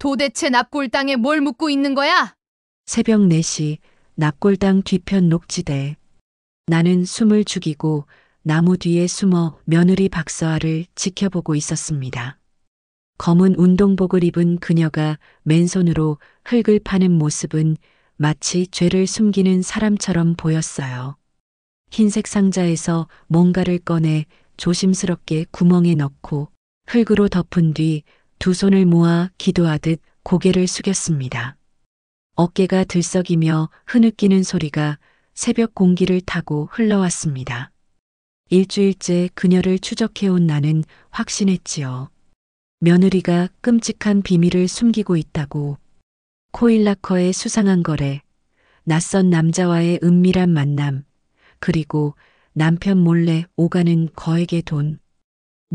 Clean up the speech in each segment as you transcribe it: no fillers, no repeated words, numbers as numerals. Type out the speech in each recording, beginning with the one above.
도대체 납골당에 뭘 묻고 있는 거야? 새벽 4시 납골당 뒤편 녹지대. 나는 숨을 죽이고 나무 뒤에 숨어 며느리 박서아를 지켜보고 있었습니다. 검은 운동복을 입은 그녀가 맨손으로 흙을 파는 모습은 마치 죄를 숨기는 사람처럼 보였어요. 흰색 상자에서 뭔가를 꺼내 조심스럽게 구멍에 넣고 흙으로 덮은 뒤 두 손을 모아 기도하듯 고개를 숙였습니다. 어깨가 들썩이며 흐느끼는 소리가 새벽 공기를 타고 흘러왔습니다. 일주일째 그녀를 추적해온 나는 확신했지요. 며느리가 끔찍한 비밀을 숨기고 있다고. 코일라커의 수상한 거래, 낯선 남자와의 은밀한 만남, 그리고 남편 몰래 오가는 거액의 돈.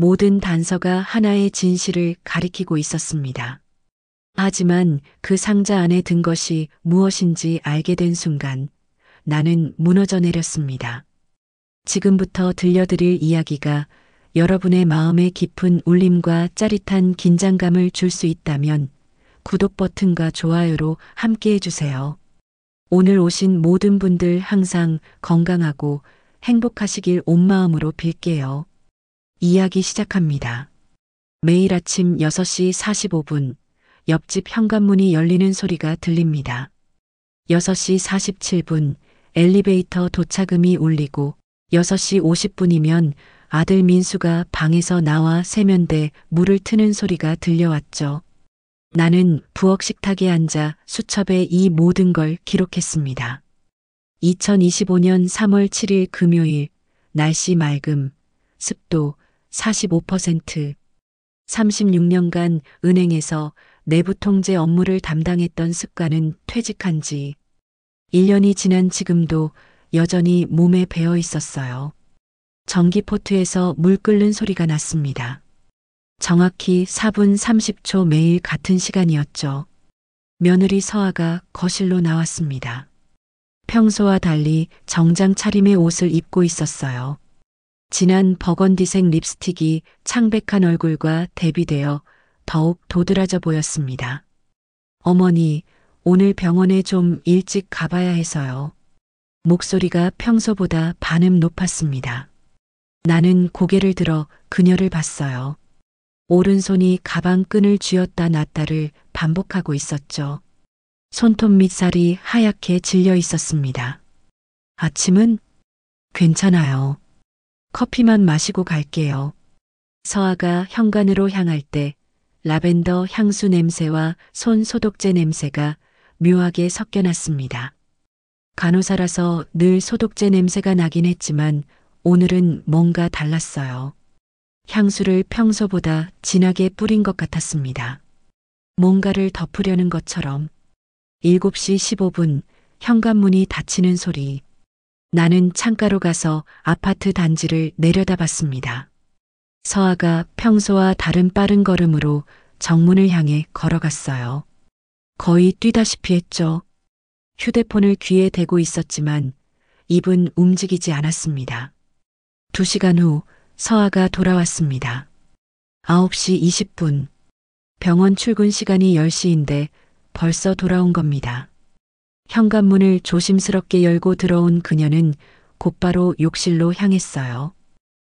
모든 단서가 하나의 진실을 가리키고 있었습니다. 하지만 그 상자 안에 든 것이 무엇인지 알게 된 순간 나는 무너져 내렸습니다. 지금부터 들려드릴 이야기가 여러분의 마음에 깊은 울림과 짜릿한 긴장감을 줄 수 있다면 구독 버튼과 좋아요로 함께 해주세요. 오늘 오신 모든 분들 항상 건강하고 행복하시길 온 마음으로 빌게요. 이야기 시작합니다. 매일 아침 6시 45분, 옆집 현관문이 열리는 소리가 들립니다. 6시 47분, 엘리베이터 도착음이 울리고 6시 50분이면 아들 민수가 방에서 나와 세면대 물을 트는 소리가 들려왔죠. 나는 부엌 식탁에 앉아 수첩에 이 모든 걸 기록했습니다. 2025년 3월 7일 금요일, 날씨 맑음, 습도 45%. 36년간 은행에서 내부 통제 업무를 담당했던 습관은 퇴직한 지 1년이 지난 지금도 여전히 몸에 배어 있었어요. 전기포트에서 물 끓는 소리가 났습니다. 정확히 4분 30초 매일 같은 시간이었죠. 며느리 서아가 거실로 나왔습니다. 평소와 달리 정장 차림의 옷을 입고 있었어요. 진한 버건디색 립스틱이 창백한 얼굴과 대비되어 더욱 도드라져 보였습니다. 어머니, 오늘 병원에 좀 일찍 가봐야 해서요. 목소리가 평소보다 반음 높았습니다. 나는 고개를 들어 그녀를 봤어요. 오른손이 가방 끈을 쥐었다 놨다를 반복하고 있었죠. 손톱 밑살이 하얗게 질려 있었습니다. 아침은 괜찮아요. 커피만 마시고 갈게요. 서아가 현관으로 향할 때 라벤더 향수 냄새와 손 소독제 냄새가 묘하게 섞여났습니다. 간호사라서 늘 소독제 냄새가 나긴 했지만 오늘은 뭔가 달랐어요. 향수를 평소보다 진하게 뿌린 것 같았습니다. 뭔가를 덮으려는 것처럼. 7시 15분 현관문이 닫히는 소리. 나는 창가로 가서 아파트 단지를 내려다봤습니다. 서아가 평소와 다른 빠른 걸음으로 정문을 향해 걸어갔어요. 거의 뛰다시피 했죠. 휴대폰을 귀에 대고 있었지만 입은 움직이지 않았습니다. 2시간 후 서아가 돌아왔습니다. 9시 20분. 병원 출근 시간이 10시인데 벌써 돌아온 겁니다. 현관문을 조심스럽게 열고 들어온 그녀는 곧바로 욕실로 향했어요.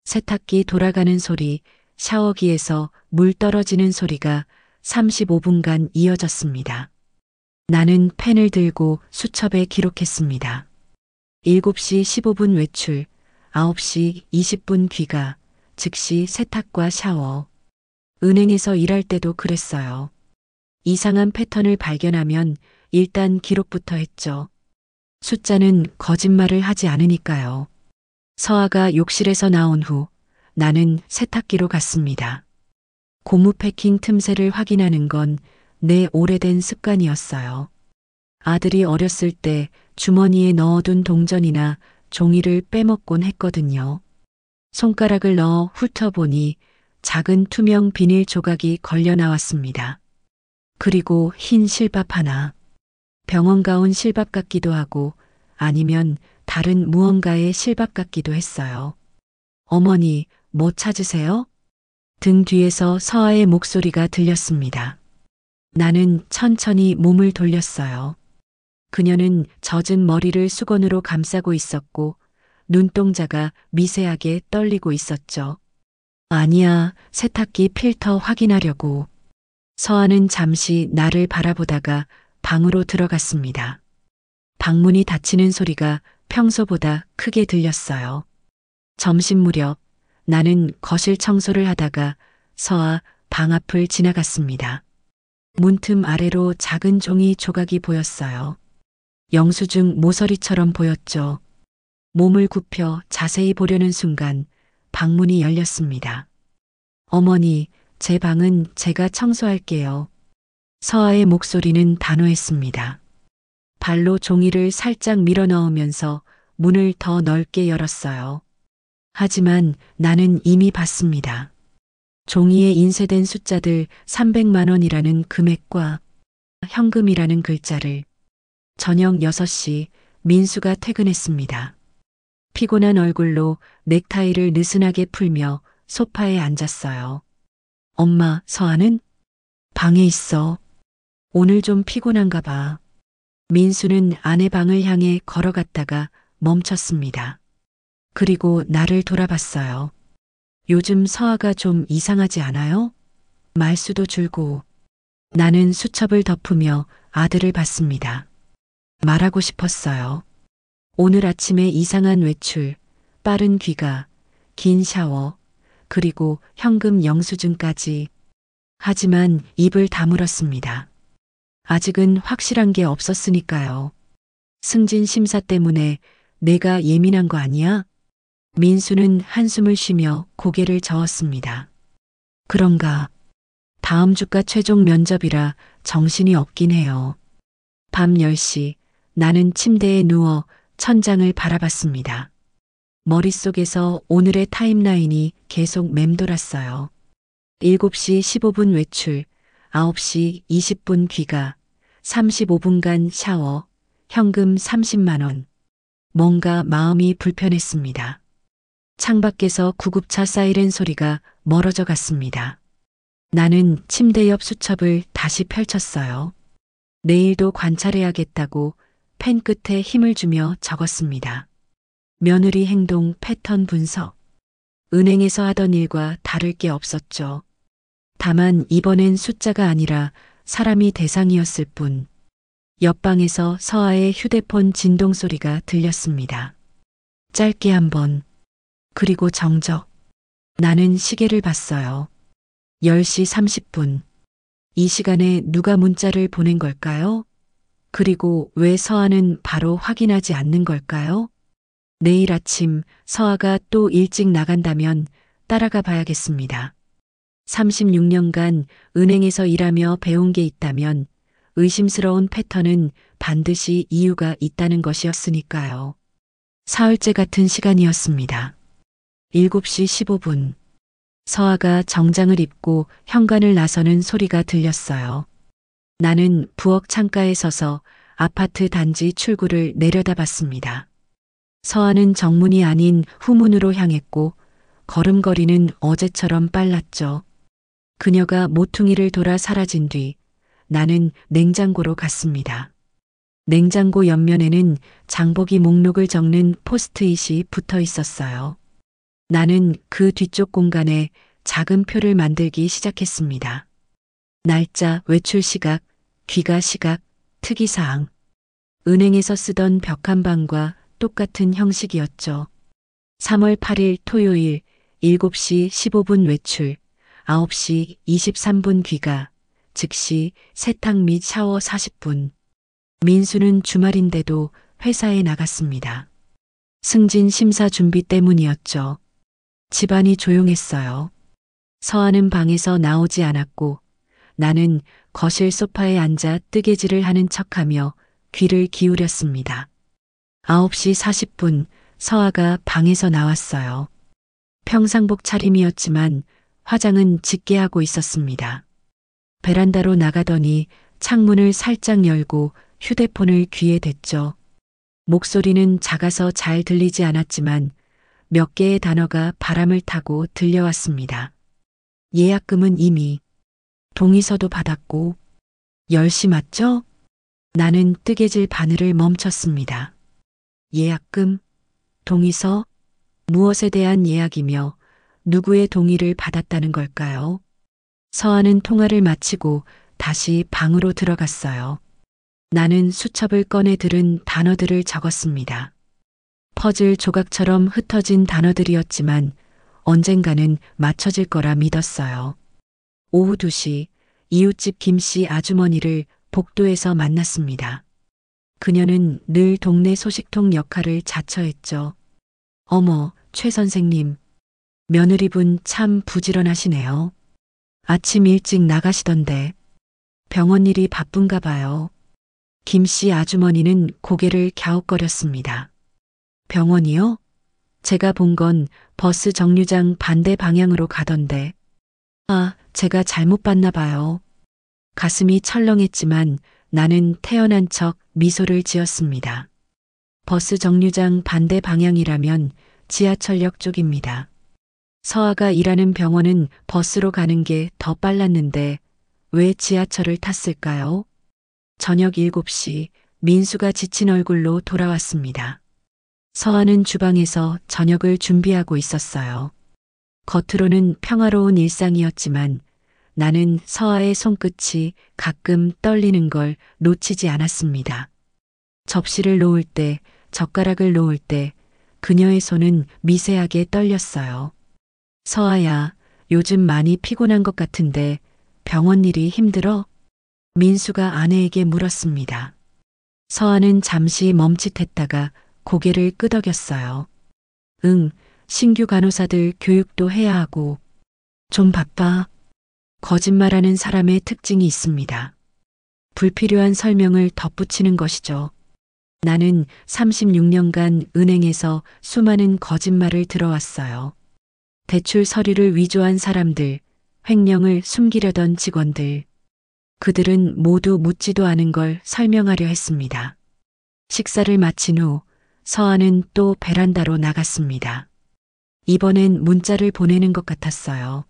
세탁기 돌아가는 소리, 샤워기에서 물 떨어지는 소리가 35분간 이어졌습니다. 나는 펜을 들고 수첩에 기록했습니다. 7시 15분 외출, 9시 20분 귀가, 즉시 세탁과 샤워. 은행에서 일할 때도 그랬어요. 이상한 패턴을 발견하면 일단 기록부터 했죠. 숫자는 거짓말을 하지 않으니까요. 서아가 욕실에서 나온 후 나는 세탁기로 갔습니다. 고무 패킹 틈새를 확인하는 건 내 오래된 습관이었어요. 아들이 어렸을 때 주머니에 넣어둔 동전이나 종이를 빼먹곤 했거든요. 손가락을 넣어 훑어보니 작은 투명 비닐 조각이 걸려 나왔습니다. 그리고 흰 실밥 하나. 병원 가온 실밥 같기도 하고 아니면 다른 무언가의 실밥 같기도 했어요. 어머니, 뭐 찾으세요? 등 뒤에서 서아의 목소리가 들렸습니다. 나는 천천히 몸을 돌렸어요. 그녀는 젖은 머리를 수건으로 감싸고 있었고 눈동자가 미세하게 떨리고 있었죠. 아니야, 세탁기 필터 확인하려고. 서아는 잠시 나를 바라보다가 방으로 들어갔습니다. 방문이 닫히는 소리가 평소보다 크게 들렸어요. 점심 무렵 나는 거실 청소를 하다가 서아 방 앞을 지나갔습니다. 문틈 아래로 작은 종이 조각이 보였어요. 영수증 모서리처럼 보였죠. 몸을 굽혀 자세히 보려는 순간 방문이 열렸습니다. 어머니, 제 방은 제가 청소할게요. 서아의 목소리는 단호했습니다. 발로 종이를 살짝 밀어 넣으면서 문을 더 넓게 열었어요. 하지만 나는 이미 봤습니다. 종이에 인쇄된 숫자들 300만 원이라는 금액과 현금이라는 글자를. 저녁 6시 민수가 퇴근했습니다. 피곤한 얼굴로 넥타이를 느슨하게 풀며 소파에 앉았어요. 엄마, 서아는? 방에 있어. 오늘 좀 피곤한가 봐. 민수는 아내 방을 향해 걸어갔다가 멈췄습니다. 그리고 나를 돌아봤어요. 요즘 서아가 좀 이상하지 않아요? 말수도 줄고. 나는 수첩을 덮으며 아들을 봤습니다. 말하고 싶었어요. 오늘 아침에 이상한 외출, 빠른 귀가, 긴 샤워, 그리고 현금 영수증까지. 하지만 입을 다물었습니다. 아직은 확실한 게 없었으니까요. 승진 심사 때문에 내가 예민한 거 아니야? 민수는 한숨을 쉬며 고개를 저었습니다. 그런가. 다음 주가 최종 면접이라 정신이 없긴 해요. 밤 10시 나는 침대에 누워 천장을 바라봤습니다. 머릿속에서 오늘의 타임라인이 계속 맴돌았어요. 7시 15분 외출, 9시 20분 귀가, 35분간 샤워, 현금 30만 원. 뭔가 마음이 불편했습니다. 창밖에서 구급차 사이렌 소리가 멀어져 갔습니다. 나는 침대 옆 수첩을 다시 펼쳤어요. 내일도 관찰해야겠다고 펜 끝에 힘을 주며 적었습니다. 며느리 행동 패턴 분석. 은행에서 하던 일과 다를 게 없었죠. 다만 이번엔 숫자가 아니라 사람이 대상이었을 뿐. 옆방에서 서아의 휴대폰 진동 소리가 들렸습니다. 짧게 한 번. 그리고 정적. 나는 시계를 봤어요. 10시 30분. 이 시간에 누가 문자를 보낸 걸까요? 그리고 왜 서아는 바로 확인하지 않는 걸까요? 내일 아침 서아가 또 일찍 나간다면 따라가 봐야겠습니다. 36년간 은행에서 일하며 배운 게 있다면 의심스러운 패턴은 반드시 이유가 있다는 것이었으니까요. 사흘째 같은 시간이었습니다. 7시 15분. 서아가 정장을 입고 현관을 나서는 소리가 들렸어요. 나는 부엌 창가에 서서 아파트 단지 출구를 내려다봤습니다. 서아는 정문이 아닌 후문으로 향했고 걸음걸이는 어제처럼 빨랐죠. 그녀가 모퉁이를 돌아 사라진 뒤 나는 냉장고로 갔습니다. 냉장고 옆면에는 장보기 목록을 적는 포스트잇이 붙어 있었어요. 나는 그 뒤쪽 공간에 작은 표를 만들기 시작했습니다. 날짜, 외출 시각, 귀가 시각, 특이사항. 은행에서 쓰던 벽 한 방과 똑같은 형식이었죠. 3월 8일 토요일 7시 15분 외출, 9시 23분 귀가, 즉시 세탁 및 샤워 40분. 민수는 주말인데도 회사에 나갔습니다. 승진 심사 준비 때문이었죠. 집안이 조용했어요. 서아는 방에서 나오지 않았고 나는 거실 소파에 앉아 뜨개질을 하는 척하며 귀를 기울였습니다. 9시 40분 서아가 방에서 나왔어요. 평상복 차림이었지만 화장은 짙게 하고 있었습니다. 베란다로 나가더니 창문을 살짝 열고 휴대폰을 귀에 댔죠. 목소리는 작아서 잘 들리지 않았지만 몇 개의 단어가 바람을 타고 들려왔습니다. 예약금은 이미. 동의서도 받았고 10시 맞죠? 나는 뜨개질 바늘을 멈췄습니다. 예약금, 동의서, 무엇에 대한 예약이며 누구의 동의를 받았다는 걸까요? 서아는 통화를 마치고 다시 방으로 들어갔어요. 나는 수첩을 꺼내 들은 단어들을 적었습니다. 퍼즐 조각처럼 흩어진 단어들이었지만 언젠가는 맞춰질 거라 믿었어요. 오후 2시 이웃집 김씨 아주머니를 복도에서 만났습니다. 그녀는 늘 동네 소식통 역할을 자처했죠. 어머, 최 선생님. 며느리분 참 부지런하시네요. 아침 일찍 나가시던데 병원 일이 바쁜가 봐요. 김씨 아주머니는 고개를 갸웃거렸습니다. 병원이요? 제가 본 건 버스 정류장 반대 방향으로 가던데. 아, 제가 잘못 봤나 봐요. 가슴이 철렁했지만 나는 태연한 척 미소를 지었습니다. 버스 정류장 반대 방향이라면 지하철역 쪽입니다. 서아가 일하는 병원은 버스로 가는 게 더 빨랐는데 왜 지하철을 탔을까요? 저녁 7시 민수가 지친 얼굴로 돌아왔습니다. 서아는 주방에서 저녁을 준비하고 있었어요. 겉으로는 평화로운 일상이었지만 나는 서아의 손끝이 가끔 떨리는 걸 놓치지 않았습니다. 접시를 놓을 때, 젓가락을 놓을 때 그녀의 손은 미세하게 떨렸어요. 서아야, 요즘 많이 피곤한 것 같은데 병원 일이 힘들어? 민수가 아내에게 물었습니다. 서아는 잠시 멈칫했다가 고개를 끄덕였어요. 응, 신규 간호사들 교육도 해야 하고 좀 바빠. 거짓말하는 사람의 특징이 있습니다. 불필요한 설명을 덧붙이는 것이죠. 나는 36년간 은행에서 수많은 거짓말을 들어왔어요. 대출 서류를 위조한 사람들, 횡령을 숨기려던 직원들. 그들은 모두 묻지도 않은 걸 설명하려 했습니다. 식사를 마친 후 서아는 또 베란다로 나갔습니다. 이번엔 문자를 보내는 것 같았어요.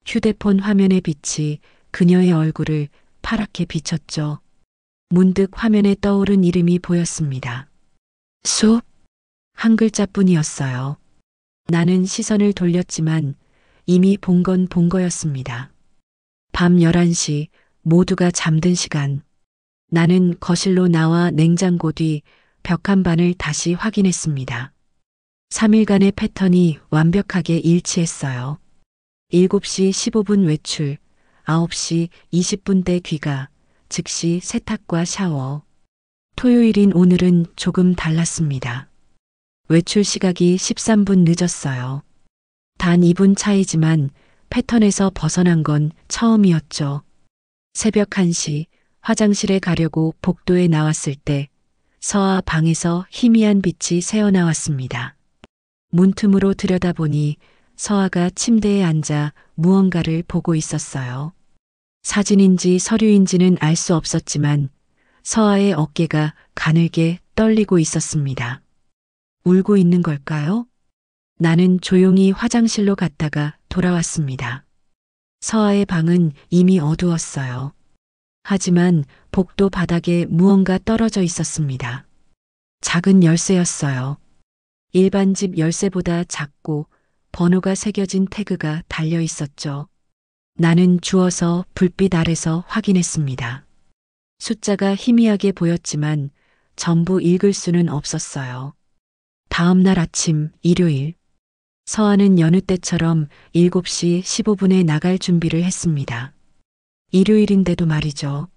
휴대폰 화면의 빛이 그녀의 얼굴을 파랗게 비쳤죠. 문득 화면에 떠오른 이름이 보였습니다. 숲? 한 글자뿐이었어요. 나는 시선을 돌렸지만 이미 본 건 본 거였습니다. 밤 11시 모두가 잠든 시간. 나는 거실로 나와 냉장고 뒤 벽 한 반을 다시 확인했습니다. 3일간의 패턴이 완벽하게 일치했어요. 7시 15분 외출, 9시 20분대 귀가, 즉시 세탁과 샤워. 토요일인 오늘은 조금 달랐습니다. 외출 시각이 13분 늦었어요. 단 2분 차이지만 패턴에서 벗어난 건 처음이었죠. 새벽 1시 화장실에 가려고 복도에 나왔을 때 서아 방에서 희미한 빛이 새어나왔습니다. 문틈으로 들여다보니 서아가 침대에 앉아 무언가를 보고 있었어요. 사진인지 서류인지는 알 수 없었지만 서아의 어깨가 가늘게 떨리고 있었습니다. 울고 있는 걸까요? 나는 조용히 화장실로 갔다가 돌아왔습니다. 서아의 방은 이미 어두웠어요. 하지만 복도 바닥에 무언가 떨어져 있었습니다. 작은 열쇠였어요. 일반 집 열쇠보다 작고 번호가 새겨진 태그가 달려 있었죠. 나는 주워서 불빛 아래서 확인했습니다. 숫자가 희미하게 보였지만 전부 읽을 수는 없었어요. 다음 날 아침 일요일. 서아는 여느 때처럼 7시 15분에 나갈 준비를 했습니다. 일요일인데도 말이죠.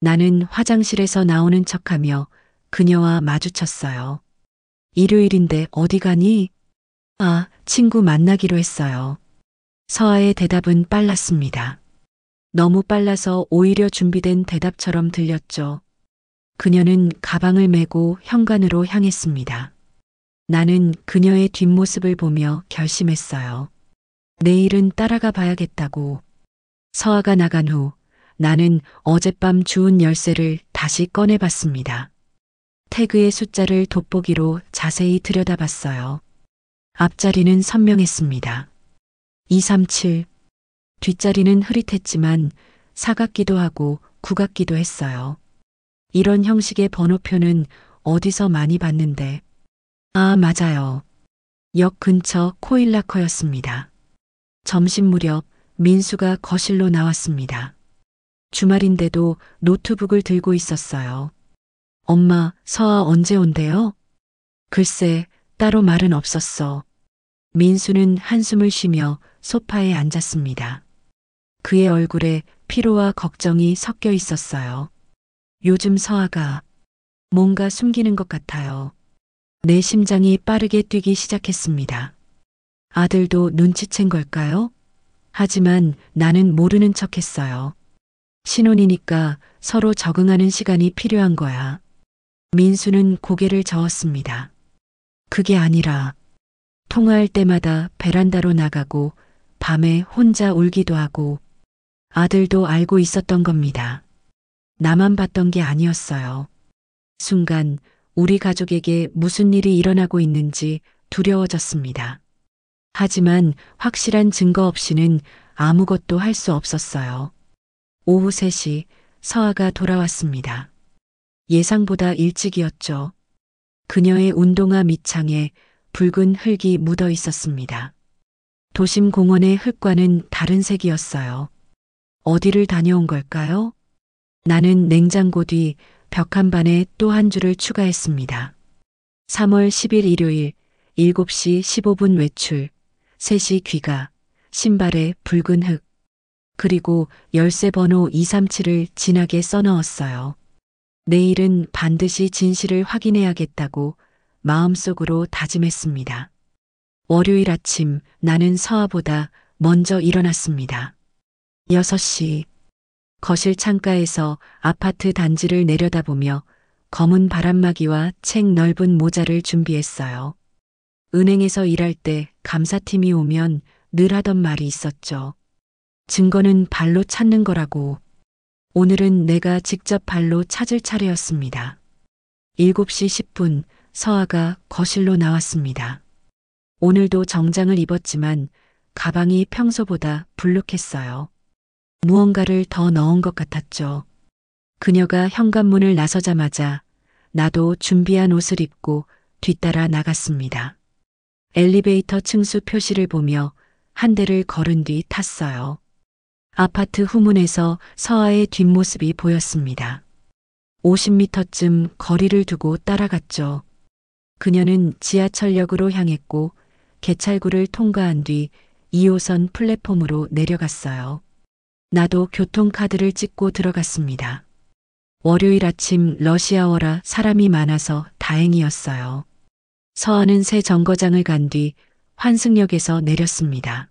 나는 화장실에서 나오는 척하며 그녀와 마주쳤어요. 일요일인데 어디 가니? 아, 친구 만나기로 했어요. 서아의 대답은 빨랐습니다. 너무 빨라서 오히려 준비된 대답처럼 들렸죠. 그녀는 가방을 메고 현관으로 향했습니다. 나는 그녀의 뒷모습을 보며 결심했어요. 내일은 따라가 봐야겠다고. 서아가 나간 후 나는 어젯밤 주운 열쇠를 다시 꺼내봤습니다. 태그의 숫자를 돋보기로 자세히 들여다봤어요. 앞자리는 선명했습니다. 237. 뒷자리는 흐릿했지만 사각기도 하고 국악기도 했어요. 이런 형식의 번호표는 어디서 많이 봤는데. 아, 맞아요. 역 근처 코일라커였습니다. 점심 무렵 민수가 거실로 나왔습니다. 주말인데도 노트북을 들고 있었어요. 엄마, 서아 언제 온대요? 글쎄, 따로 말은 없었어. 민수는 한숨을 쉬며 소파에 앉았습니다. 그의 얼굴에 피로와 걱정이 섞여 있었어요. 요즘 서아가 뭔가 숨기는 것 같아요. 내 심장이 빠르게 뛰기 시작했습니다. 아들도 눈치챈 걸까요? 하지만 나는 모르는 척 했어요. 신혼이니까 서로 적응하는 시간이 필요한 거야. 민수는 고개를 저었습니다. 그게 아니라 통화할 때마다 베란다로 나가고 밤에 혼자 울기도 하고 아들도 알고 있었던 겁니다. 나만 봤던 게 아니었어요. 순간 우리 가족에게 무슨 일이 일어나고 있는지 두려워졌습니다. 하지만 확실한 증거 없이는 아무것도 할 수 없었어요. 오후 3시 서아가 돌아왔습니다. 예상보다 일찍이었죠. 그녀의 운동화 밑창에 붉은 흙이 묻어 있었습니다. 도심 공원의 흙과는 다른 색이었어요. 어디를 다녀온 걸까요? 나는 냉장고 뒤 벽 한 반에 또 한 줄을 추가했습니다. 3월 10일 일요일 7시 15분 외출, 3시 귀가, 신발에 붉은 흙, 그리고 열쇠 번호 237을 진하게 써넣었어요. 내일은 반드시 진실을 확인해야겠다고 마음속으로 다짐했습니다. 월요일 아침 나는 서아보다 먼저 일어났습니다. 6시 거실 창가에서 아파트 단지를 내려다보며 검은 바람막이와 책 넓은 모자를 준비했어요. 은행에서 일할 때 감사팀이 오면 늘 하던 말이 있었죠. 증거는 발로 찾는 거라고. 오늘은 내가 직접 발로 찾을 차례였습니다. 7시 10분 서아가 거실로 나왔습니다. 오늘도 정장을 입었지만 가방이 평소보다 불룩했어요. 무언가를 더 넣은 것 같았죠. 그녀가 현관문을 나서자마자 나도 준비한 옷을 입고 뒤따라 나갔습니다. 엘리베이터 층수 표시를 보며 한 대를 걸은 뒤 탔어요. 아파트 후문에서 서아의 뒷모습이 보였습니다. 50m쯤 거리를 두고 따라갔죠. 그녀는 지하철역으로 향했고 개찰구를 통과한 뒤 2호선 플랫폼으로 내려갔어요. 나도 교통카드를 찍고 들어갔습니다. 월요일 아침 러시아워라 사람이 많아서 다행이었어요. 서아는 새 정거장을 간 뒤 환승역에서 내렸습니다.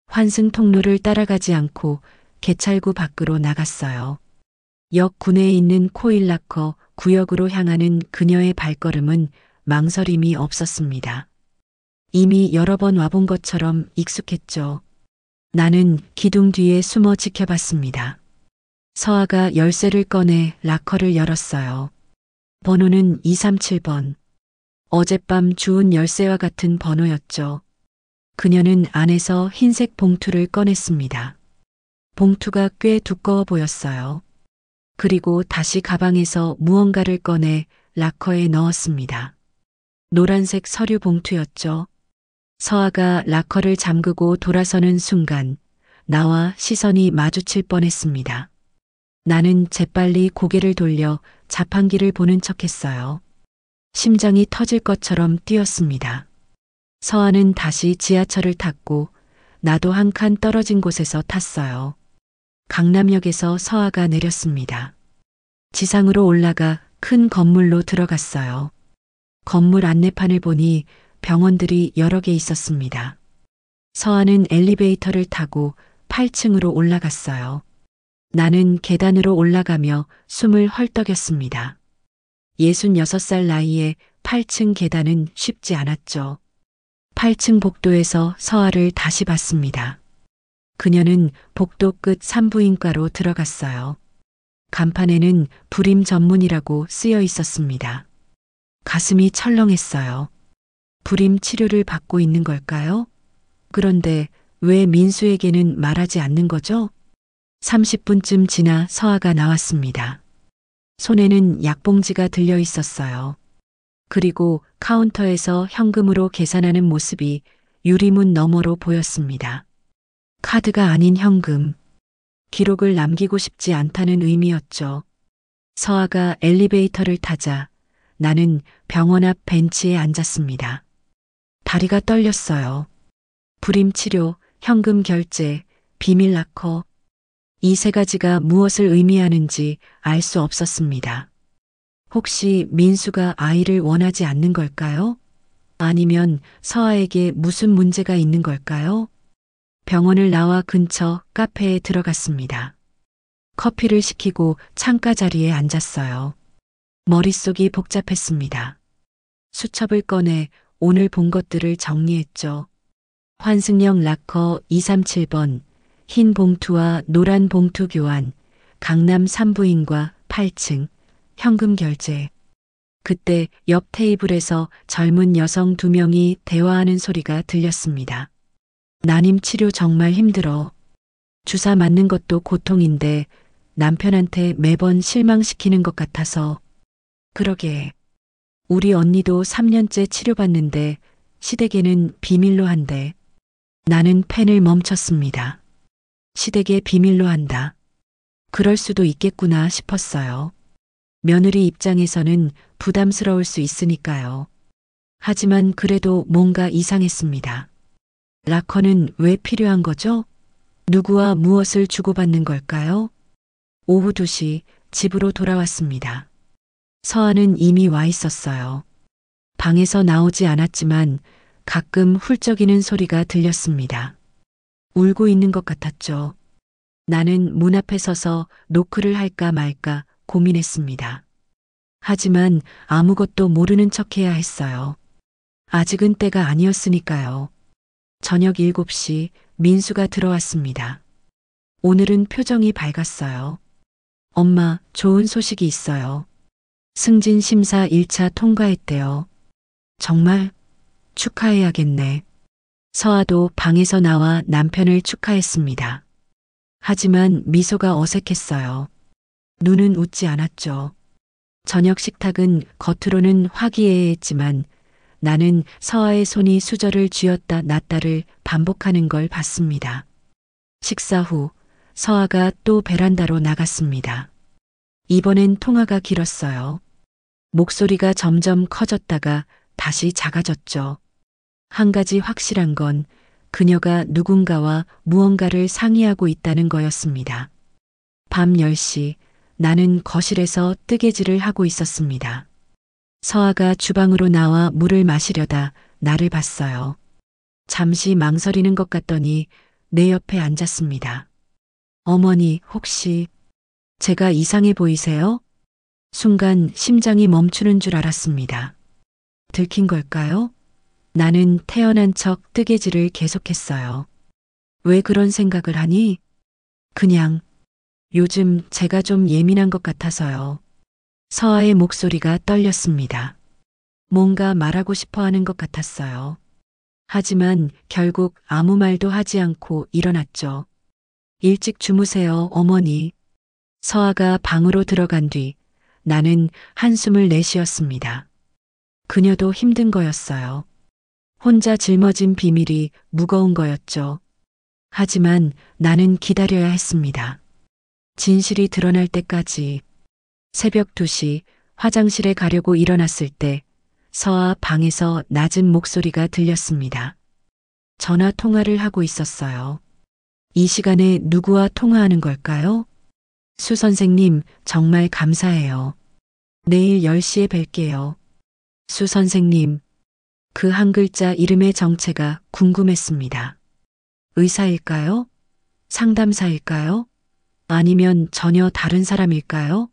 환승 통로를 따라가지 않고 개찰구 밖으로 나갔어요. 역 구내에 있는 코일라커 구역으로 향하는 그녀의 발걸음은 망설임이 없었습니다. 이미 여러 번 와본 것처럼 익숙했죠. 나는 기둥 뒤에 숨어 지켜봤습니다. 서아가 열쇠를 꺼내 락커를 열었어요. 번호는 237번. 어젯밤 주운 열쇠와 같은 번호였죠. 그녀는 안에서 흰색 봉투를 꺼냈습니다. 봉투가 꽤 두꺼워 보였어요. 그리고 다시 가방에서 무언가를 꺼내 락커에 넣었습니다. 노란색 서류 봉투였죠. 서아가 락커를 잠그고 돌아서는 순간 나와 시선이 마주칠 뻔했습니다. 나는 재빨리 고개를 돌려 자판기를 보는 척했어요. 심장이 터질 것처럼 뛰었습니다. 서아는 다시 지하철을 탔고 나도 한 칸 떨어진 곳에서 탔어요. 강남역에서 서아가 내렸습니다. 지상으로 올라가 큰 건물로 들어갔어요. 건물 안내판을 보니 병원들이 여러 개 있었습니다. 서아는 엘리베이터를 타고 8층으로 올라갔어요. 나는 계단으로 올라가며 숨을 헐떡였습니다. 66살 나이에 8층 계단은 쉽지 않았죠. 8층 복도에서 서아를 다시 봤습니다. 그녀는 복도 끝 산부인과로 들어갔어요. 간판에는 불임 전문이라고 쓰여 있었습니다. 가슴이 철렁했어요. 불임 치료를 받고 있는 걸까요? 그런데 왜 민수에게는 말하지 않는 거죠? 30분쯤 지나 서아가 나왔습니다. 손에는 약봉지가 들려 있었어요. 그리고 카운터에서 현금으로 계산하는 모습이 유리문 너머로 보였습니다. 카드가 아닌 현금. 기록을 남기고 싶지 않다는 의미였죠. 서아가 엘리베이터를 타자 나는 병원 앞 벤치에 앉았습니다. 다리가 떨렸어요. 불임 치료, 현금 결제, 비밀 락커. 이 세 가지가 무엇을 의미하는지 알 수 없었습니다. 혹시 민수가 아이를 원하지 않는 걸까요? 아니면 서아에게 무슨 문제가 있는 걸까요? 병원을 나와 근처 카페에 들어갔습니다. 커피를 시키고 창가 자리에 앉았어요. 머릿속이 복잡했습니다. 수첩을 꺼내 오늘 본 것들을 정리했죠. 환승역 락커 237번, 흰 봉투와 노란 봉투 교환, 강남 산부인과 8층, 현금 결제. 그때 옆 테이블에서 젊은 여성 2명이 대화하는 소리가 들렸습니다. 난임 치료 정말 힘들어. 주사 맞는 것도 고통인데 남편한테 매번 실망시키는 것 같아서. 그러게. 우리 언니도 3년째 치료받는데 시댁에는 비밀로 한대. 나는 펜을 멈췄습니다. 시댁에 비밀로 한다. 그럴 수도 있겠구나 싶었어요. 며느리 입장에서는 부담스러울 수 있으니까요. 하지만 그래도 뭔가 이상했습니다. 락커는 왜 필요한 거죠? 누구와 무엇을 주고받는 걸까요? 오후 2시 집으로 돌아왔습니다. 서아는 이미 와 있었어요. 방에서 나오지 않았지만 가끔 훌쩍이는 소리가 들렸습니다. 울고 있는 것 같았죠. 나는 문 앞에 서서 노크를 할까 말까 고민했습니다. 하지만 아무것도 모르는 척해야 했어요. 아직은 때가 아니었으니까요. 저녁 7시 민수가 들어왔습니다. 오늘은 표정이 밝았어요. 엄마, 좋은 소식이 있어요. 승진 심사 1차 통과했대요. 정말? 축하해야겠네. 서아도 방에서 나와 남편을 축하했습니다. 하지만 미소가 어색했어요. 눈은 웃지 않았죠. 저녁 식탁은 겉으로는 화기애애했지만 나는 서아의 손이 수저를 쥐었다 놨다를 반복하는 걸 봤습니다. 식사 후 서아가 또 베란다로 나갔습니다. 이번엔 통화가 길었어요. 목소리가 점점 커졌다가 다시 작아졌죠. 한 가지 확실한 건 그녀가 누군가와 무언가를 상의하고 있다는 거였습니다. 밤 10시 나는 거실에서 뜨개질을 하고 있었습니다. 서아가 주방으로 나와 물을 마시려다 나를 봤어요. 잠시 망설이는 것 같더니 내 옆에 앉았습니다. 어머니, 혹시 제가 이상해 보이세요? 순간 심장이 멈추는 줄 알았습니다. 들킨 걸까요? 나는 태어난 척 뜨개질을 계속했어요. 왜 그런 생각을 하니? 그냥 요즘 제가 좀 예민한 것 같아서요. 서아의 목소리가 떨렸습니다. 뭔가 말하고 싶어 하는 것 같았어요. 하지만 결국 아무 말도 하지 않고 일어났죠. 일찍 주무세요, 어머니. 서아가 방으로 들어간 뒤 나는 한숨을 내쉬었습니다. 그녀도 힘든 거였어요. 혼자 짊어진 비밀이 무거운 거였죠. 하지만 나는 기다려야 했습니다. 진실이 드러날 때까지. 새벽 2시 화장실에 가려고 일어났을 때 서아 방에서 낮은 목소리가 들렸습니다. 전화 통화를 하고 있었어요. 이 시간에 누구와 통화하는 걸까요? 수 선생님, 정말 감사해요. 내일 10시에 뵐게요. 수 선생님. 그 한 글자 이름의 정체가 궁금했습니다. 의사일까요? 상담사일까요? 아니면 전혀 다른 사람일까요?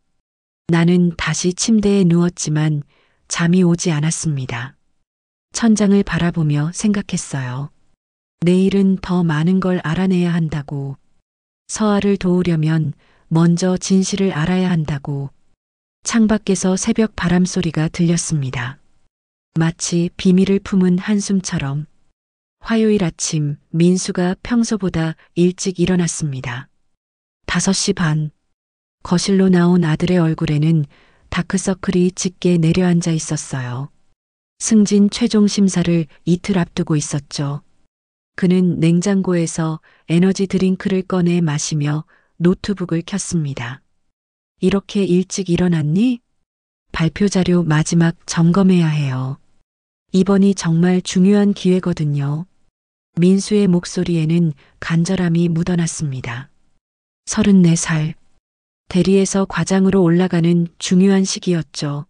나는 다시 침대에 누웠지만 잠이 오지 않았습니다. 천장을 바라보며 생각했어요. 내일은 더 많은 걸 알아내야 한다고. 서아를 도우려면 먼저 진실을 알아야 한다고. 창밖에서 새벽 바람 소리가 들렸습니다. 마치 비밀을 품은 한숨처럼. 화요일 아침 민수가 평소보다 일찍 일어났습니다. 5시 반. 거실로 나온 아들의 얼굴에는 다크서클이 짙게 내려앉아 있었어요. 승진 최종 심사를 이틀 앞두고 있었죠. 그는 냉장고에서 에너지 드링크를 꺼내 마시며 노트북을 켰습니다. 이렇게 일찍 일어났니? 발표 자료 마지막 점검해야 해요. 이번이 정말 중요한 기회거든요. 민수의 목소리에는 간절함이 묻어났습니다. 34살. 대리에서 과장으로 올라가는 중요한 시기였죠.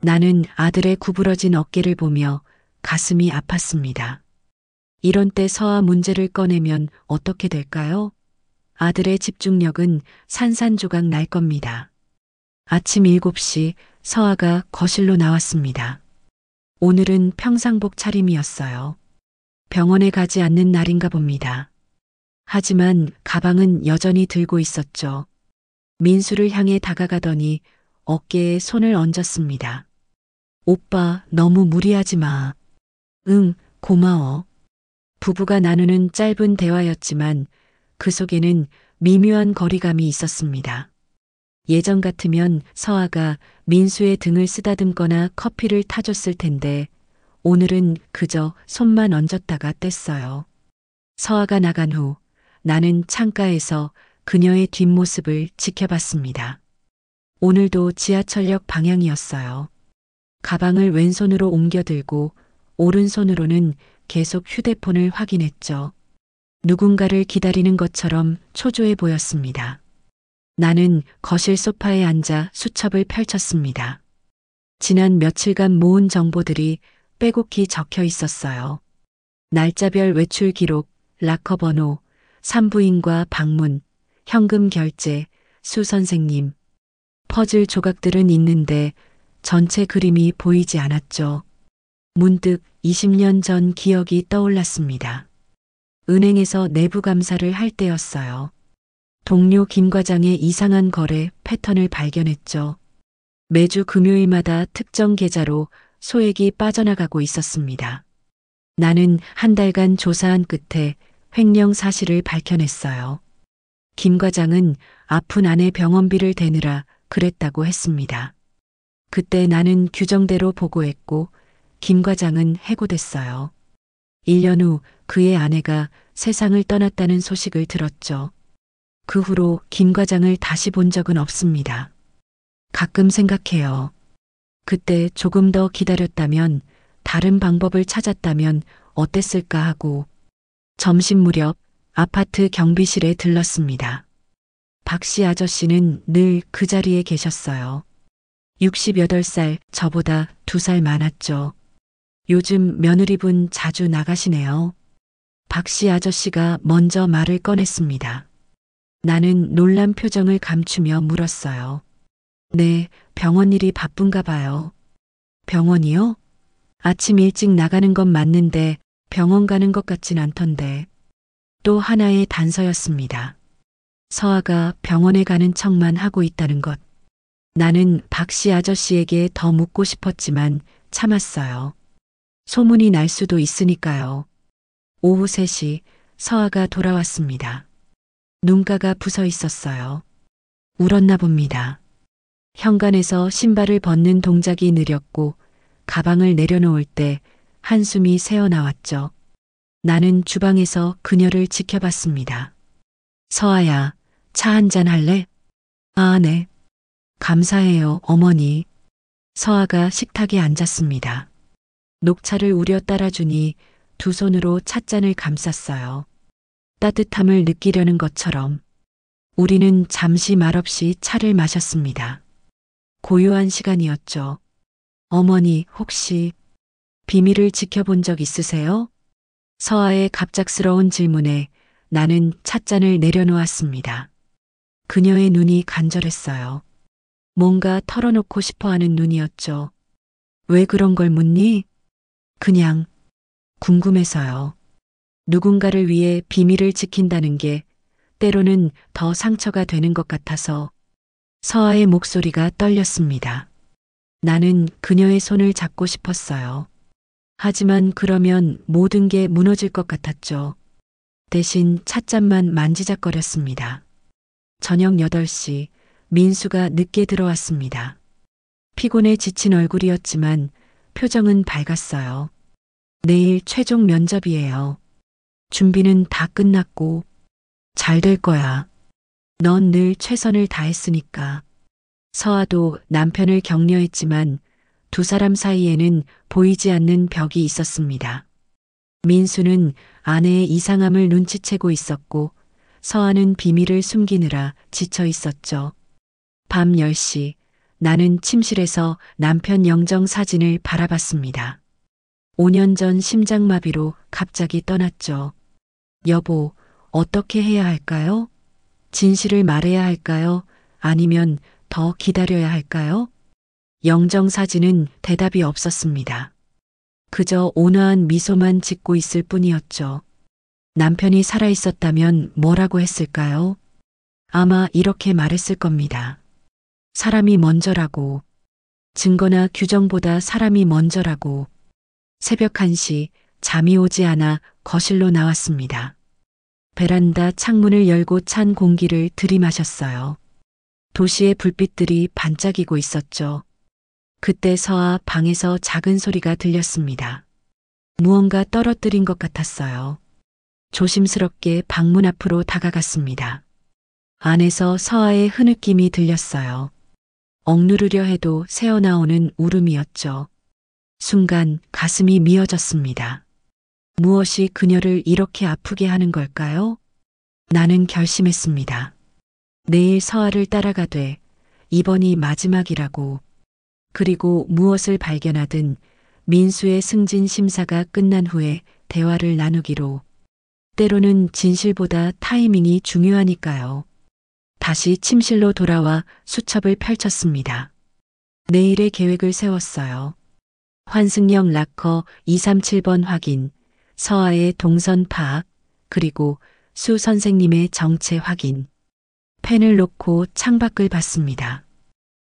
나는 아들의 구부러진 어깨를 보며 가슴이 아팠습니다. 이런 때 서아 문제를 꺼내면 어떻게 될까요? 아들의 집중력은 산산조각 날 겁니다. 아침 7시 서아가 거실로 나왔습니다. 오늘은 평상복 차림이었어요. 병원에 가지 않는 날인가 봅니다. 하지만 가방은 여전히 들고 있었죠. 민수를 향해 다가가더니 어깨에 손을 얹었습니다. 오빠, 너무 무리하지 마. 응, 고마워. 부부가 나누는 짧은 대화였지만 그 속에는 미묘한 거리감이 있었습니다. 예전 같으면 서아가 민수의 등을 쓰다듬거나 커피를 타줬을 텐데 오늘은 그저 손만 얹었다가 뗐어요. 서아가 나간 후 나는 창가에서 그녀의 뒷모습을 지켜봤습니다. 오늘도 지하철역 방향이었어요. 가방을 왼손으로 옮겨들고 오른손으로는 계속 휴대폰을 확인했죠. 누군가를 기다리는 것처럼 초조해 보였습니다. 나는 거실 소파에 앉아 수첩을 펼쳤습니다. 지난 며칠간 모은 정보들이 빼곡히 적혀 있었어요. 날짜별 외출 기록, 라커 번호, 산부인과 방문, 현금 결제, 수 선생님. 퍼즐 조각들은 있는데 전체 그림이 보이지 않았죠. 문득 20년 전 기억이 떠올랐습니다. 은행에서 내부 감사를 할 때였어요. 동료 김 과장의 이상한 거래 패턴을 발견했죠. 매주 금요일마다 특정 계좌로 소액이 빠져나가고 있었습니다. 나는 한 달간 조사한 끝에 횡령 사실을 밝혀냈어요. 김 과장은 아픈 아내 병원비를 대느라 그랬다고 했습니다. 그때 나는 규정대로 보고했고 김 과장은 해고됐어요. 1년 후 그의 아내가 세상을 떠났다는 소식을 들었죠. 그 후로 김 과장을 다시 본 적은 없습니다. 가끔 생각해요. 그때 조금 더 기다렸다면, 다른 방법을 찾았다면 어땠을까 하고. 점심 무렵 아파트 경비실에 들렀습니다. 박 씨 아저씨는 늘 그 자리에 계셨어요. 68살, 저보다 2살 많았죠. 요즘 며느리분 자주 나가시네요. 박 씨 아저씨가 먼저 말을 꺼냈습니다. 나는 놀란 표정을 감추며 물었어요. 네, 병원 일이 바쁜가 봐요. 병원이요? 아침 일찍 나가는 건 맞는데 병원 가는 것 같진 않던데. 또 하나의 단서였습니다. 서아가 병원에 가는 척만 하고 있다는 것. 나는 박 씨 아저씨에게 더 묻고 싶었지만 참았어요. 소문이 날 수도 있으니까요. 오후 3시 서아가 돌아왔습니다. 눈가가 부서 있었어요. 울었나 봅니다. 현관에서 신발을 벗는 동작이 느렸고 가방을 내려놓을 때 한숨이 새어나왔죠. 나는 주방에서 그녀를 지켜봤습니다. 서아야, 차 한잔 할래? 아, 네. 감사해요, 어머니. 서아가 식탁에 앉았습니다. 녹차를 우려 따라주니 2손으로 찻잔을 감쌌어요. 따뜻함을 느끼려는 것처럼. 우리는 잠시 말없이 차를 마셨습니다. 고요한 시간이었죠. 어머니, 혹시 비밀을 지켜본 적 있으세요? 서아의 갑작스러운 질문에 나는 찻잔을 내려놓았습니다. 그녀의 눈이 간절했어요. 뭔가 털어놓고 싶어 하는 눈이었죠. 왜 그런 걸 묻니? 그냥 궁금해서요. 누군가를 위해 비밀을 지킨다는 게 때로는 더 상처가 되는 것 같아서. 서아의 목소리가 떨렸습니다. 나는 그녀의 손을 잡고 싶었어요. 하지만 그러면 모든 게 무너질 것 같았죠. 대신 찻잔만 만지작거렸습니다. 저녁 8시 민수가 늦게 들어왔습니다. 피곤에 지친 얼굴이었지만 표정은 밝았어요. 내일 최종 면접이에요. 준비는 다 끝났고 잘 될 거야. 넌 늘 최선을 다했으니까. 서아도 남편을 격려했지만 두 사람 사이에는 보이지 않는 벽이 있었습니다. 민수는 아내의 이상함을 눈치채고 있었고 서아는 비밀을 숨기느라 지쳐 있었죠. 밤 10시 나는 침실에서 남편 영정 사진을 바라봤습니다. 5년 전 심장마비로 갑자기 떠났죠. 여보, 어떻게 해야 할까요? 진실을 말해야 할까요? 아니면 더 기다려야 할까요? 영정 사진은 대답이 없었습니다. 그저 온화한 미소만 짓고 있을 뿐이었죠. 남편이 살아있었다면 뭐라고 했을까요? 아마 이렇게 말했을 겁니다. 사람이 먼저라고. 증거나 규정보다 사람이 먼저라고. 새벽 1시 잠이 오지 않아 거실로 나왔습니다. 베란다 창문을 열고 찬 공기를 들이마셨어요. 도시의 불빛들이 반짝이고 있었죠. 그때 서아 방에서 작은 소리가 들렸습니다. 무언가 떨어뜨린 것 같았어요. 조심스럽게 방문 앞으로 다가갔습니다. 안에서 서아의 흐느낌이 들렸어요. 억누르려 해도 새어나오는 울음이었죠. 순간 가슴이 미어졌습니다. 무엇이 그녀를 이렇게 아프게 하는 걸까요? 나는 결심했습니다. 내일 서아를 따라가되 이번이 마지막이라고. 그리고 무엇을 발견하든 민수의 승진 심사가 끝난 후에 대화를 나누기로. 때로는 진실보다 타이밍이 중요하니까요. 다시 침실로 돌아와 수첩을 펼쳤습니다. 내일의 계획을 세웠어요. 환승역 락커 237번 확인, 서아의 동선 파악, 그리고 수 선생님의 정체 확인. 펜을 놓고 창밖을 봤습니다.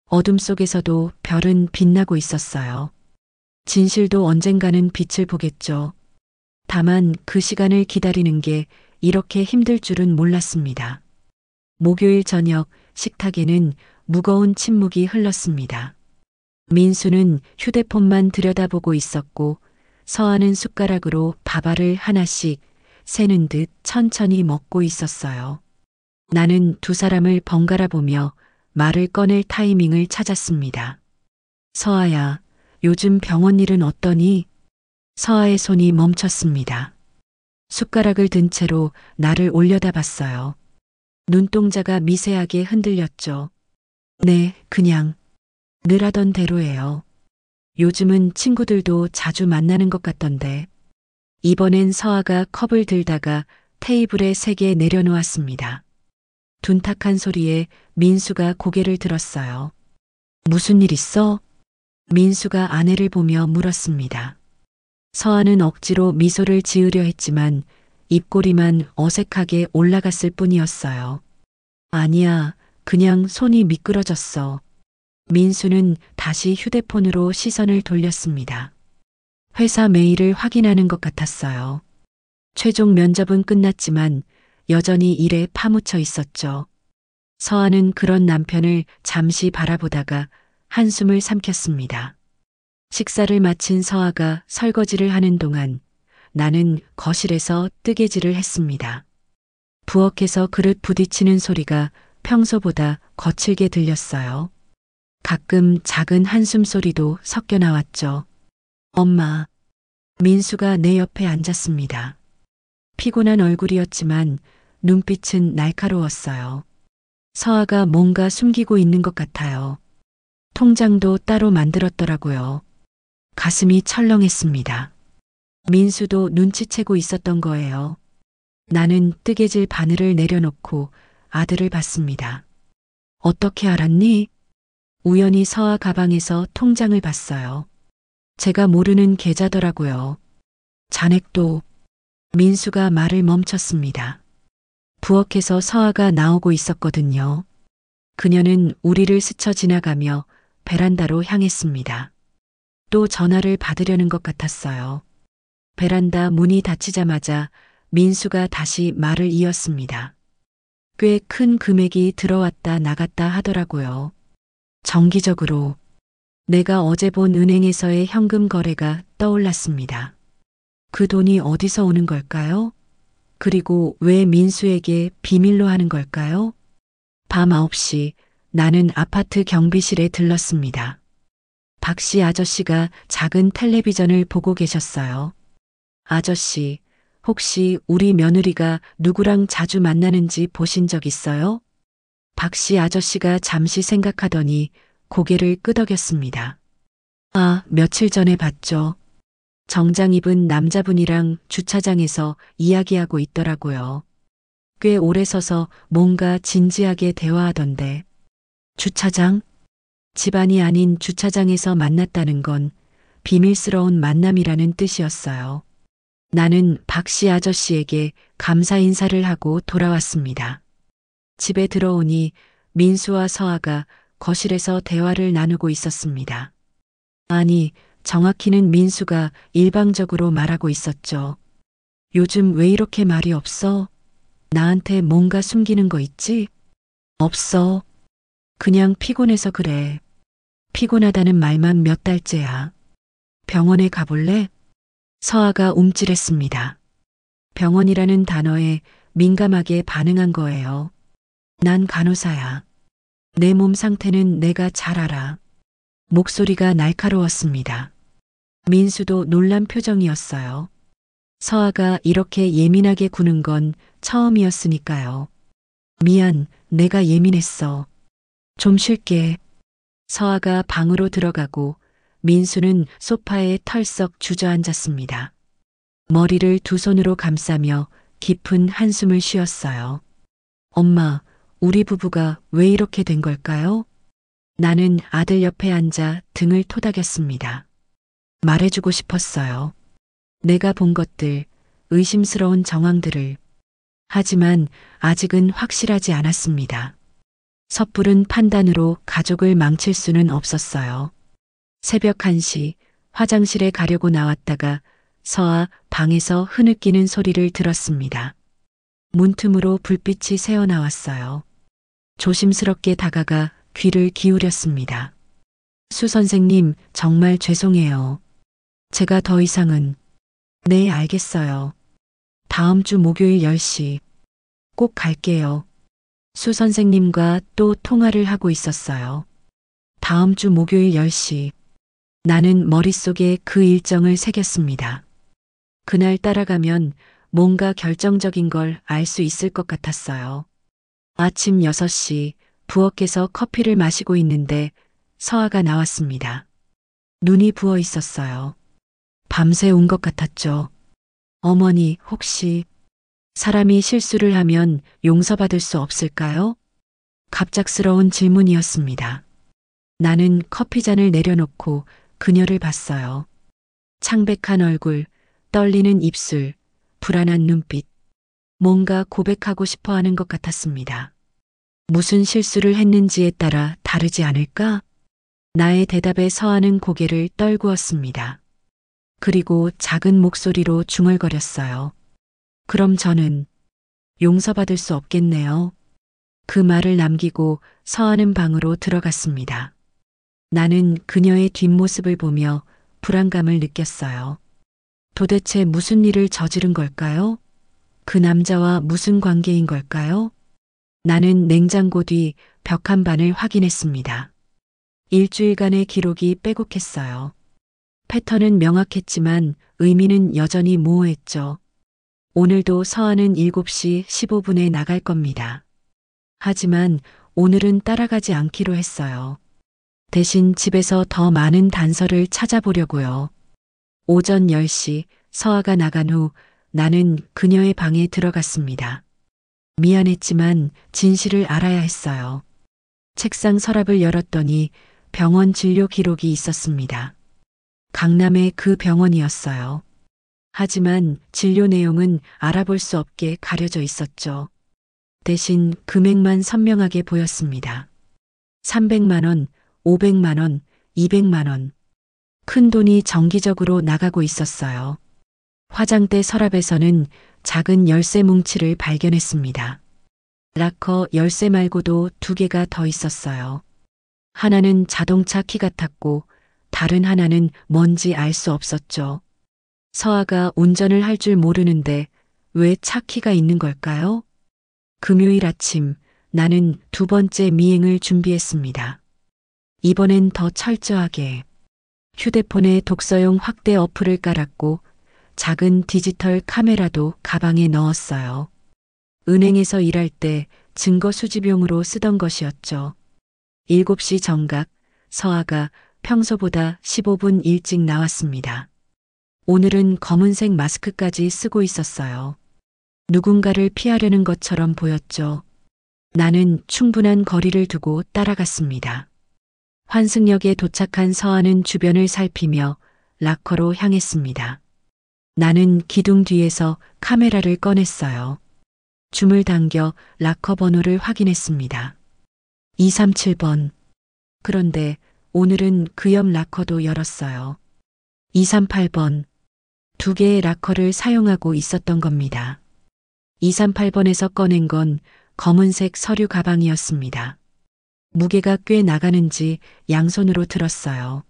어둠 속에서도 별은 빛나고 있었어요. 진실도 언젠가는 빛을 보겠죠. 다만 그 시간을 기다리는 게 이렇게 힘들 줄은 몰랐습니다. 목요일 저녁 식탁에는 무거운 침묵이 흘렀습니다. 민수는 휴대폰만 들여다보고 있었고 서아는 숟가락으로 밥알을 하나씩 세는 듯 천천히 먹고 있었어요. 나는 두 사람을 번갈아 보며 말을 꺼낼 타이밍을 찾았습니다. 서아야, 요즘 병원 일은 어떠니? 서아의 손이 멈췄습니다. 숟가락을 든 채로 나를 올려다봤어요. 눈동자가 미세하게 흔들렸죠. 네, 그냥 늘 하던 대로예요. 요즘은 친구들도 자주 만나는 것 같던데. 이번엔 서아가 컵을 들다가 테이블에 3개 내려놓았습니다. 둔탁한 소리에 민수가 고개를 들었어요. 무슨 일 있어? 민수가 아내를 보며 물었습니다. 서아는 억지로 미소를 지으려 했지만 입꼬리만 어색하게 올라갔을 뿐이었어요. 아니야, 그냥 손이 미끄러졌어. 민수는 다시 휴대폰으로 시선을 돌렸습니다. 회사 메일을 확인하는 것 같았어요. 최종 면접은 끝났지만 여전히 일에 파묻혀 있었죠. 서아는 그런 남편을 잠시 바라보다가 한숨을 삼켰습니다. 식사를 마친 서아가 설거지를 하는 동안 나는 거실에서 뜨개질을 했습니다. 부엌에서 그릇 부딪히는 소리가 평소보다 거칠게 들렸어요. 가끔 작은 한숨 소리도 섞여 나왔죠. 엄마. 민수가 내 옆에 앉았습니다. 피곤한 얼굴이었지만 눈빛은 날카로웠어요. 서아가 뭔가 숨기고 있는 것 같아요. 통장도 따로 만들었더라고요. 가슴이 철렁했습니다. 민수도 눈치채고 있었던 거예요. 나는 뜨개질 바늘을 내려놓고 아들을 봤습니다. 어떻게 알았니? 우연히 서아 가방에서 통장을 봤어요. 제가 모르는 계좌더라고요. 잔액도. 민수가 말을 멈췄습니다. 부엌에서 서아가 나오고 있었거든요. 그녀는 우리를 스쳐 지나가며 베란다로 향했습니다. 또 전화를 받으려는 것 같았어요. 베란다 문이 닫히자마자 민수가 다시 말을 이었습니다. 꽤 큰 금액이 들어왔다 나갔다 하더라고요. 정기적으로. 내가 어제 본 은행에서의 현금 거래가 떠올랐습니다. 그 돈이 어디서 오는 걸까요? 그리고 왜 민수에게 비밀로 하는 걸까요? 밤 9시 나는 아파트 경비실에 들렀습니다. 박씨 아저씨가 작은 텔레비전을 보고 계셨어요. 아저씨, 혹시 우리 며느리가 누구랑 자주 만나는지 보신 적 있어요? 박씨 아저씨가 잠시 생각하더니 고개를 끄덕였습니다. 아, 며칠 전에 봤죠. 정장 입은 남자분이랑 주차장에서 이야기하고 있더라고요. 꽤 오래 서서 뭔가 진지하게 대화하던데. 주차장? 집안이 아닌 주차장에서 만났다는 건 비밀스러운 만남이라는 뜻이었어요. 나는 박씨 아저씨에게 감사 인사를 하고 돌아왔습니다. 집에 들어오니 민수와 서아가 거실에서 대화를 나누고 있었습니다. 아니, 정확히는 민수가 일방적으로 말하고 있었죠. 요즘 왜 이렇게 말이 없어? 나한테 뭔가 숨기는 거 있지? 없어. 그냥 피곤해서 그래. 피곤하다는 말만 몇 달째야. 병원에 가볼래? 서아가 움찔했습니다. 병원이라는 단어에 민감하게 반응한 거예요. 난 간호사야. 내 몸 상태는 내가 잘 알아. 목소리가 날카로웠습니다. 민수도 놀란 표정이었어요. 서아가 이렇게 예민하게 구는 건 처음이었으니까요. 미안, 내가 예민했어. 좀 쉴게. 서아가 방으로 들어가고 민수는 소파에 털썩 주저앉았습니다. 머리를 두 손으로 감싸며 깊은 한숨을 쉬었어요. 엄마, 우리 부부가 왜 이렇게 된 걸까요? 나는 아들 옆에 앉아 등을 토닥였습니다. 말해주고 싶었어요. 내가 본 것들, 의심스러운 정황들을. 하지만 아직은 확실하지 않았습니다. 섣부른 판단으로 가족을 망칠 수는 없었어요. 새벽 1시 화장실에 가려고 나왔다가 서아 방에서 흐느끼는 소리를 들었습니다. 문틈으로 불빛이 새어나왔어요. 조심스럽게 다가가 귀를 기울였습니다. 수 선생님, 정말 죄송해요. 제가 더 이상은. 네, 알겠어요. 다음 주 목요일 10시. 꼭 갈게요. 수 선생님과 또 통화를 하고 있었어요. 다음 주 목요일 10시. 나는 머릿속에 그 일정을 새겼습니다. 그날 따라가면 뭔가 결정적인 걸 알 수 있을 것 같았어요. 아침 6시 부엌에서 커피를 마시고 있는데 서아가 나왔습니다. 눈이 부어 있었어요. 밤새 온 것 같았죠. 어머니, 혹시 사람이 실수를 하면 용서받을 수 없을까요? 갑작스러운 질문이었습니다. 나는 커피잔을 내려놓고 그녀를 봤어요. 창백한 얼굴, 떨리는 입술, 불안한 눈빛. 뭔가 고백하고 싶어 하는 것 같았습니다. 무슨 실수를 했는지에 따라 다르지 않을까? 나의 대답에 서아는 고개를 떨구었습니다. 그리고 작은 목소리로 중얼거렸어요. 그럼 저는 용서받을 수 없겠네요. 그 말을 남기고 서아는 방으로 들어갔습니다. 나는 그녀의 뒷모습을 보며 불안감을 느꼈어요. 도대체 무슨 일을 저지른 걸까요? 그 남자와 무슨 관계인 걸까요? 나는 냉장고 뒤 벽 한 반을 확인했습니다. 일주일간의 기록이 빼곡했어요. 패턴은 명확했지만 의미는 여전히 모호했죠. 오늘도 서아는 7시 15분에 나갈 겁니다. 하지만 오늘은 따라가지 않기로 했어요. 대신 집에서 더 많은 단서를 찾아보려고요. 오전 10시 서아가 나간 후 나는 그녀의 방에 들어갔습니다. 미안했지만 진실을 알아야 했어요. 책상 서랍을 열었더니 병원 진료 기록이 있었습니다. 강남의 그 병원이었어요. 하지만 진료 내용은 알아볼 수 없게 가려져 있었죠. 대신 금액만 선명하게 보였습니다. 300만 원, 500만 원, 200만 원. 큰 돈이 정기적으로 나가고 있었어요. 화장대 서랍에서는 작은 열쇠 뭉치를 발견했습니다. 락커 열쇠 말고도 두 개가 더 있었어요. 하나는 자동차 키 같았고 다른 하나는 뭔지 알 수 없었죠. 서아가 운전을 할 줄 모르는데 왜 차 키가 있는 걸까요? 금요일 아침 나는 두 번째 미행을 준비했습니다. 이번엔 더 철저하게 휴대폰에 독서용 확대 어플을 깔았고 작은 디지털 카메라도 가방에 넣었어요. 은행에서 일할 때 증거 수집용으로 쓰던 것이었죠. 7시 정각 서아가 평소보다 15분 일찍 나왔습니다. 오늘은 검은색 마스크까지 쓰고 있었어요. 누군가를 피하려는 것처럼 보였죠. 나는 충분한 거리를 두고 따라갔습니다. 환승역에 도착한 서아는 주변을 살피며 락커로 향했습니다. 나는 기둥 뒤에서 카메라를 꺼냈어요. 줌을 당겨 락커 번호를 확인했습니다. 237번. 그런데 오늘은 그 옆 락커도 열었어요. 238번. 두 개의 락커를 사용하고 있었던 겁니다. 238번에서 꺼낸 건 검은색 서류 가방이었습니다. 무게가 꽤 나가는지 양손으로 들었어요.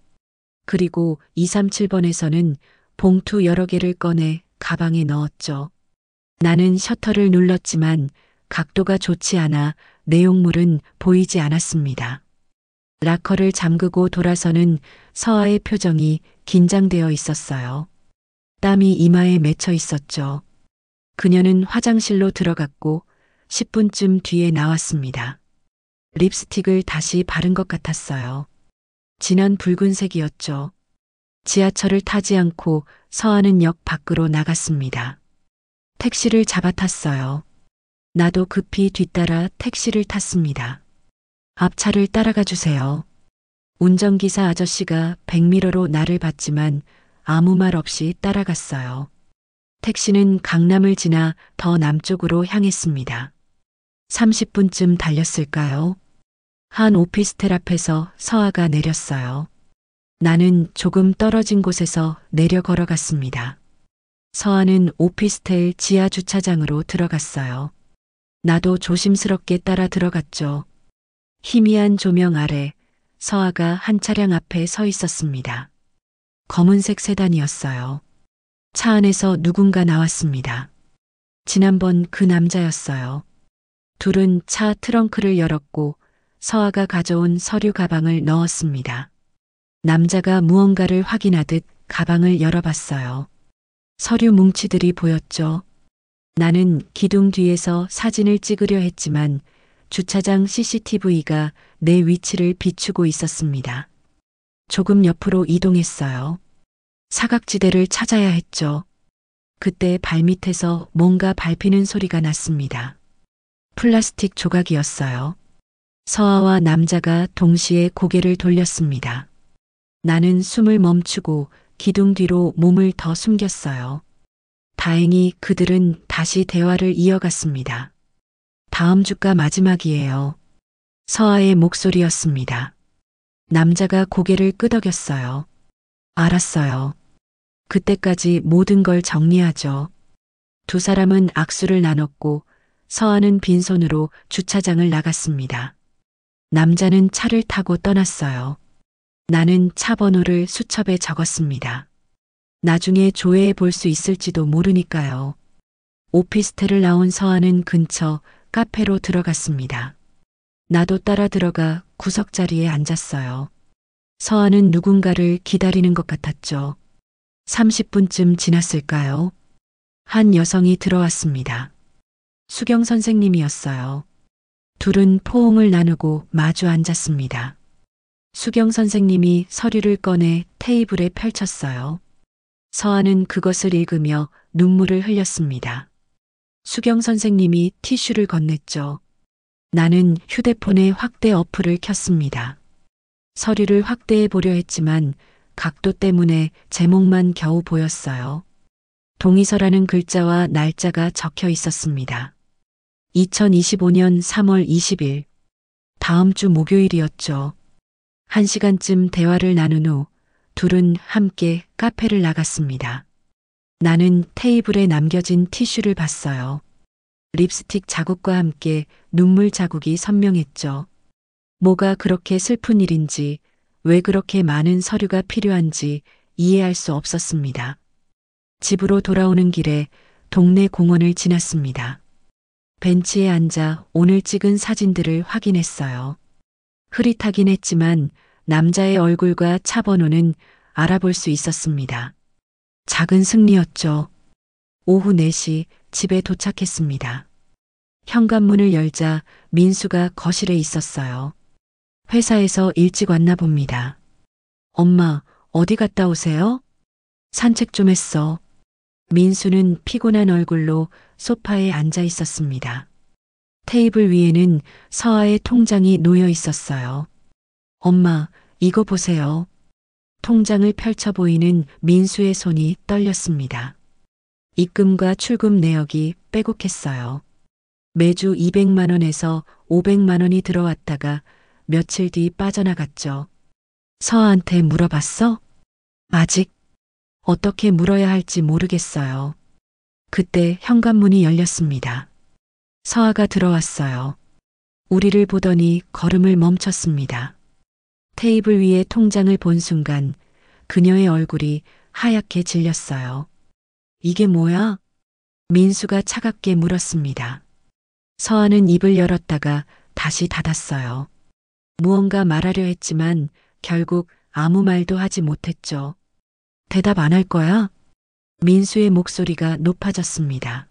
그리고 237번에서는 봉투 여러 개를 꺼내 가방에 넣었죠. 나는 셔터를 눌렀지만 각도가 좋지 않아 내용물은 보이지 않았습니다. 락커를 잠그고 돌아서는 서아의 표정이 긴장되어 있었어요. 땀이 이마에 맺혀 있었죠. 그녀는 화장실로 들어갔고 10분쯤 뒤에 나왔습니다. 립스틱을 다시 바른 것 같았어요. 진한 붉은색이었죠. 지하철을 타지 않고 서아는 역 밖으로 나갔습니다. 택시를 잡아탔어요. 나도 급히 뒤따라 택시를 탔습니다. 앞차를 따라가 주세요. 운전기사 아저씨가 백미러로 나를 봤지만 아무 말 없이 따라갔어요. 택시는 강남을 지나 더 남쪽으로 향했습니다. 30분쯤 달렸을까요? 한 오피스텔 앞에서 서아가 내렸어요. 나는 조금 떨어진 곳에서 내려 걸어갔습니다. 서아는 오피스텔 지하 주차장으로 들어갔어요. 나도 조심스럽게 따라 들어갔죠. 희미한 조명 아래 서아가 한 차량 앞에 서 있었습니다. 검은색 세단이었어요. 차 안에서 누군가 나왔습니다. 지난번 그 남자였어요. 둘은 차 트렁크를 열었고 서아가 가져온 서류 가방을 넣었습니다. 남자가 무언가를 확인하듯 가방을 열어봤어요. 서류 뭉치들이 보였죠. 나는 기둥 뒤에서 사진을 찍으려 했지만 주차장 CCTV가 내 위치를 비추고 있었습니다. 조금 옆으로 이동했어요. 사각지대를 찾아야 했죠. 그때 발밑에서 뭔가 밟히는 소리가 났습니다. 플라스틱 조각이었어요. 서아와 남자가 동시에 고개를 돌렸습니다. 나는 숨을 멈추고 기둥 뒤로 몸을 더 숨겼어요. 다행히 그들은 다시 대화를 이어갔습니다. 다음 주가 마지막이에요. 서아의 목소리였습니다. 남자가 고개를 끄덕였어요. 알았어요. 그때까지 모든 걸 정리하죠. 두 사람은 악수를 나눴고 서아는 빈손으로 주차장을 나갔습니다. 남자는 차를 타고 떠났어요. 나는 차 번호를 수첩에 적었습니다. 나중에 조회해 볼 수 있을지도 모르니까요. 오피스텔을 나온 서아는 근처 카페로 들어갔습니다. 나도 따라 들어가 구석자리에 앉았어요. 서아는 누군가를 기다리는 것 같았죠. 30분쯤 지났을까요? 한 여성이 들어왔습니다. 수경 선생님이었어요. 둘은 포옹을 나누고 마주 앉았습니다. 수경 선생님이 서류를 꺼내 테이블에 펼쳤어요. 서아는 그것을 읽으며 눈물을 흘렸습니다. 수경 선생님이 티슈를 건넸죠. 나는 휴대폰에 확대 어플을 켰습니다. 서류를 확대해 보려 했지만 각도 때문에 제목만 겨우 보였어요. 동의서라는 글자와 날짜가 적혀 있었습니다. 2025년 3월 20일. 다음 주 목요일이었죠. 1시간쯤 대화를 나눈 후 둘은 함께 카페를 나갔습니다. 나는 테이블에 남겨진 티슈를 봤어요. 립스틱 자국과 함께 눈물 자국이 선명했죠. 뭐가 그렇게 슬픈 일인지, 왜 그렇게 많은 서류가 필요한지 이해할 수 없었습니다. 집으로 돌아오는 길에 동네 공원을 지났습니다. 벤치에 앉아 오늘 찍은 사진들을 확인했어요. 흐릿하긴 했지만 남자의 얼굴과 차 번호는 알아볼 수 있었습니다. 작은 승리였죠. 오후 4시 집에 도착했습니다. 현관문을 열자 민수가 거실에 있었어요. 회사에서 일찍 왔나 봅니다. 엄마, 어디 갔다 오세요? 산책 좀 했어. 민수는 피곤한 얼굴로 소파에 앉아 있었습니다. 테이블 위에는 서아의 통장이 놓여 있었어요. 엄마, 이거 보세요. 통장을 펼쳐 보이는 민수의 손이 떨렸습니다. 입금과 출금 내역이 빼곡했어요. 매주 200만 원에서 500만 원이 들어왔다가 며칠 뒤 빠져나갔죠. 서아한테 물어봤어? 아직 어떻게 물어야 할지 모르겠어요. 그때 현관문이 열렸습니다. 서아가 들어왔어요. 우리를 보더니 걸음을 멈췄습니다. 테이블 위에 통장을 본 순간 그녀의 얼굴이 하얗게 질렸어요. 이게 뭐야? 민수가 차갑게 물었습니다. 서아는 입을 열었다가 다시 닫았어요. 무언가 말하려 했지만 결국 아무 말도 하지 못했죠. 대답 안 할 거야? 민수의 목소리가 높아졌습니다.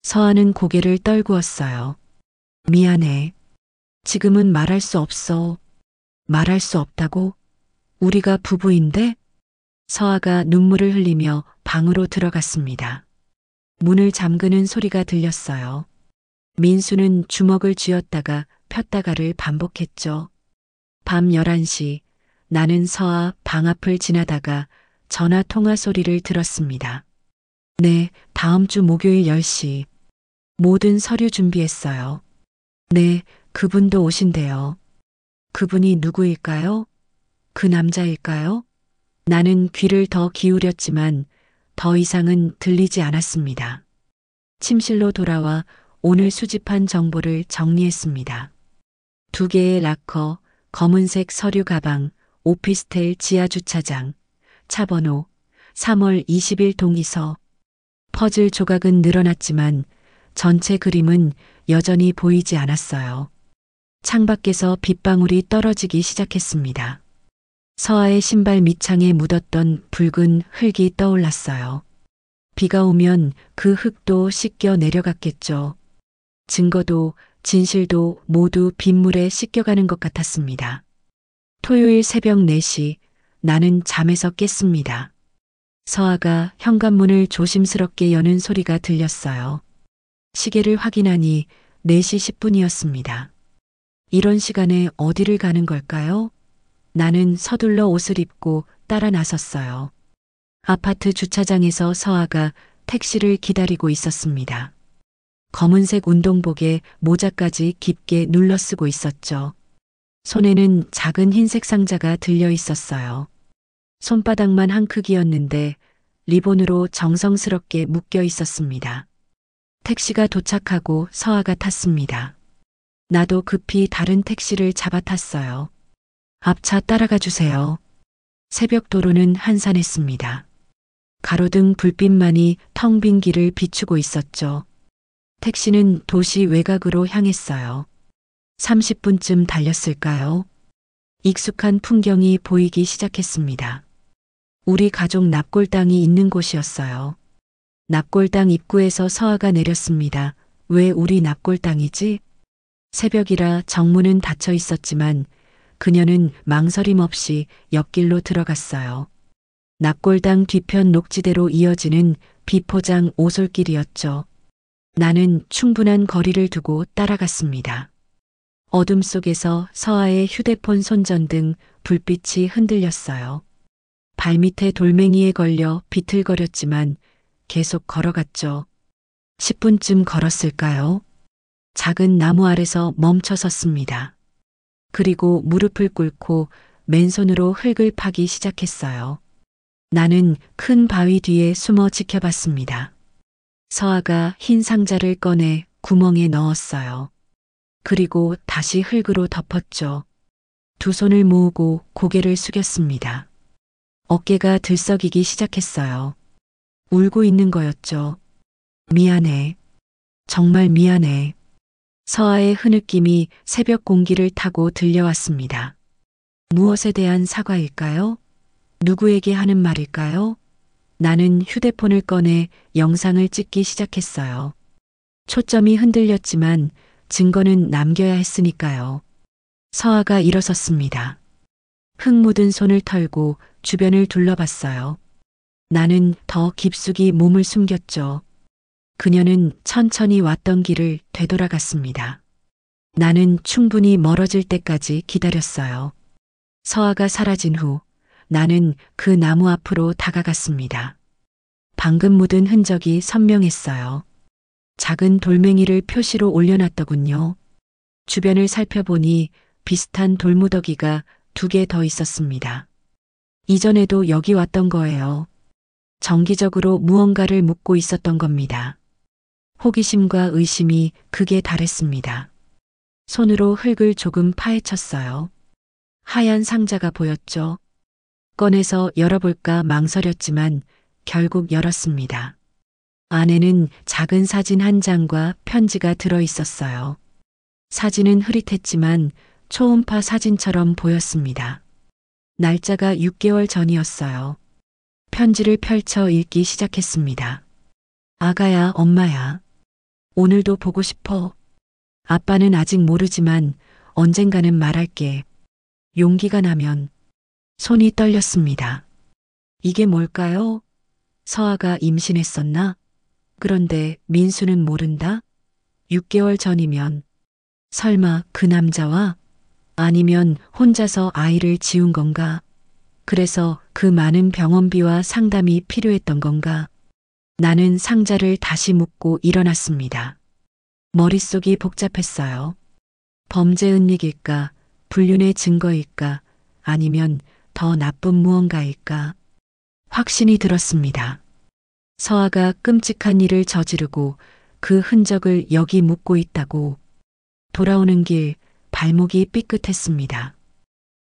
서아는 고개를 떨구었어요. 미안해. 지금은 말할 수 없어. 말할 수 없다고? 우리가 부부인데? 서아가 눈물을 흘리며 방으로 들어갔습니다. 문을 잠그는 소리가 들렸어요. 민수는 주먹을 쥐었다가 폈다가를 반복했죠. 밤 11시 나는 서아 방 앞을 지나다가 전화 통화 소리를 들었습니다. 네, 다음 주 목요일 10시. 모든 서류 준비했어요. 네, 그분도 오신대요. 그분이 누구일까요? 그 남자일까요? 나는 귀를 더 기울였지만 더 이상은 들리지 않았습니다. 침실로 돌아와 오늘 수집한 정보를 정리했습니다. 2개의 락커, 검은색 서류 가방, 오피스텔 지하 주차장, 차 번호, 3월 20일 동의서. 퍼즐 조각은 늘어났지만 전체 그림은 여전히 보이지 않았어요. 창밖에서 빗방울이 떨어지기 시작했습니다. 서아의 신발 밑창에 묻었던 붉은 흙이 떠올랐어요. 비가 오면 그 흙도 씻겨 내려갔겠죠. 증거도 진실도 모두 빗물에 씻겨가는 것 같았습니다. 토요일 새벽 4시 나는 잠에서 깼습니다. 서아가 현관문을 조심스럽게 여는 소리가 들렸어요. 시계를 확인하니 4시 10분이었습니다. 이런 시간에 어디를 가는 걸까요? 나는 서둘러 옷을 입고 따라 나섰어요. 아파트 주차장에서 서아가 택시를 기다리고 있었습니다. 검은색 운동복에 모자까지 깊게 눌러쓰고 있었죠. 손에는 작은 흰색 상자가 들려 있었어요. 손바닥만 한 크기였는데 리본으로 정성스럽게 묶여 있었습니다. 택시가 도착하고 서아가 탔습니다. 나도 급히 다른 택시를 잡아 탔어요. 앞차 따라가 주세요. 새벽 도로는 한산했습니다. 가로등 불빛만이 텅 빈 길을 비추고 있었죠. 택시는 도시 외곽으로 향했어요. 30분쯤 달렸을까요? 익숙한 풍경이 보이기 시작했습니다. 우리 가족 납골당이 있는 곳이었어요. 납골당 입구에서 서아가 내렸습니다. 왜 우리 납골당이지? 새벽이라 정문은 닫혀 있었지만 그녀는 망설임 없이 옆길로 들어갔어요. 납골당 뒤편 녹지대로 이어지는 비포장 오솔길이었죠. 나는 충분한 거리를 두고 따라갔습니다. 어둠 속에서 서아의 휴대폰 손전등 불빛이 흔들렸어요. 발밑에 돌멩이에 걸려 비틀거렸지만 계속 걸어갔죠. 10분쯤 걸었을까요? 작은 나무 아래서 멈춰 섰습니다. 그리고 무릎을 꿇고 맨손으로 흙을 파기 시작했어요. 나는 큰 바위 뒤에 숨어 지켜봤습니다. 서아가 흰 상자를 꺼내 구멍에 넣었어요. 그리고 다시 흙으로 덮었죠. 두 손을 모으고 고개를 숙였습니다. 어깨가 들썩이기 시작했어요. 울고 있는 거였죠. 미안해. 정말 미안해. 서아의 흐느낌이 새벽 공기를 타고 들려왔습니다. 무엇에 대한 사과일까요? 누구에게 하는 말일까요? 나는 휴대폰을 꺼내 영상을 찍기 시작했어요. 초점이 흔들렸지만 증거는 남겨야 했으니까요. 서아가 일어섰습니다. 흙 묻은 손을 털고 주변을 둘러봤어요. 나는 더 깊숙이 몸을 숨겼죠. 그녀는 천천히 왔던 길을 되돌아갔습니다. 나는 충분히 멀어질 때까지 기다렸어요. 서아가 사라진 후 나는 그 나무 앞으로 다가갔습니다. 방금 묻은 흔적이 선명했어요. 작은 돌멩이를 표시로 올려놨더군요. 주변을 살펴보니 비슷한 돌무더기가 2개 더 있었습니다. 이전에도 여기 왔던 거예요. 정기적으로 무언가를 묻고 있었던 겁니다. 호기심과 의심이 극에 달했습니다. 손으로 흙을 조금 파헤쳤어요. 하얀 상자가 보였죠. 꺼내서 열어볼까 망설였지만 결국 열었습니다. 안에는 작은 사진 한 장과 편지가 들어 있었어요. 사진은 흐릿했지만 초음파 사진처럼 보였습니다. 날짜가 6개월 전이었어요. 편지를 펼쳐 읽기 시작했습니다. 아가야, 엄마야. 오늘도 보고 싶어. 아빠는 아직 모르지만 언젠가는 말할게. 용기가 나면. 손이 떨렸습니다. 이게 뭘까요? 서아가 임신했었나? 그런데 민수는 모른다? 6개월 전이면 설마 그 남자와? 아니면 혼자서 아이를 지운 건가? 그래서 그 많은 병원비와 상담이 필요했던 건가? 나는 상자를 다시 묶고 일어났습니다. 머릿속이 복잡했어요. 범죄 은닉일까? 불륜의 증거일까? 아니면 더 나쁜 무언가일까? 확신이 들었습니다. 서아가 끔찍한 일을 저지르고 그 흔적을 여기 묻고 있다고. 돌아오는 길 발목이 삐끗했습니다.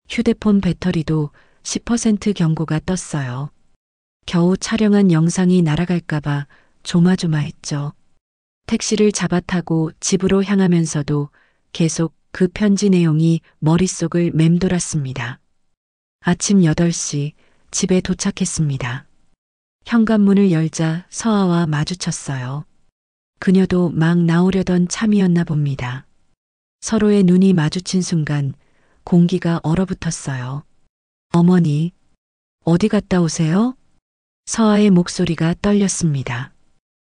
휴대폰 배터리도 10% 경고가 떴어요. 겨우 촬영한 영상이 날아갈까봐 조마조마했죠. 택시를 잡아타고 집으로 향하면서도 계속 그 편지 내용이 머릿속을 맴돌았습니다. 아침 8시 집에 도착했습니다. 현관문을 열자 서아와 마주쳤어요. 그녀도 막 나오려던 참이었나 봅니다. 서로의 눈이 마주친 순간 공기가 얼어붙었어요. 어머니, 어디 갔다 오세요? 서아의 목소리가 떨렸습니다.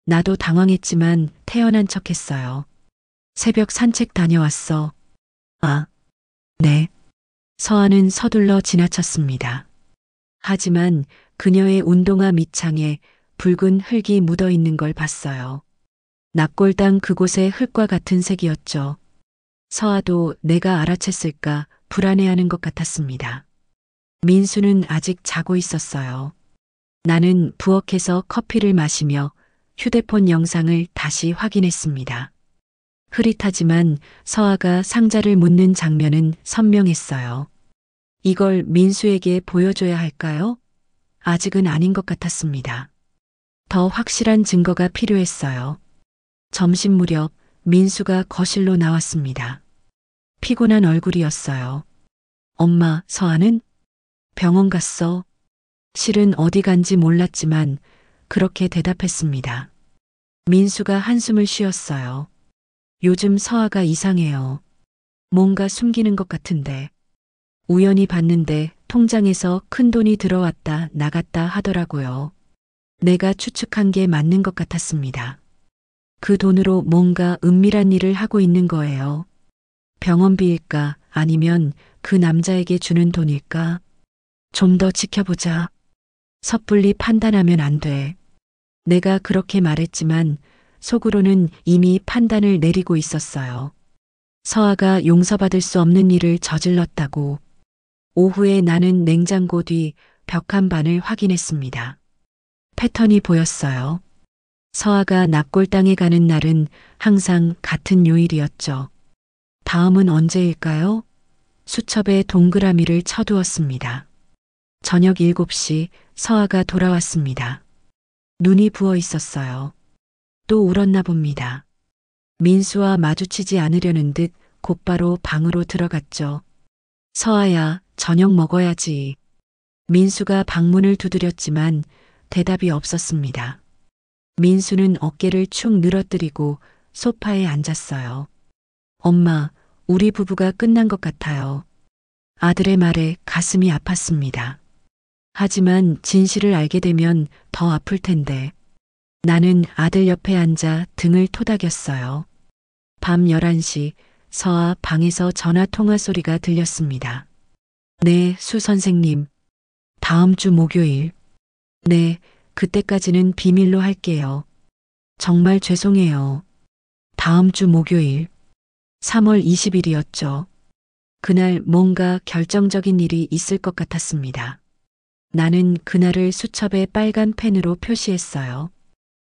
나도 당황했지만 태연한 척했어요. 새벽 산책 다녀왔어. 아, 네. 서아는 서둘러 지나쳤습니다. 하지만 그녀의 운동화 밑창에 붉은 흙이 묻어 있는 걸 봤어요. 납골당 그곳의 흙과 같은 색이었죠. 서아도 내가 알아챘을까 불안해하는 것 같았습니다. 민수는 아직 자고 있었어요. 나는 부엌에서 커피를 마시며 휴대폰 영상을 다시 확인했습니다. 흐릿하지만 서아가 상자를 묻는 장면은 선명했어요. 이걸 민수에게 보여줘야 할까요? 아직은 아닌 것 같았습니다. 더 확실한 증거가 필요했어요. 점심 무렵 민수가 거실로 나왔습니다. 피곤한 얼굴이었어요. 엄마, 서아는? 병원 갔어. 실은 어디 간지 몰랐지만 그렇게 대답했습니다. 민수가 한숨을 쉬었어요. 요즘 서아가 이상해요. 뭔가 숨기는 것 같은데. 우연히 봤는데 통장에서 큰돈이 들어왔다 나갔다 하더라고요. 내가 추측한 게 맞는 것 같았습니다. 그 돈으로 뭔가 은밀한 일을 하고 있는 거예요. 병원비일까 아니면 그 남자에게 주는 돈일까? 좀 더 지켜보자. 섣불리 판단하면 안 돼. 내가 그렇게 말했지만 속으로는 이미 판단을 내리고 있었어요. 서아가 용서받을 수 없는 일을 저질렀다고. 오후에 나는 냉장고 뒤 벽 한 반을 확인했습니다. 패턴이 보였어요. 서아가 납골당에 가는 날은 항상 같은 요일이었죠. 다음은 언제일까요? 수첩에 동그라미를 쳐두었습니다. 저녁 7시 서아가 돌아왔습니다. 눈이 부어 있었어요. 또 울었나 봅니다. 민수와 마주치지 않으려는 듯 곧바로 방으로 들어갔죠. 서아야, 저녁 먹어야지. 민수가 방문을 두드렸지만 대답이 없었습니다. 민수는 어깨를 축 늘어뜨리고 소파에 앉았어요. 엄마, 우리 부부가 끝난 것 같아요. 아들의 말에 가슴이 아팠습니다. 하지만 진실을 알게 되면 더 아플 텐데. 나는 아들 옆에 앉아 등을 토닥였어요. 밤 11시 서아 방에서 전화 통화 소리가 들렸습니다. 네, 수 선생님. 다음 주 목요일. 네, 그때까지는 비밀로 할게요. 정말 죄송해요. 다음 주 목요일. 3월 20일이었죠. 그날 뭔가 결정적인 일이 있을 것 같았습니다. 나는 그날을 수첩에 빨간 펜으로 표시했어요.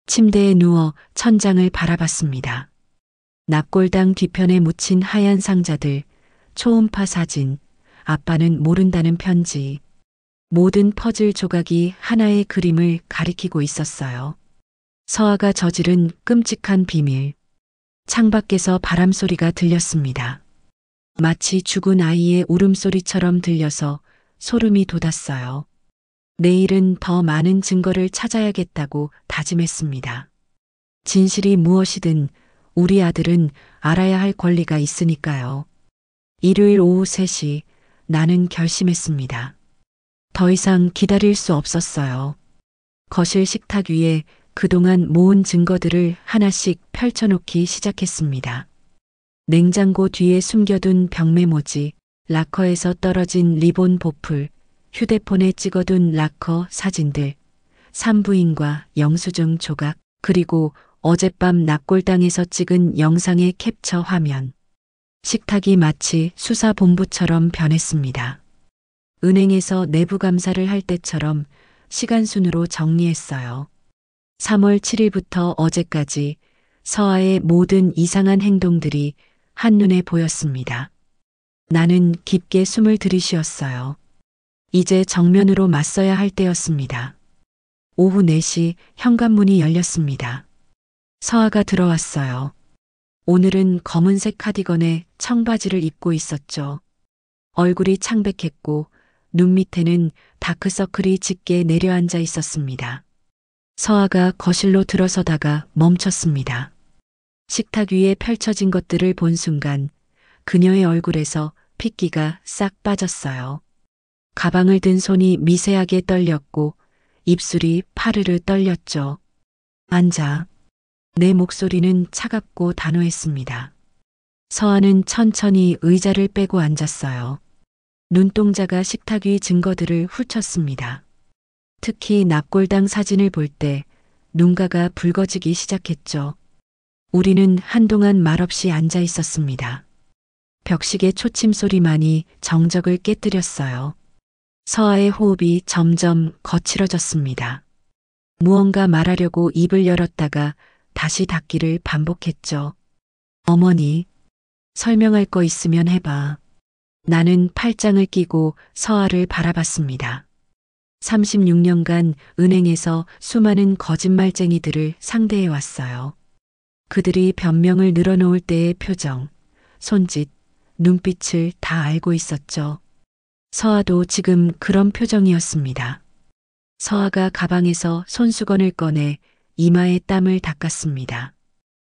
침대에 누워 천장을 바라봤습니다. 납골당 뒤편에 묻힌 하얀 상자들, 초음파 사진, 아빠는 모른다는 편지. 모든 퍼즐 조각이 하나의 그림을 가리키고 있었어요. 서아가 저지른 끔찍한 비밀. 창밖에서 바람 소리가 들렸습니다. 마치 죽은 아이의 울음소리처럼 들려서 소름이 돋았어요. 내일은 더 많은 증거를 찾아야겠다고 다짐했습니다. 진실이 무엇이든 우리 아들은 알아야 할 권리가 있으니까요. 일요일 오후 3시 나는 결심했습니다. 더 이상 기다릴 수 없었어요. 거실 식탁 위에 그동안 모은 증거들을 하나씩 펼쳐놓기 시작했습니다. 냉장고 뒤에 숨겨둔 벽메모지, 락커에서 떨어진 리본 보풀, 휴대폰에 찍어둔 락커 사진들, 산부인과 영수증 조각, 그리고 어젯밤 납골당에서 찍은 영상의 캡처 화면. 식탁이 마치 수사본부처럼 변했습니다. 은행에서 내부 감사를 할 때처럼 시간순으로 정리했어요. 3월 7일부터 어제까지 서아의 모든 이상한 행동들이 한눈에 보였습니다. 나는 깊게 숨을 들이쉬었어요. 이제 정면으로 맞서야 할 때였습니다. 오후 4시 현관문이 열렸습니다. 서아가 들어왔어요. 오늘은 검은색 카디건에 청바지를 입고 있었죠. 얼굴이 창백했고 눈 밑에는 다크서클이 짙게 내려앉아 있었습니다. 서아가 거실로 들어서다가 멈췄습니다. 식탁 위에 펼쳐진 것들을 본 순간 그녀의 얼굴에서 핏기가 싹 빠졌어요. 가방을 든 손이 미세하게 떨렸고 입술이 파르르 떨렸죠. 앉아. 내 목소리는 차갑고 단호했습니다. 서아는 천천히 의자를 빼고 앉았어요. 눈동자가 식탁 위 증거들을 훑었습니다. 특히 납골당 사진을 볼 때 눈가가 붉어지기 시작했죠. 우리는 한동안 말없이 앉아 있었습니다. 벽식의 초침 소리만이 정적을 깨뜨렸어요. 서아의 호흡이 점점 거칠어졌습니다. 무언가 말하려고 입을 열었다가 다시 닫기를 반복했죠. 어머니, 설명할 거 있으면 해봐. 나는 팔짱을 끼고 서아를 바라봤습니다. 36년간 은행에서 수많은 거짓말쟁이들을 상대해 왔어요. 그들이 변명을 늘어놓을 때의 표정, 손짓, 눈빛을 다 알고 있었죠. 서아도 지금 그런 표정이었습니다. 서아가 가방에서 손수건을 꺼내 이마에 땀을 닦았습니다.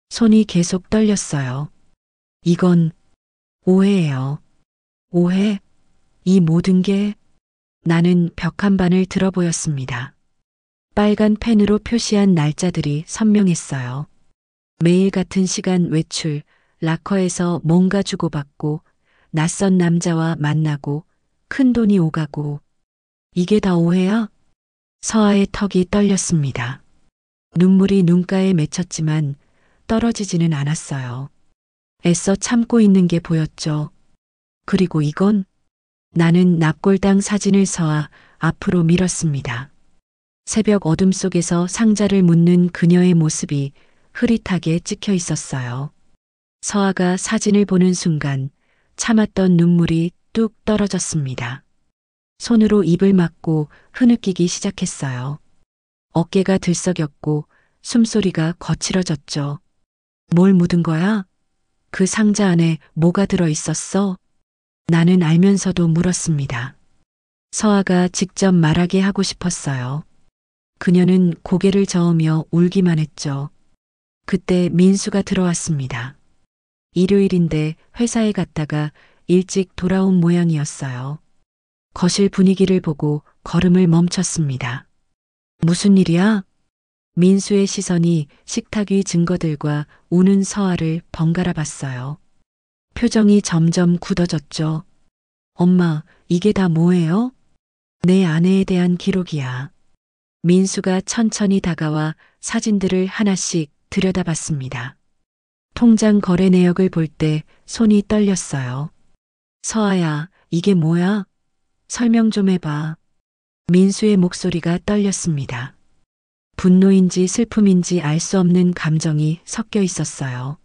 손이 계속 떨렸어요. 이건 오해예요. 오해? 이 모든 게? 나는 벽 한 반을 들어보였습니다. 빨간 펜으로 표시한 날짜들이 선명했어요. 매일 같은 시간 외출, 락커에서 뭔가 주고받고, 낯선 남자와 만나고, 큰 돈이 오가고. 이게 다 오해야? 서아의 턱이 떨렸습니다. 눈물이 눈가에 맺혔지만 떨어지지는 않았어요. 애써 참고 있는 게 보였죠. 그리고 이건? 나는 납골당 사진을 서아 앞으로 밀었습니다. 새벽 어둠 속에서 상자를 묻는 그녀의 모습이 흐릿하게 찍혀 있었어요. 서아가 사진을 보는 순간 참았던 눈물이 뚝 떨어졌습니다. 손으로 입을 막고 흐느끼기 시작했어요. 어깨가 들썩였고 숨소리가 거칠어졌죠. 뭘 묻은 거야? 그 상자 안에 뭐가 들어 있었어? 나는 알면서도 물었습니다. 서아가 직접 말하게 하고 싶었어요. 그녀는 고개를 저으며 울기만 했죠. 그때 민수가 들어왔습니다. 일요일인데 회사에 갔다가 일찍 돌아온 모양이었어요. 거실 분위기를 보고 걸음을 멈췄습니다. 무슨 일이야? 민수의 시선이 식탁 위 증거들과 우는 서아를 번갈아 봤어요. 표정이 점점 굳어졌죠. 엄마, 이게 다 뭐예요? 내 아내에 대한 기록이야. 민수가 천천히 다가와 사진들을 하나씩 들여다봤습니다. 통장 거래 내역을 볼 때 손이 떨렸어요. 서아야, 이게 뭐야? 설명 좀 해봐. 민수의 목소리가 떨렸습니다. 분노인지 슬픔인지 알 수 없는 감정이 섞여 있었어요.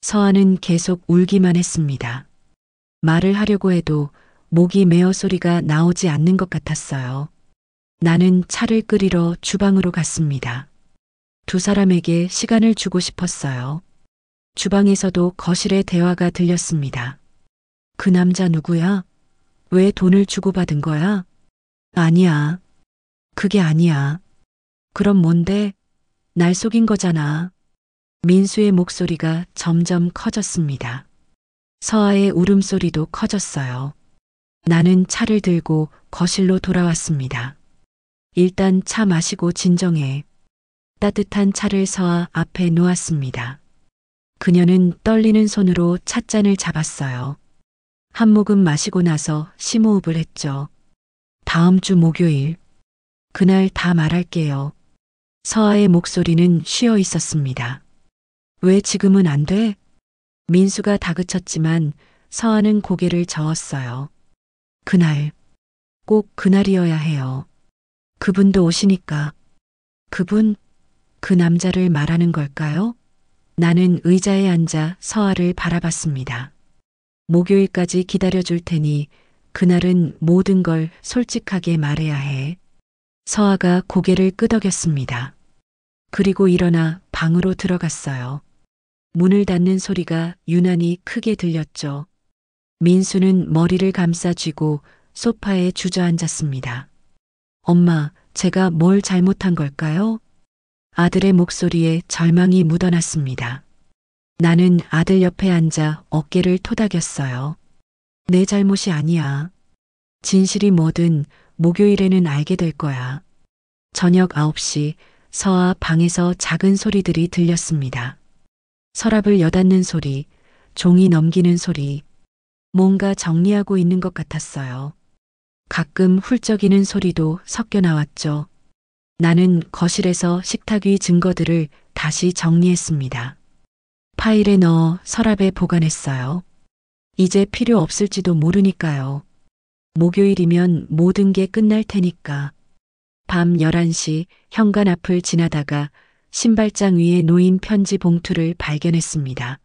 서아는 계속 울기만 했습니다. 말을 하려고 해도 목이 메어 소리가 나오지 않는 것 같았어요. 나는 차를 끓이러 주방으로 갔습니다. 두 사람에게 시간을 주고 싶었어요. 주방에서도 거실의 대화가 들렸습니다. 그 남자 누구야? 왜 돈을 주고받은 거야? 아니야. 그게 아니야. 그럼 뭔데? 날 속인 거잖아. 민수의 목소리가 점점 커졌습니다. 서아의 울음소리도 커졌어요. 나는 차를 들고 거실로 돌아왔습니다. 일단 차 마시고 진정해. 따뜻한 차를 서아 앞에 놓았습니다. 그녀는 떨리는 손으로 찻잔을 잡았어요. 한 모금 마시고 나서 심호흡을 했죠. 다음 주 목요일. 그날 다 말할게요. 서아의 목소리는 쉬어 있었습니다. 왜 지금은 안 돼? 민수가 다그쳤지만 서아는 고개를 저었어요. 그날, 꼭 그날이어야 해요. 그분도 오시니까. 그분, 그 남자를 말하는 걸까요? 나는 의자에 앉아 서아를 바라봤습니다. 목요일까지 기다려줄 테니 그날은 모든 걸 솔직하게 말해야 해. 서아가 고개를 끄덕였습니다. 그리고 일어나 방으로 들어갔어요. 문을 닫는 소리가 유난히 크게 들렸죠. 민수는 머리를 감싸 쥐고 소파에 주저앉았습니다. 엄마, 제가 뭘 잘못한 걸까요? 아들의 목소리에 절망이 묻어났습니다. 나는 아들 옆에 앉아 어깨를 토닥였어요. 내 잘못이 아니야. 진실이 뭐든 목요일에는 알게 될 거야. 저녁 9시 서아 방에서 작은 소리들이 들렸습니다. 서랍을 여닫는 소리, 종이 넘기는 소리, 뭔가 정리하고 있는 것 같았어요. 가끔 훌쩍이는 소리도 섞여 나왔죠. 나는 거실에서 식탁 위 증거들을 다시 정리했습니다. 파일에 넣어 서랍에 보관했어요. 이제 필요 없을지도 모르니까요. 목요일이면 모든 게 끝날 테니까. 밤 11시 현관 앞을 지나다가 신발장 위에 놓인 편지 봉투를 발견했습니다.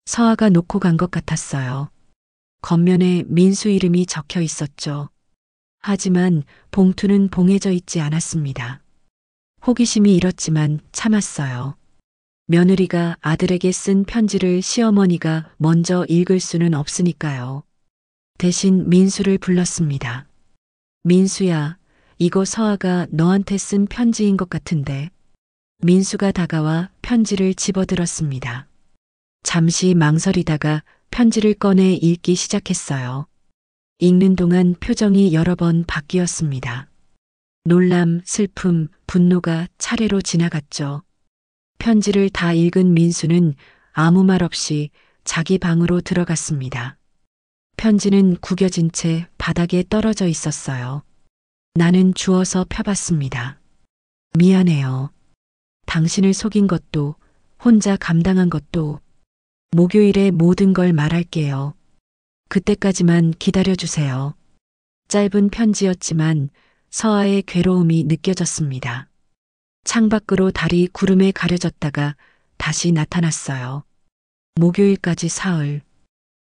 서아가 놓고 간 것 같았어요. 겉면에 민수 이름이 적혀 있었죠. 하지만 봉투는 봉해져 있지 않았습니다. 호기심이 일었지만 참았어요. 며느리가 아들에게 쓴 편지를 시어머니가 먼저 읽을 수는 없으니까요. 대신 민수를 불렀습니다. 민수야, 이거 서아가 너한테 쓴 편지인 것 같은데. 민수가 다가와 편지를 집어들었습니다. 잠시 망설이다가 편지를 꺼내 읽기 시작했어요. 읽는 동안 표정이 여러 번 바뀌었습니다. 놀람, 슬픔, 분노가 차례로 지나갔죠. 편지를 다 읽은 민수는 아무 말 없이 자기 방으로 들어갔습니다. 편지는 구겨진 채 바닥에 떨어져 있었어요. 나는 주워서 펴봤습니다. 미안해요. 당신을 속인 것도, 혼자 감당한 것도, 목요일에 모든 걸 말할게요. 그때까지만 기다려주세요. 짧은 편지였지만 서아의 괴로움이 느껴졌습니다. 창밖으로 달이 구름에 가려졌다가 다시 나타났어요. 목요일까지 사흘.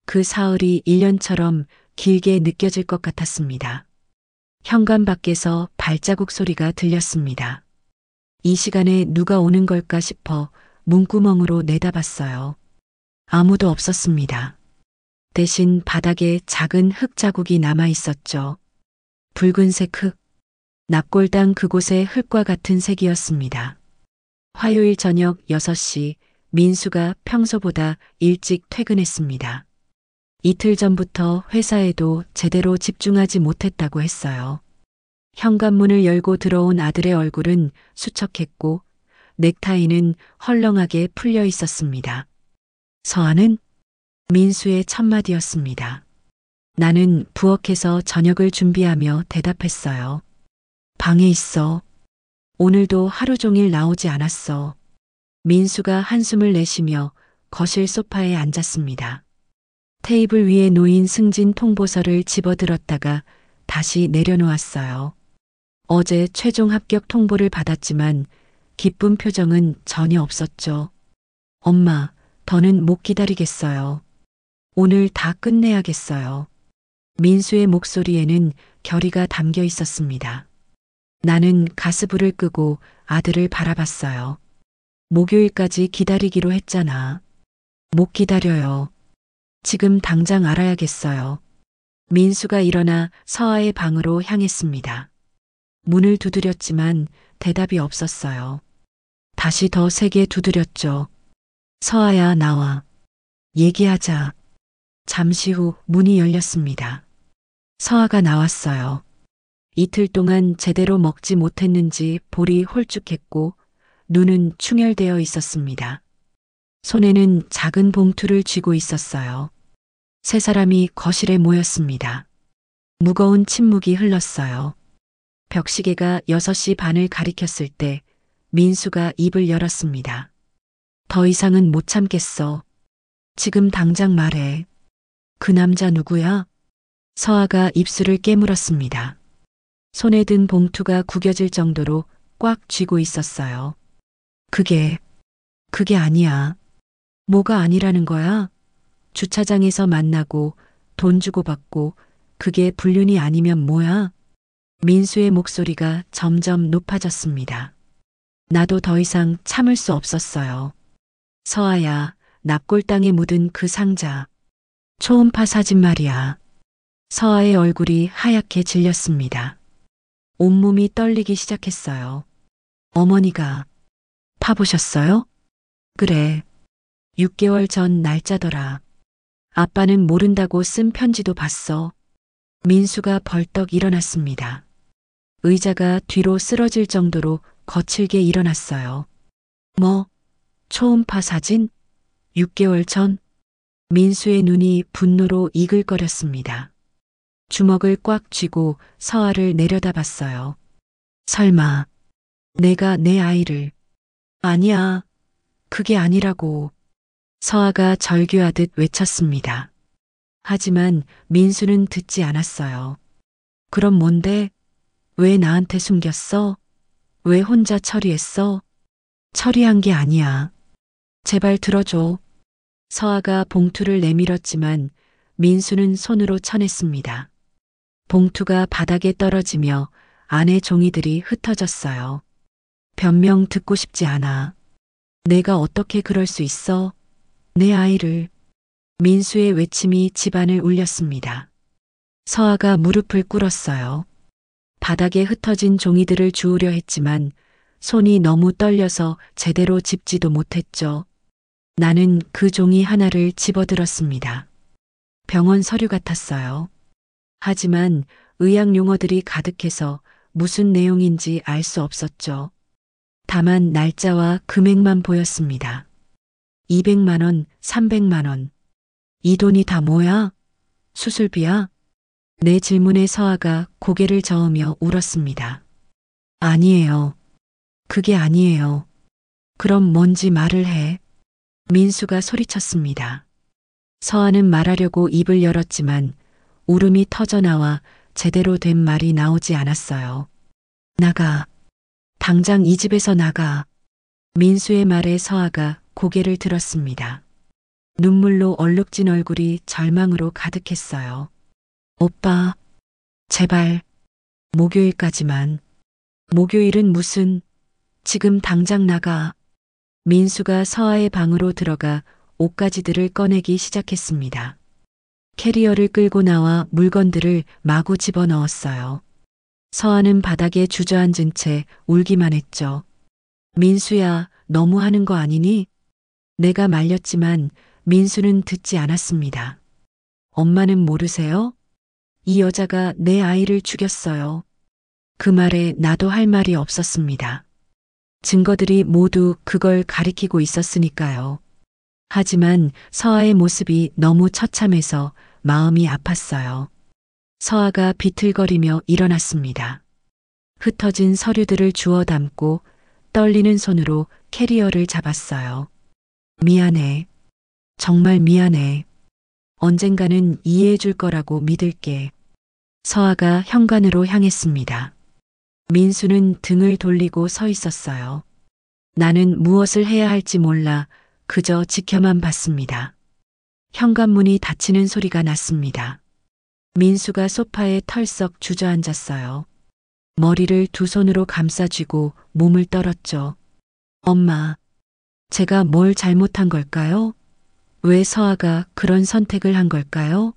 그 사흘이 1년처럼 길게 느껴질 것 같았습니다. 현관 밖에서 발자국 소리가 들렸습니다. 이 시간에 누가 오는 걸까 싶어 문구멍으로 내다봤어요. 아무도 없었습니다. 대신 바닥에 작은 흙 자국이 남아 있었죠. 붉은색 흙. 납골당 그곳의 흙과 같은 색이었습니다. 화요일 저녁 6시 민수가 평소보다 일찍 퇴근했습니다. 이틀 전부터 회사에도 제대로 집중하지 못했다고 했어요. 현관문을 열고 들어온 아들의 얼굴은 수척했고 넥타이는 헐렁하게 풀려 있었습니다. 서아는? 민수의 첫마디였습니다. 나는 부엌에서 저녁을 준비하며 대답했어요. 방에 있어. 오늘도 하루 종일 나오지 않았어. 민수가 한숨을 내쉬며 거실 소파에 앉았습니다. 테이블 위에 놓인 승진 통보서를 집어들었다가 다시 내려놓았어요. 어제 최종 합격 통보를 받았지만 기쁜 표정은 전혀 없었죠. 엄마, 더는 못 기다리겠어요. 오늘 다 끝내야겠어요. 민수의 목소리에는 결의가 담겨 있었습니다. 나는 가스불을 끄고 아들을 바라봤어요. 목요일까지 기다리기로 했잖아. 못 기다려요. 지금 당장 알아야겠어요. 민수가 일어나 서아의 방으로 향했습니다. 문을 두드렸지만 대답이 없었어요. 다시 더 세게 두드렸죠. 서아야, 나와. 얘기하자. 잠시 후 문이 열렸습니다. 서아가 나왔어요. 이틀 동안 제대로 먹지 못했는지 볼이 홀쭉했고 눈은 충혈되어 있었습니다. 손에는 작은 봉투를 쥐고 있었어요. 세 사람이 거실에 모였습니다. 무거운 침묵이 흘렀어요. 벽시계가 6시 반을 가리켰을 때 민수가 입을 열었습니다. 더 이상은 못 참겠어. 지금 당장 말해. 그 남자 누구야? 서아가 입술을 깨물었습니다. 손에 든 봉투가 구겨질 정도로 꽉 쥐고 있었어요. 그게 아니야. 뭐가 아니라는 거야? 주차장에서 만나고 돈 주고 받고 그게 불륜이 아니면 뭐야? 민수의 목소리가 점점 높아졌습니다. 나도 더 이상 참을 수 없었어요. 서아야, 납골당에 묻은 그 상자. 초음파 사진 말이야. 서아의 얼굴이 하얗게 질렸습니다. 온몸이 떨리기 시작했어요. 어머니가 파보셨어요? 그래. 6개월 전 날짜더라. 아빠는 모른다고 쓴 편지도 봤어. 민수가 벌떡 일어났습니다. 의자가 뒤로 쓰러질 정도로 거칠게 일어났어요. 뭐? 초음파 사진? 6개월 전? 민수의 눈이 분노로 이글거렸습니다. 주먹을 꽉 쥐고 서아를 내려다봤어요. 설마 내가 내 아이를... 아니야. 그게 아니라고. 서아가 절규하듯 외쳤습니다. 하지만 민수는 듣지 않았어요. 그럼 뭔데? 왜 나한테 숨겼어? 왜 혼자 처리했어? 처리한 게 아니야. 제발 들어줘. 서아가 봉투를 내밀었지만 민수는 손으로 쳐냈습니다. 봉투가 바닥에 떨어지며 안에 종이들이 흩어졌어요. 변명 듣고 싶지 않아. 내가 어떻게 그럴 수 있어? 내 아이를. 민수의 외침이 집안을 울렸습니다. 서아가 무릎을 꿇었어요. 바닥에 흩어진 종이들을 주우려 했지만 손이 너무 떨려서 제대로 짚지도 못했죠. 나는 그 종이 하나를 집어들었습니다. 병원 서류 같았어요. 하지만 의학 용어들이 가득해서 무슨 내용인지 알 수 없었죠. 다만 날짜와 금액만 보였습니다. 200만 원, 300만 원. 이 돈이 다 뭐야? 수술비야? 내 질문에 서아가 고개를 저으며 울었습니다. 아니에요. 그게 아니에요. 그럼 뭔지 말을 해. 민수가 소리쳤습니다. 서아는 말하려고 입을 열었지만 울음이 터져나와 제대로 된 말이 나오지 않았어요. 나가. 당장 이 집에서 나가. 민수의 말에 서아가 고개를 들었습니다. 눈물로 얼룩진 얼굴이 절망으로 가득했어요. 오빠, 제발, 목요일까지만. 목요일은 무슨, 지금 당장 나가. 민수가 서아의 방으로 들어가 옷가지들을 꺼내기 시작했습니다. 캐리어를 끌고 나와 물건들을 마구 집어넣었어요. 서아는 바닥에 주저앉은 채 울기만 했죠. 민수야, 너무 하는 거 아니니? 내가 말렸지만 민수는 듣지 않았습니다. 엄마는 모르세요? 이 여자가 내 아이를 죽였어요. 그 말에 나도 할 말이 없었습니다. 증거들이 모두 그걸 가리키고 있었으니까요. 하지만 서아의 모습이 너무 처참해서 마음이 아팠어요. 서아가 비틀거리며 일어났습니다. 흩어진 서류들을 주워 담고 떨리는 손으로 캐리어를 잡았어요. 미안해. 정말 미안해. 언젠가는 이해해 줄 거라고 믿을게. 서아가 현관으로 향했습니다. 민수는 등을 돌리고 서 있었어요. 나는 무엇을 해야 할지 몰라 그저 지켜만 봤습니다. 현관문이 닫히는 소리가 났습니다. 민수가 소파에 털썩 주저앉았어요. 머리를 두 손으로 감싸쥐고 몸을 떨었죠. 엄마, 제가 뭘 잘못한 걸까요? 왜 서아가 그런 선택을 한 걸까요?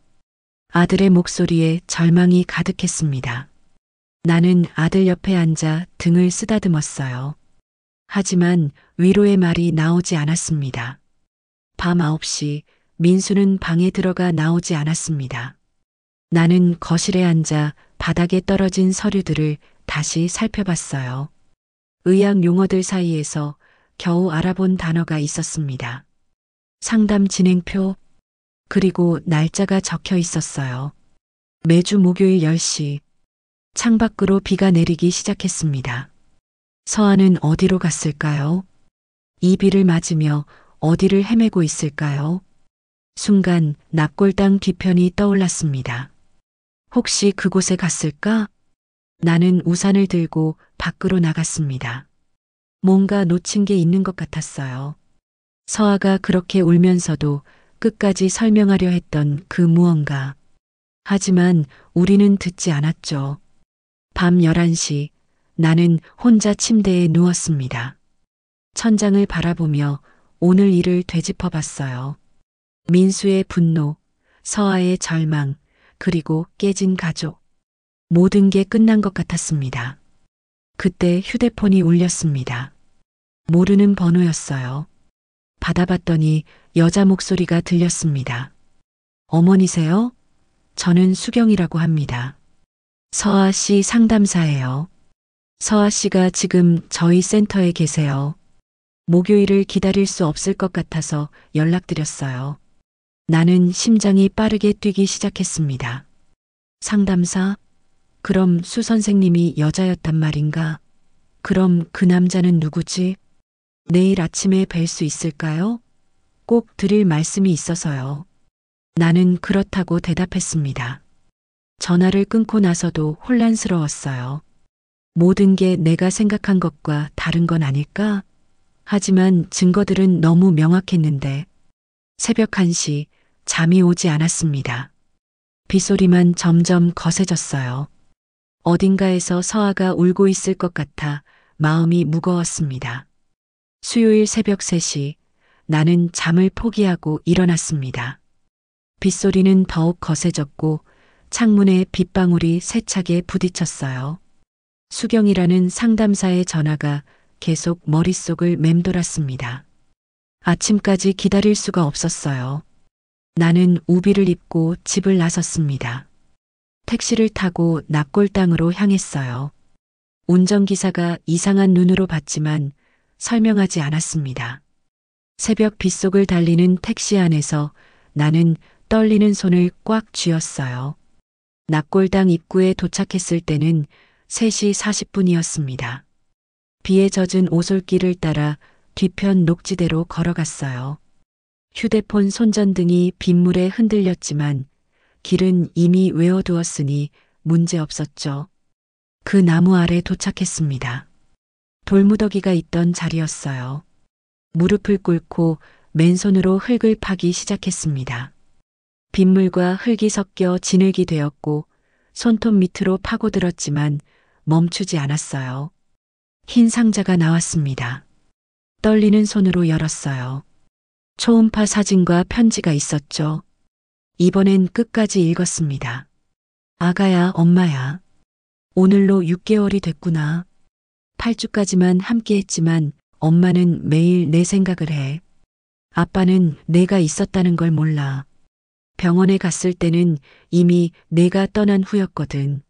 아들의 목소리에 절망이 가득했습니다. 나는 아들 옆에 앉아 등을 쓰다듬었어요. 하지만 위로의 말이 나오지 않았습니다. 밤 9시 민수는 방에 들어가 나오지 않았습니다. 나는 거실에 앉아 바닥에 떨어진 서류들을 다시 살펴봤어요. 의학 용어들 사이에서 겨우 알아본 단어가 있었습니다. 상담 진행표, 그리고 날짜가 적혀 있었어요. 매주 목요일 10시, 창밖으로 비가 내리기 시작했습니다. 서아는 어디로 갔을까요? 이 비를 맞으며 어디를 헤매고 있을까요? 순간 납골당 뒤편이 떠올랐습니다. 혹시 그곳에 갔을까? 나는 우산을 들고 밖으로 나갔습니다. 뭔가 놓친 게 있는 것 같았어요. 서아가 그렇게 울면서도 끝까지 설명하려 했던 그 무언가. 하지만 우리는 듣지 않았죠. 밤 11시 나는 혼자 침대에 누웠습니다. 천장을 바라보며 오늘 일을 되짚어 봤어요. 민수의 분노, 서아의 절망, 그리고 깨진 가족. 모든 게 끝난 것 같았습니다. 그때 휴대폰이 울렸습니다. 모르는 번호였어요. 받아봤더니 여자 목소리가 들렸습니다. 어머니세요? 저는 수경이라고 합니다. 서아 씨 상담사예요. 서아 씨가 지금 저희 센터에 계세요. 목요일을 기다릴 수 없을 것 같아서 연락드렸어요. 나는 심장이 빠르게 뛰기 시작했습니다. 상담사? 그럼 수 선생님이 여자였단 말인가? 그럼 그 남자는 누구지? 내일 아침에 뵐 수 있을까요? 꼭 드릴 말씀이 있어서요. 나는 그렇다고 대답했습니다. 전화를 끊고 나서도 혼란스러웠어요. 모든 게 내가 생각한 것과 다른 건 아닐까? 하지만 증거들은 너무 명확했는데 새벽 1시 잠이 오지 않았습니다. 빗소리만 점점 거세졌어요. 어딘가에서 서아가 울고 있을 것 같아 마음이 무거웠습니다. 수요일 새벽 3시 나는 잠을 포기하고 일어났습니다. 빗소리는 더욱 거세졌고 창문에 빗방울이 세차게 부딪혔어요. 수경이라는 상담사의 전화가 계속 머릿속을 맴돌았습니다. 아침까지 기다릴 수가 없었어요. 나는 우비를 입고 집을 나섰습니다. 택시를 타고 납골당으로 향했어요. 운전기사가 이상한 눈으로 봤지만 설명하지 않았습니다. 새벽 빗속을 달리는 택시 안에서 나는 떨리는 손을 꽉 쥐었어요. 납골당 입구에 도착했을 때는 3시 40분이었습니다. 비에 젖은 오솔길을 따라 뒤편 녹지대로 걸어갔어요. 휴대폰 손전등이 빗물에 흔들렸지만 길은 이미 외워두었으니 문제 없었죠. 그 나무 아래 도착했습니다. 돌무더기가 있던 자리였어요. 무릎을 꿇고 맨손으로 흙을 파기 시작했습니다. 빗물과 흙이 섞여 진흙이 되었고 손톱 밑으로 파고들었지만 멈추지 않았어요. 흰 상자가 나왔습니다. 떨리는 손으로 열었어요. 초음파 사진과 편지가 있었죠. 이번엔 끝까지 읽었습니다. 아가야, 엄마야. 오늘로 6개월이 됐구나. 8주까지만 함께 했지만 엄마는 매일 내 생각을 해. 아빠는 내가 있었다는 걸 몰라. 병원에 갔을 때는 이미 내가 떠난 후였거든.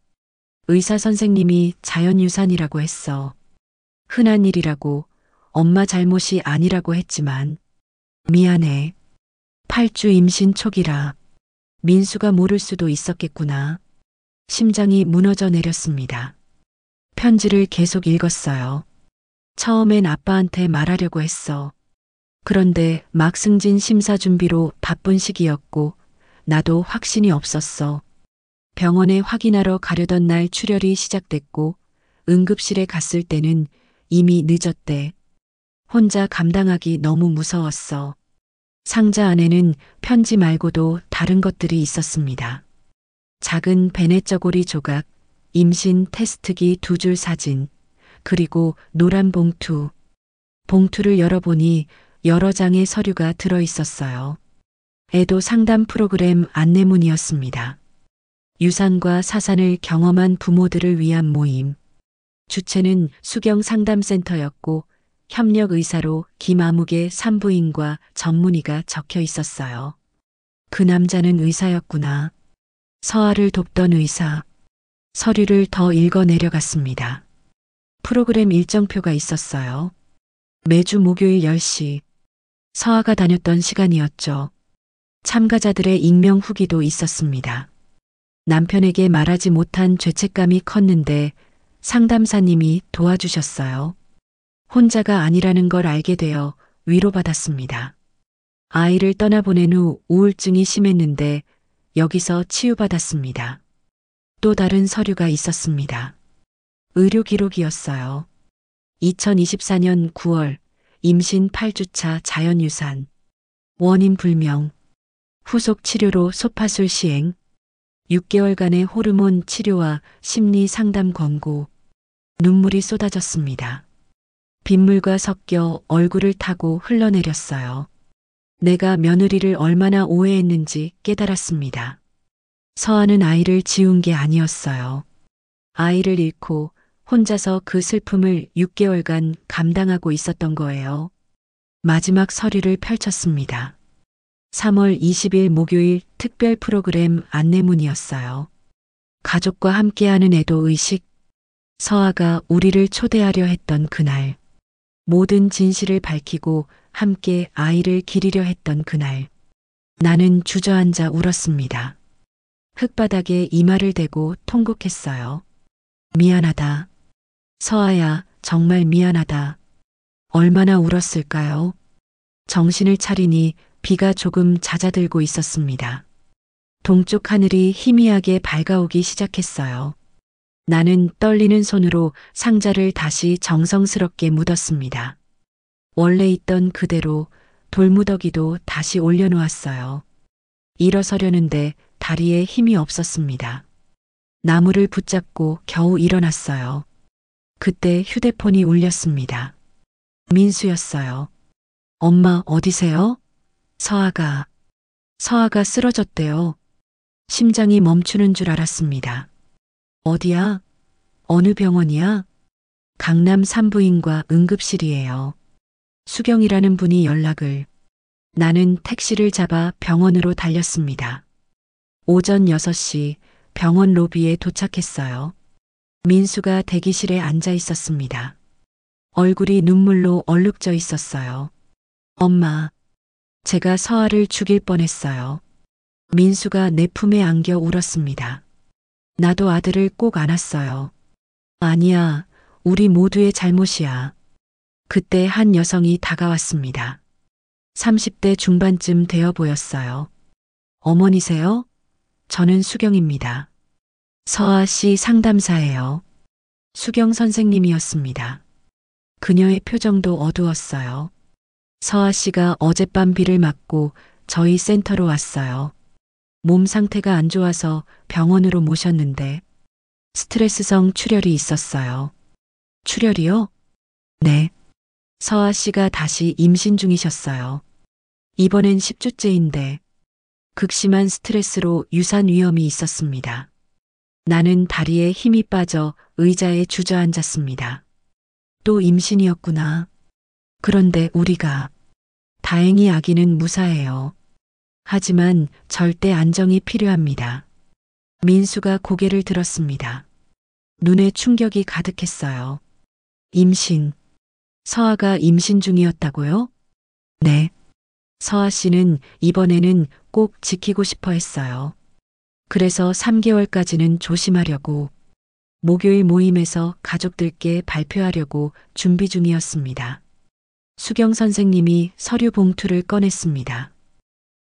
의사 선생님이 자연유산이라고 했어. 흔한 일이라고, 엄마 잘못이 아니라고 했지만 미안해. 8주 임신 초기라. 민수가 모를 수도 있었겠구나. 심장이 무너져 내렸습니다. 편지를 계속 읽었어요. 처음엔 아빠한테 말하려고 했어. 그런데 막 승진 심사 준비로 바쁜 시기였고 나도 확신이 없었어. 병원에 확인하러 가려던 날 출혈이 시작됐고 응급실에 갔을 때는 이미 늦었대. 혼자 감당하기 너무 무서웠어. 상자 안에는 편지 말고도 다른 것들이 있었습니다. 작은 베네저고리 조각, 임신 테스트기 2줄 사진, 그리고 노란 봉투. 봉투를 열어보니 여러 장의 서류가 들어 있었어요. 애도 상담 프로그램 안내문이었습니다. 유산과 사산을 경험한 부모들을 위한 모임. 주체는 수경 상담센터였고 협력 의사로 김아무개 산부인과 전문의가 적혀 있었어요. 그 남자는 의사였구나. 서아를 돕던 의사. 서류를 더 읽어 내려갔습니다. 프로그램 일정표가 있었어요. 매주 목요일 10시. 서아가 다녔던 시간이었죠. 참가자들의 익명 후기도 있었습니다. 남편에게 말하지 못한 죄책감이 컸는데 상담사님이 도와주셨어요. 혼자가 아니라는 걸 알게 되어 위로받았습니다. 아이를 떠나보낸 후 우울증이 심했는데 여기서 치유받았습니다. 또 다른 서류가 있었습니다. 의료 기록이었어요. 2024년 9월 임신 8주차 자연유산. 원인 불명. 후속 치료로 소파술 시행. 6개월간의 호르몬 치료와 심리 상담 권고. 눈물이 쏟아졌습니다. 빗물과 섞여 얼굴을 타고 흘러내렸어요. 내가 며느리를 얼마나 오해했는지 깨달았습니다. 서아는 아이를 지운 게 아니었어요. 아이를 잃고 혼자서 그 슬픔을 6개월간 감당하고 있었던 거예요. 마지막 서류를 펼쳤습니다. 3월 20일 목요일 특별 프로그램 안내문이었어요. 가족과 함께하는 애도 의식. 서아가 우리를 초대하려 했던 그날. 모든 진실을 밝히고 함께 아이를 기리려 했던 그날. 나는 주저앉아 울었습니다. 흙바닥에 이마를 대고 통곡했어요. 미안하다. 서아야, 정말 미안하다. 얼마나 울었을까요? 정신을 차리니 비가 조금 잦아들고 있었습니다. 동쪽 하늘이 희미하게 밝아오기 시작했어요. 나는 떨리는 손으로 상자를 다시 정성스럽게 묻었습니다. 원래 있던 그대로 돌무더기도 다시 올려놓았어요. 일어서려는데 다리에 힘이 없었습니다. 나무를 붙잡고 겨우 일어났어요. 그때 휴대폰이 울렸습니다. 민수였어요. 엄마 어디세요? 서아가 쓰러졌대요. 심장이 멈추는 줄 알았습니다. 어디야? 어느 병원이야? 강남 산부인과 응급실이에요. 수경이라는 분이 연락을. 나는 택시를 잡아 병원으로 달렸습니다. 오전 6시 병원 로비에 도착했어요. 민수가 대기실에 앉아 있었습니다. 얼굴이 눈물로 얼룩져 있었어요. 엄마, 제가 서아를 죽일 뻔했어요. 민수가 내 품에 안겨 울었습니다. 나도 아들을 꼭 안았어요. 아니야, 우리 모두의 잘못이야. 그때 한 여성이 다가왔습니다. 30대 중반쯤 되어 보였어요. 어머니세요? 저는 수경입니다. 서아 씨 상담사예요. 수경 선생님이었습니다. 그녀의 표정도 어두웠어요. 서아 씨가 어젯밤 비를 맞고 저희 센터로 왔어요. 몸 상태가 안 좋아서 병원으로 모셨는데 스트레스성 출혈이 있었어요. 출혈이요? 네. 서아 씨가 다시 임신 중이셨어요. 이번엔 10주째인데 극심한 스트레스로 유산 위험이 있었습니다. 나는 다리에 힘이 빠져 의자에 주저앉았습니다. 또 임신이었구나. 그런데 우리가 다행히 아기는 무사해요. 하지만 절대 안정이 필요합니다. 민수가 고개를 들었습니다. 눈에 충격이 가득했어요. 임신. 서아가 임신 중이었다고요? 네. 서아 씨는 이번에는 꼭 지키고 싶어 했어요. 그래서 3개월까지는 조심하려고 목요일 모임에서 가족들께 발표하려고 준비 중이었습니다. 수경 선생님이 서류 봉투를 꺼냈습니다.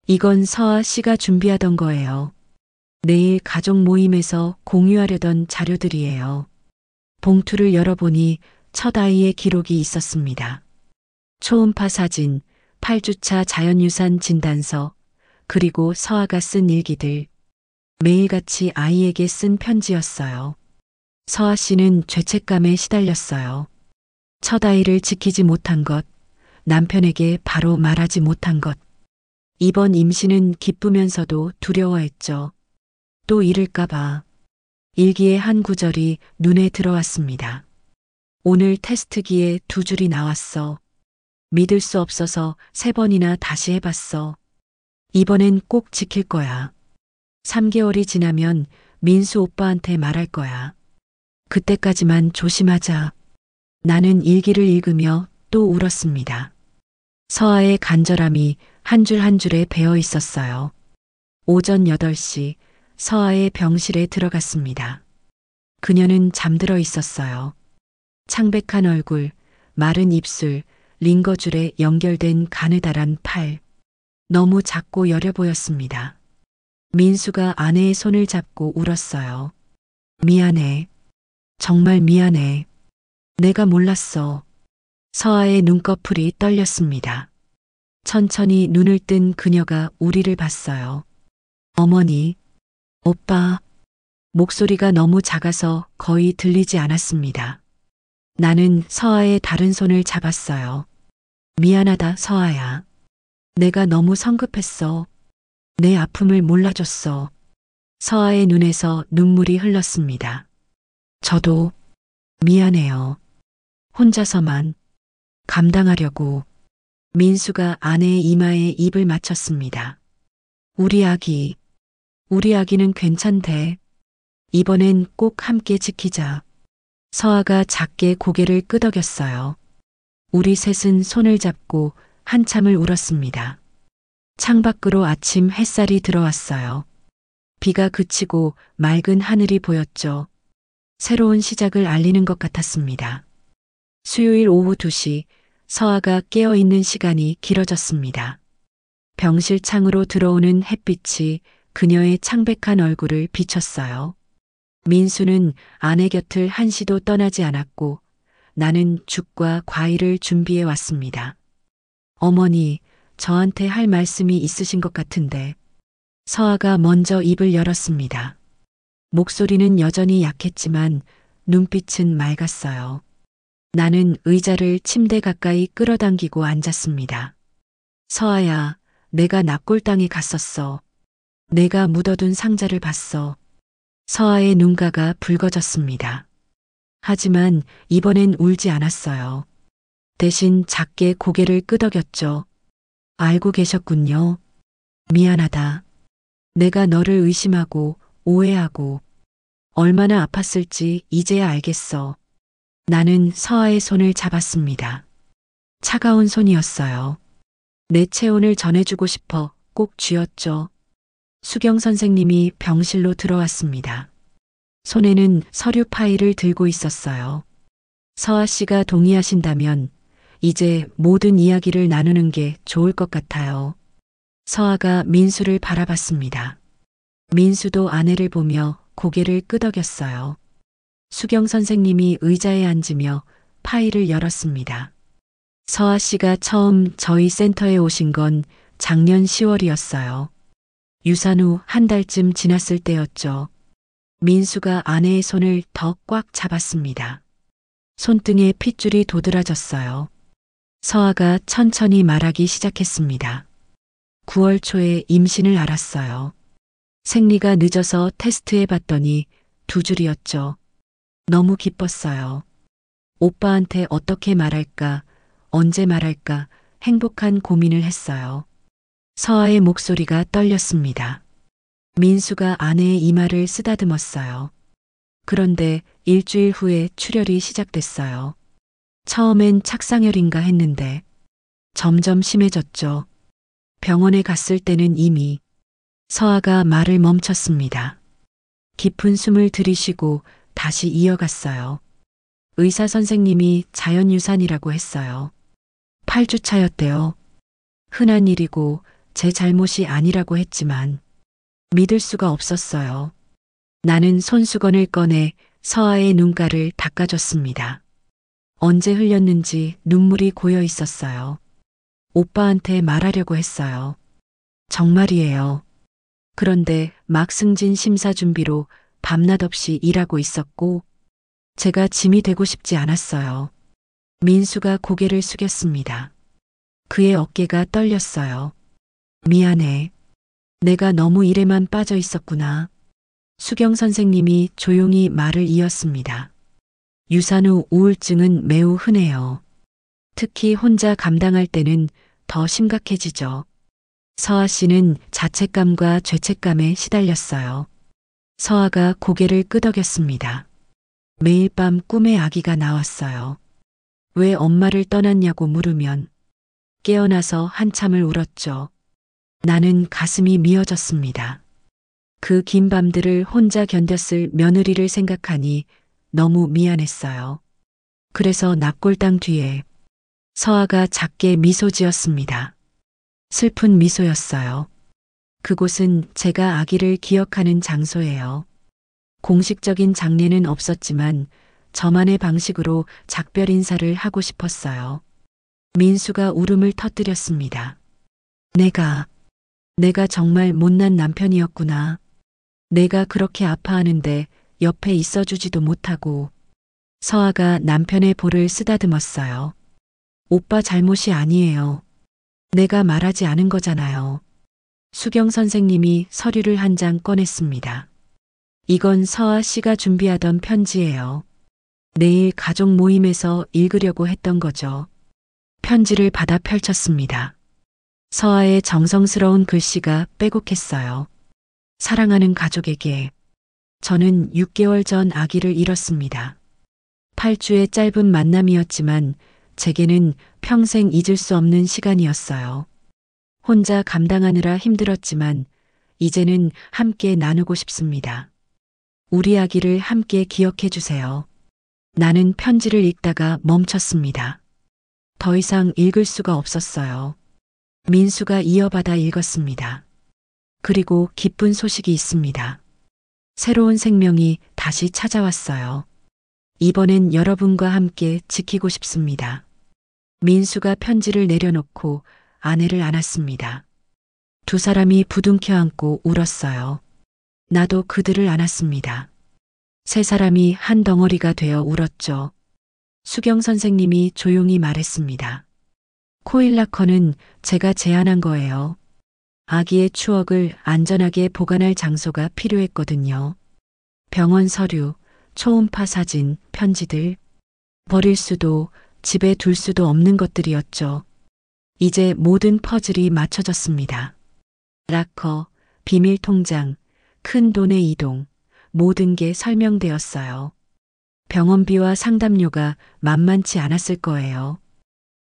이건 서아 씨가 준비하던 거예요. 내일 가족 모임에서 공유하려던 자료들이에요. 봉투를 열어보니 첫 아이의 기록이 있었습니다. 초음파 사진, 8주차 자연유산 진단서, 그리고 서아가 쓴 일기들. 매일같이 아이에게 쓴 편지였어요. 서아 씨는 죄책감에 시달렸어요. 첫 아이를 지키지 못한 것, 남편에게 바로 말하지 못한 것. 이번 임신은 기쁘면서도 두려워했죠. 또 잃을까봐. 일기의 한 구절이 눈에 들어왔습니다. 오늘 테스트기에 2줄이 나왔어. 믿을 수 없어서 3번이나 다시 해봤어. 이번엔 꼭 지킬 거야. 3개월이 지나면 민수 오빠한테 말할 거야. 그때까지만 조심하자. 나는 일기를 읽으며 또 울었습니다. 서아의 간절함이 한 줄 한 줄에 배어 있었어요. 오전 8시 서아의 병실에 들어갔습니다. 그녀는 잠들어 있었어요. 창백한 얼굴, 마른 입술, 링거줄에 연결된 가느다란 팔. 너무 작고 여려 보였습니다. 민수가 아내의 손을 잡고 울었어요. 미안해. 정말 미안해. 내가 몰랐어. 서아의 눈꺼풀이 떨렸습니다. 천천히 눈을 뜬 그녀가 우리를 봤어요. 어머니, 오빠. 목소리가 너무 작아서 거의 들리지 않았습니다. 나는 서아의 다른 손을 잡았어요. 미안하다, 서아야. 내가 너무 성급했어. 내 아픔을 몰라줬어. 서아의 눈에서 눈물이 흘렀습니다. 저도 미안해요. 혼자서만 감당하려고. 민수가 아내의 이마에 입을 맞췄습니다. 우리 아기는 괜찮대. 이번엔 꼭 함께 지키자. 서아가 작게 고개를 끄덕였어요. 우리 셋은 손을 잡고 한참을 울었습니다. 창밖으로 아침 햇살이 들어왔어요. 비가 그치고 맑은 하늘이 보였죠. 새로운 시작을 알리는 것 같았습니다. 수요일 오후 2시 서아가 깨어있는 시간이 길어졌습니다. 병실 창으로 들어오는 햇빛이 그녀의 창백한 얼굴을 비췄어요. 민수는 아내 곁을 한시도 떠나지 않았고 나는 죽과 과일을 준비해 왔습니다. 어머니, 저한테 할 말씀이 있으신 것 같은데. 서아가 먼저 입을 열었습니다. 목소리는 여전히 약했지만 눈빛은 맑았어요. 나는 의자를 침대 가까이 끌어당기고 앉았습니다. 서아야, 내가 납골당에 갔었어. 내가 묻어둔 상자를 봤어. 서아의 눈가가 붉어졌습니다. 하지만 이번엔 울지 않았어요. 대신 작게 고개를 끄덕였죠. 알고 계셨군요. 미안하다. 내가 너를 의심하고 오해하고 얼마나 아팠을지 이제야 알겠어. 나는 서아의 손을 잡았습니다. 차가운 손이었어요. 내 체온을 전해주고 싶어 꼭 쥐었죠. 수경 선생님이 병실로 들어왔습니다. 손에는 서류 파일을 들고 있었어요. 서아 씨가 동의하신다면 이제 모든 이야기를 나누는 게 좋을 것 같아요. 서아가 민수를 바라봤습니다. 민수도 아내를 보며 고개를 끄덕였어요. 수경 선생님이 의자에 앉으며 파일을 열었습니다. 서아 씨가 처음 저희 센터에 오신 건 작년 10월이었어요. 유산 후 한 달쯤 지났을 때였죠. 민수가 아내의 손을 더 꽉 잡았습니다. 손등에 핏줄이 도드라졌어요. 서아가 천천히 말하기 시작했습니다. 9월 초에 임신을 알았어요. 생리가 늦어서 테스트해 봤더니 2줄이었죠. 너무 기뻤어요. 오빠한테 어떻게 말할까, 언제 말할까 행복한 고민을 했어요. 서아의 목소리가 떨렸습니다. 민수가 아내의 이마를 쓰다듬었어요. 그런데 일주일 후에 출혈이 시작됐어요. 처음엔 착상혈인가 했는데 점점 심해졌죠. 병원에 갔을 때는 이미 서아가 말을 멈췄습니다. 깊은 숨을 들이쉬고 다시 이어갔어요. 의사 선생님이 자연유산이라고 했어요. 8주 차였대요. 흔한 일이고 제 잘못이 아니라고 했지만 믿을 수가 없었어요. 나는 손수건을 꺼내 서아의 눈가를 닦아줬습니다. 언제 흘렸는지 눈물이 고여 있었어요. 오빠한테 말하려고 했어요. 정말이에요. 그런데 막 승진 심사 준비로 밤낮 없이 일하고 있었고 제가 짐이 되고 싶지 않았어요. 민수가 고개를 숙였습니다. 그의 어깨가 떨렸어요. 미안해. 내가 너무 일에만 빠져 있었구나. 수경 선생님이 조용히 말을 이었습니다. 유산 후 우울증은 매우 흔해요. 특히 혼자 감당할 때는 더 심각해지죠. 서아 씨는 자책감과 죄책감에 시달렸어요. 서아가 고개를 끄덕였습니다. 매일 밤 꿈에 아기가 나왔어요. 왜 엄마를 떠났냐고 물으면 깨어나서 한참을 울었죠. 나는 가슴이 미어졌습니다. 그 긴 밤들을 혼자 견뎠을 며느리를 생각하니 너무 미안했어요. 그래서 납골당 뒤에 서아가 작게 미소 지었습니다. 슬픈 미소였어요. 그곳은 제가 아기를 기억하는 장소예요. 공식적인 장례는 없었지만 저만의 방식으로 작별 인사를 하고 싶었어요. 민수가 울음을 터뜨렸습니다. 내가 정말 못난 남편이었구나. 내가 그렇게 아파하는데 옆에 있어주지도 못하고. 서아가 남편의 볼을 쓰다듬었어요. 오빠 잘못이 아니에요. 내가 말하지 않은 거잖아요. 수경 선생님이 서류를 한 장 꺼냈습니다. 이건 서아 씨가 준비하던 편지예요. 내일 가족 모임에서 읽으려고 했던 거죠. 편지를 받아 펼쳤습니다. 서아의 정성스러운 글씨가 빼곡했어요. 사랑하는 가족에게 저는 6개월 전 아기를 잃었습니다. 8주의 짧은 만남이었지만 제게는 평생 잊을 수 없는 시간이었어요. 혼자 감당하느라 힘들었지만 이제는 함께 나누고 싶습니다. 우리 아기를 함께 기억해 주세요. 나는 편지를 읽다가 멈췄습니다. 더 이상 읽을 수가 없었어요. 민수가 이어받아 읽었습니다. 그리고 기쁜 소식이 있습니다. 새로운 생명이 다시 찾아왔어요. 이번엔 여러분과 함께 지키고 싶습니다. 민수가 편지를 내려놓고 아내를 안았습니다. 두 사람이 부둥켜 안고 울었어요. 나도 그들을 안았습니다. 세 사람이 한 덩어리가 되어 울었죠. 수경 선생님이 조용히 말했습니다. 코일라커는 제가 제안한 거예요. 아기의 추억을 안전하게 보관할 장소가 필요했거든요. 병원 서류, 초음파 사진, 편지들. 버릴 수도 집에 둘 수도 없는 것들이었죠. 이제 모든 퍼즐이 맞춰졌습니다. 락커, 비밀 통장, 큰 돈의 이동, 모든 게 설명되었어요. 병원비와 상담료가 만만치 않았을 거예요.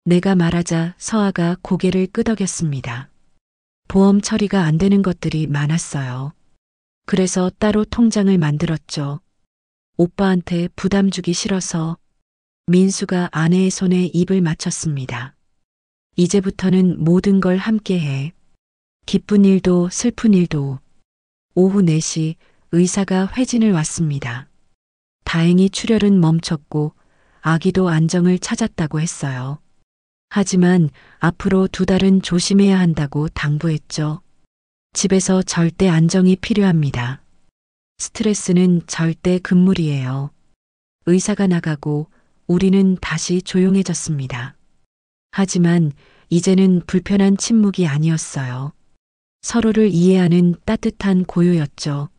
내가 말하자 서아가 고개를 끄덕였습니다. 보험 처리가 안 되는 것들이 많았어요. 그래서 따로 통장을 만들었죠. 오빠한테 부담 주기 싫어서. 민수가 아내의 손에 입을 맞췄습니다. 이제부터는 모든 걸 함께 해. 기쁜 일도 슬픈 일도. 오후 4시 의사가 회진을 왔습니다. 다행히 출혈은 멈췄고 아기도 안정을 찾았다고 했어요. 하지만 앞으로 2달은 조심해야 한다고 당부했죠. 집에서 절대 안정이 필요합니다. 스트레스는 절대 금물이에요. 의사가 나가고 우리는 다시 조용해졌습니다. 하지만 이제는 불편한 침묵이 아니었어요. 서로를 이해하는 따뜻한 고요였죠.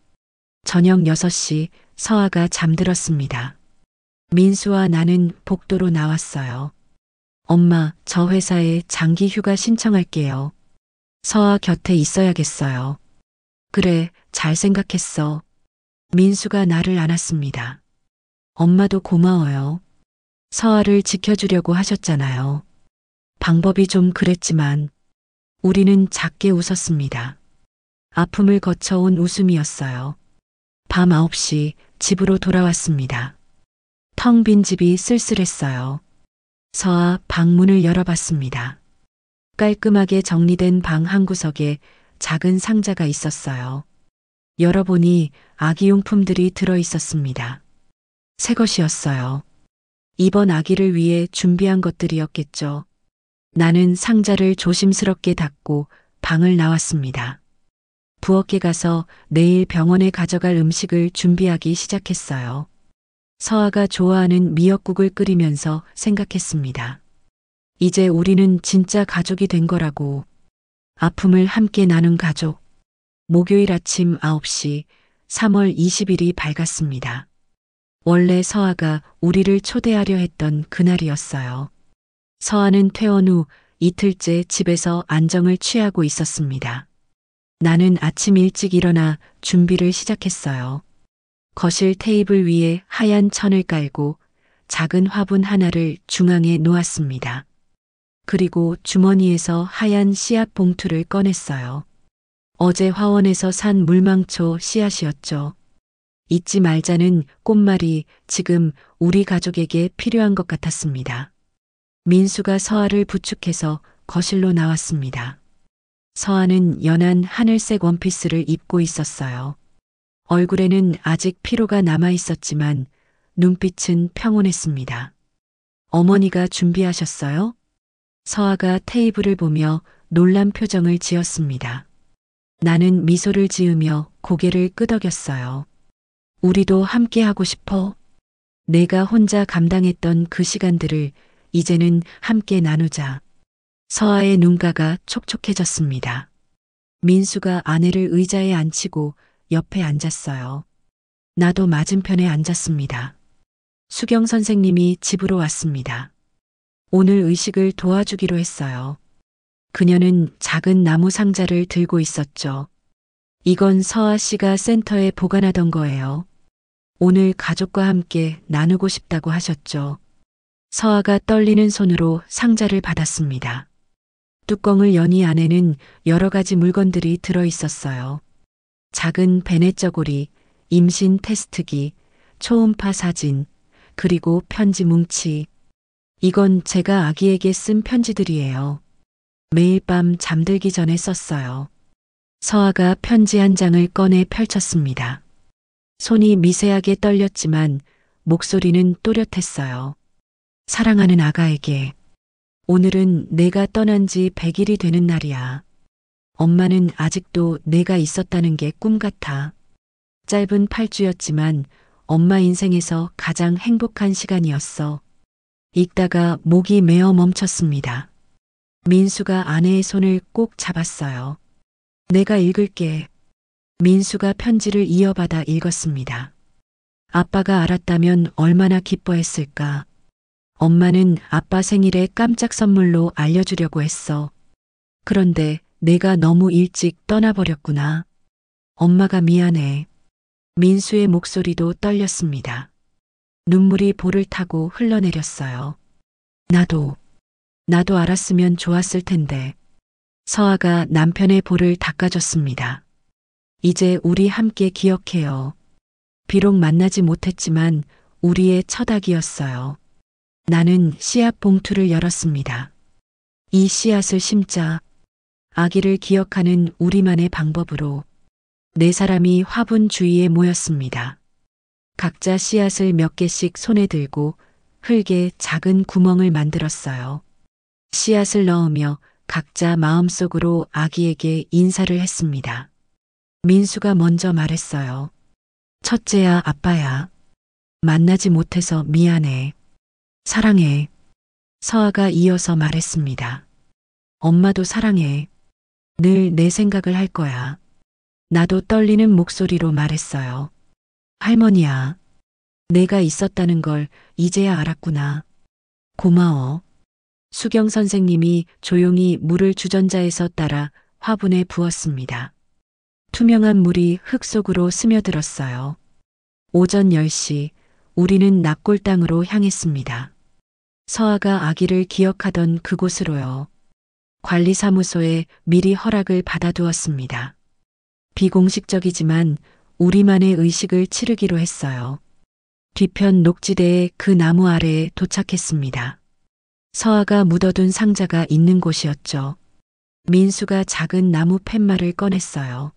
저녁 6시 서아가 잠들었습니다. 민수와 나는 복도로 나왔어요. 엄마, 저 회사에 장기 휴가 신청할게요. 서아 곁에 있어야겠어요. 그래, 잘 생각했어. 민수가 나를 안았습니다. 엄마도 고마워요. 서아를 지켜주려고 하셨잖아요. 방법이 좀 그랬지만 우리는 작게 웃었습니다. 아픔을 거쳐온 웃음이었어요. 밤 9시 집으로 돌아왔습니다. 텅 빈 집이 쓸쓸했어요. 서아 방문을 열어봤습니다. 깔끔하게 정리된 방 한 구석에 작은 상자가 있었어요. 열어보니 아기용품들이 들어 있었습니다. 새 것이었어요. 이번 아기를 위해 준비한 것들이었겠죠. 나는 상자를 조심스럽게 닫고 방을 나왔습니다. 부엌에 가서 내일 병원에 가져갈 음식을 준비하기 시작했어요. 서아가 좋아하는 미역국을 끓이면서 생각했습니다. 이제 우리는 진짜 가족이 된 거라고. 아픔을 함께 나눈 가족. 목요일 아침 9시 3월 20일이 밝았습니다. 원래 서아가 우리를 초대하려 했던 그날이었어요. 서아는 퇴원 후 이틀째 집에서 안정을 취하고 있었습니다. 나는 아침 일찍 일어나 준비를 시작했어요. 거실 테이블 위에 하얀 천을 깔고 작은 화분 하나를 중앙에 놓았습니다. 그리고 주머니에서 하얀 씨앗 봉투를 꺼냈어요. 어제 화원에서 산 물망초 씨앗이었죠. 잊지 말자는 꽃말이 지금 우리 가족에게 필요한 것 같았습니다. 민수가 서아를 부축해서 거실로 나왔습니다. 서아는 연한 하늘색 원피스를 입고 있었어요. 얼굴에는 아직 피로가 남아 있었지만 눈빛은 평온했습니다. 어머니가 준비하셨어요? 서아가 테이블을 보며 놀란 표정을 지었습니다. 나는 미소를 지으며 고개를 끄덕였어요. 우리도 함께 하고 싶어. 내가 혼자 감당했던 그 시간들을 이제는 함께 나누자. 서아의 눈가가 촉촉해졌습니다. 민수가 아내를 의자에 앉히고 옆에 앉았어요. 나도 맞은편에 앉았습니다. 수경 선생님이 집으로 왔습니다. 오늘 의식을 도와주기로 했어요. 그녀는 작은 나무 상자를 들고 있었죠. 이건 서아 씨가 센터에 보관하던 거예요. 오늘 가족과 함께 나누고 싶다고 하셨죠. 서아가 떨리는 손으로 상자를 받았습니다. 뚜껑을 여니 안에는 여러 가지 물건들이 들어 있었어요. 작은 베넷저고리, 임신 테스트기, 초음파 사진, 그리고 편지 뭉치. 이건 제가 아기에게 쓴 편지들이에요. 매일 밤 잠들기 전에 썼어요. 서아가 편지 한 장을 꺼내 펼쳤습니다. 손이 미세하게 떨렸지만 목소리는 또렷했어요. 사랑하는 아가에게. 오늘은 내가 떠난 지 100일이 되는 날이야. 엄마는 아직도 내가 있었다는 게 꿈 같아. 짧은 8주였지만 엄마 인생에서 가장 행복한 시간이었어. 읽다가 목이 메어 멈췄습니다. 민수가 아내의 손을 꼭 잡았어요. 내가 읽을게. 민수가 편지를 이어받아 읽었습니다. 아빠가 알았다면 얼마나 기뻐했을까. 엄마는 아빠 생일에 깜짝 선물로 알려주려고 했어. 그런데 내가 너무 일찍 떠나버렸구나. 엄마가 미안해. 민수의 목소리도 떨렸습니다. 눈물이 볼을 타고 흘러내렸어요. 나도 알았으면 좋았을 텐데. 서아가 남편의 볼을 닦아줬습니다. 이제 우리 함께 기억해요. 비록 만나지 못했지만 우리의 첫 아기였어요. 나는 씨앗 봉투를 열었습니다. 이 씨앗을 심자. 아기를 기억하는 우리만의 방법으로. 네 사람이 화분 주위에 모였습니다. 각자 씨앗을 몇 개씩 손에 들고 흙에 작은 구멍을 만들었어요. 씨앗을 넣으며 각자 마음속으로 아기에게 인사를 했습니다. 민수가 먼저 말했어요. 첫째야, 아빠야. 만나지 못해서 미안해. 사랑해. 서아가 이어서 말했습니다. 엄마도 사랑해. 늘 내 생각을 할 거야. 나도 떨리는 목소리로 말했어요. 할머니야. 내가 있었다는 걸 이제야 알았구나. 고마워. 수경 선생님이 조용히 물을 주전자에서 따라 화분에 부었습니다. 투명한 물이 흙 속으로 스며들었어요. 오전 10시, 우리는 납골당으로 향했습니다. 서아가 아기를 기억하던 그곳으로요. 관리사무소에 미리 허락을 받아두었습니다. 비공식적이지만 우리만의 의식을 치르기로 했어요. 뒤편 녹지대의 그 나무 아래에 도착했습니다. 서아가 묻어둔 상자가 있는 곳이었죠. 민수가 작은 나무 팻말을 꺼냈어요.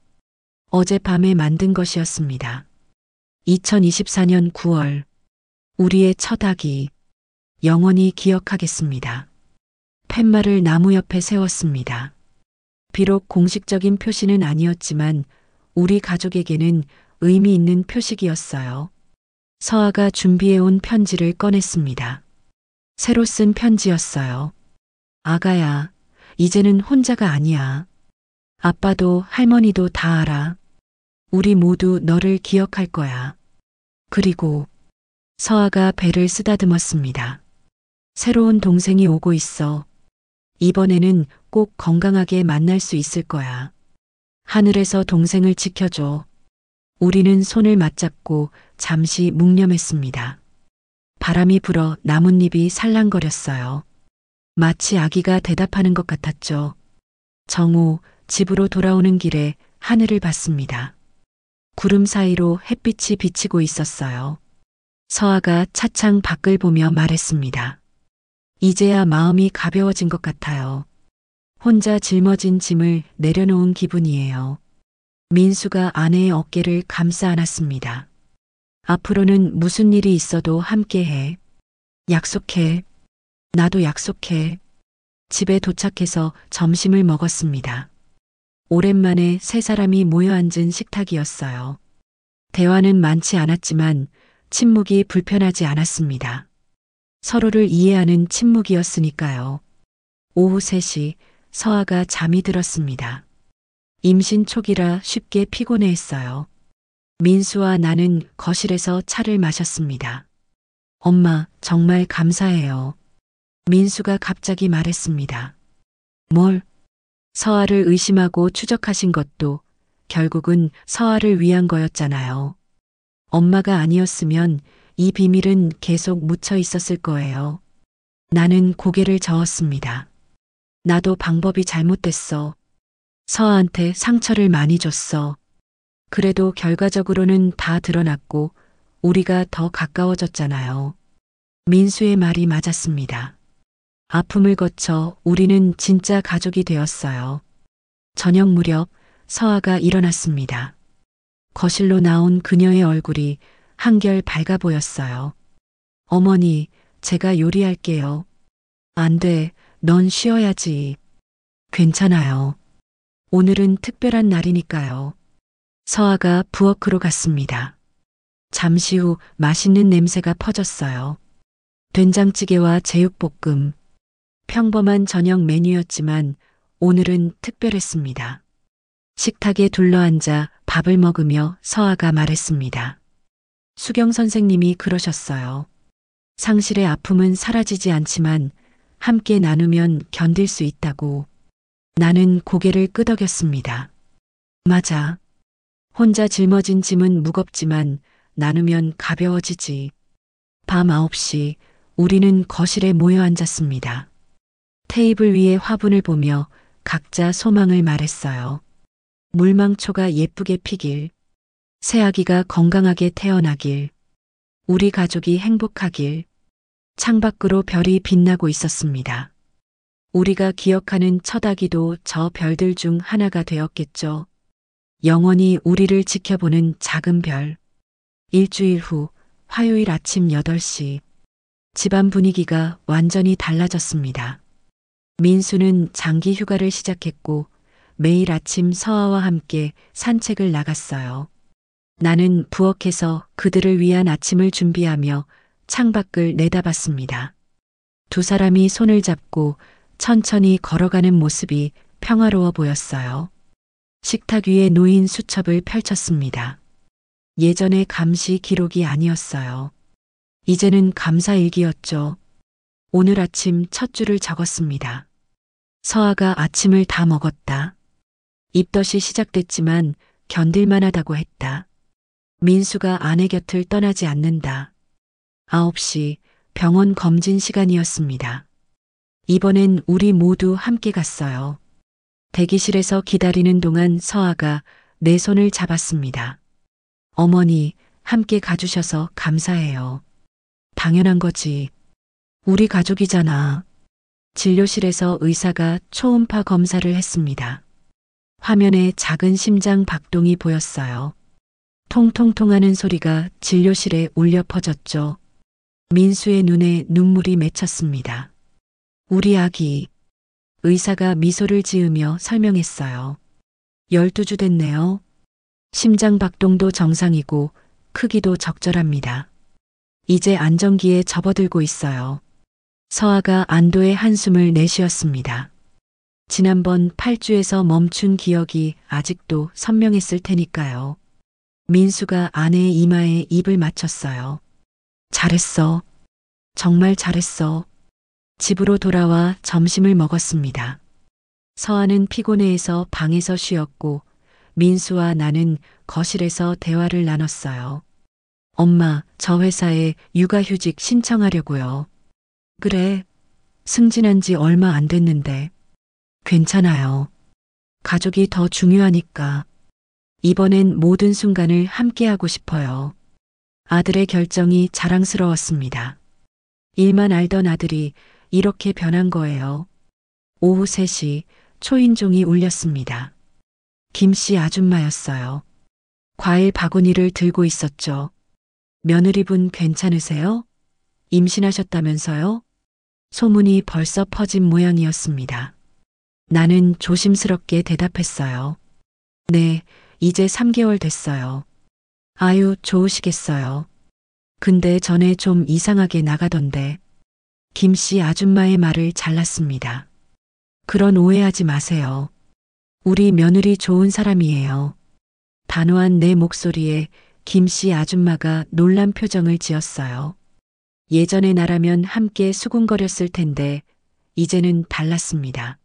어젯밤에 만든 것이었습니다. 2024년 9월, 우리의 첫 아기, 영원히 기억하겠습니다. 팻말을 나무 옆에 세웠습니다. 비록 공식적인 표시는 아니었지만 우리 가족에게는 의미 있는 표식이었어요. 서아가 준비해온 편지를 꺼냈습니다. 새로 쓴 편지였어요. 아가야, 이제는 혼자가 아니야. 아빠도 할머니도 다 알아. 우리 모두 너를 기억할 거야. 그리고 서아가 배를 쓰다듬었습니다. 새로운 동생이 오고 있어. 이번에는 꼭 건강하게 만날 수 있을 거야. 하늘에서 동생을 지켜줘. 우리는 손을 맞잡고 잠시 묵념했습니다. 바람이 불어 나뭇잎이 살랑거렸어요. 마치 아기가 대답하는 것 같았죠. 정오, 집으로 돌아오는 길에 하늘을 봤습니다. 구름 사이로 햇빛이 비치고 있었어요. 서아가 차창 밖을 보며 말했습니다. 이제야 마음이 가벼워진 것 같아요. 혼자 짊어진 짐을 내려놓은 기분이에요. 민수가 아내의 어깨를 감싸 안았습니다. 앞으로는 무슨 일이 있어도 함께해. 약속해. 나도 약속해. 집에 도착해서 점심을 먹었습니다. 오랜만에 세 사람이 모여 앉은 식탁이었어요. 대화는 많지 않았지만 침묵이 불편하지 않았습니다. 서로를 이해하는 침묵이었으니까요. 오후 3시 서아가 잠이 들었습니다. 임신 초기라 쉽게 피곤해했어요. 민수와 나는 거실에서 차를 마셨습니다. 엄마, 정말 감사해요. 민수가 갑자기 말했습니다. 뭘? 서아를 의심하고 추적하신 것도 결국은 서아를 위한 거였잖아요. 엄마가 아니었으면 이 비밀은 계속 묻혀 있었을 거예요. 나는 고개를 저었습니다. 나도 방법이 잘못됐어. 서아한테 상처를 많이 줬어. 그래도 결과적으로는 다 드러났고 우리가 더 가까워졌잖아요. 민수의 말이 맞았습니다. 아픔을 거쳐 우리는 진짜 가족이 되었어요. 저녁 무렵 서아가 일어났습니다. 거실로 나온 그녀의 얼굴이 한결 밝아 보였어요. 어머니, 제가 요리할게요. 안 돼, 넌 쉬어야지. 괜찮아요. 오늘은 특별한 날이니까요. 서아가 부엌으로 갔습니다. 잠시 후 맛있는 냄새가 퍼졌어요. 된장찌개와 제육볶음. 평범한 저녁 메뉴였지만 오늘은 특별했습니다. 식탁에 둘러앉아 밥을 먹으며 서아가 말했습니다. 수경 선생님이 그러셨어요. 상실의 아픔은 사라지지 않지만 함께 나누면 견딜 수 있다고. 나는 고개를 끄덕였습니다. 맞아. 혼자 짊어진 짐은 무겁지만 나누면 가벼워지지. 밤 9시 우리는 거실에 모여 앉았습니다. 테이블 위에 화분을 보며 각자 소망을 말했어요. 물망초가 예쁘게 피길. 새아기가 건강하게 태어나길. 우리 가족이 행복하길. 창밖으로 별이 빛나고 있었습니다. 우리가 기억하는 첫 아기도 저 별들 중 하나가 되었겠죠. 영원히 우리를 지켜보는 작은 별. 일주일 후 화요일 아침 8시. 집안 분위기가 완전히 달라졌습니다. 민수는 장기 휴가를 시작했고 매일 아침 서아와 함께 산책을 나갔어요. 나는 부엌에서 그들을 위한 아침을 준비하며 창밖을 내다봤습니다. 두 사람이 손을 잡고 천천히 걸어가는 모습이 평화로워 보였어요. 식탁 위에 놓인 수첩을 펼쳤습니다. 예전의 감시 기록이 아니었어요. 이제는 감사일기였죠. 오늘 아침 첫 줄을 적었습니다. 서아가 아침을 다 먹었다. 입덧이 시작됐지만 견딜만하다고 했다. 민수가 아내 곁을 떠나지 않는다. 9시 병원 검진 시간이었습니다. 이번엔 우리 모두 함께 갔어요. 대기실에서 기다리는 동안 서아가 내 손을 잡았습니다. 어머니, 함께 가주셔서 감사해요. 당연한 거지. 우리 가족이잖아. 진료실에서 의사가 초음파 검사를 했습니다. 화면에 작은 심장 박동이 보였어요. 통통통 하는 소리가 진료실에 울려 퍼졌죠. 민수의 눈에 눈물이 맺혔습니다. 우리 아기. 의사가 미소를 지으며 설명했어요. 12주 됐네요. 심장 박동도 정상이고 크기도 적절합니다. 이제 안정기에 접어들고 있어요. 서아가 안도의 한숨을 내쉬었습니다. 지난번 8주에서 멈춘 기억이 아직도 선명했을 테니까요. 민수가 아내의 이마에 입을 맞췄어요. 잘했어. 정말 잘했어. 집으로 돌아와 점심을 먹었습니다. 서아는 피곤해해서 방에서 쉬었고 민수와 나는 거실에서 대화를 나눴어요. 엄마, 저 회사에 육아휴직 신청하려고요. 그래. 승진한 지 얼마 안 됐는데. 괜찮아요. 가족이 더 중요하니까. 이번엔 모든 순간을 함께하고 싶어요. 아들의 결정이 자랑스러웠습니다. 일만 알던 아들이 이렇게 변한 거예요. 오후 3시 초인종이 울렸습니다. 김씨 아줌마였어요. 과일 바구니를 들고 있었죠. 며느리분 괜찮으세요? 임신하셨다면서요? 소문이 벌써 퍼진 모양이었습니다. 나는 조심스럽게 대답했어요. 네, 이제 3개월 됐어요. 아유, 좋으시겠어요. 근데 전에 좀 이상하게 나가던데. 김씨 아줌마의 말을 잘랐습니다. 그런 오해하지 마세요. 우리 며느리 좋은 사람이에요. 단호한 내 목소리에 김씨 아줌마가 놀란 표정을 지었어요. 예전의 나라면 함께 수군거렸을 텐데 이제는 달랐습니다.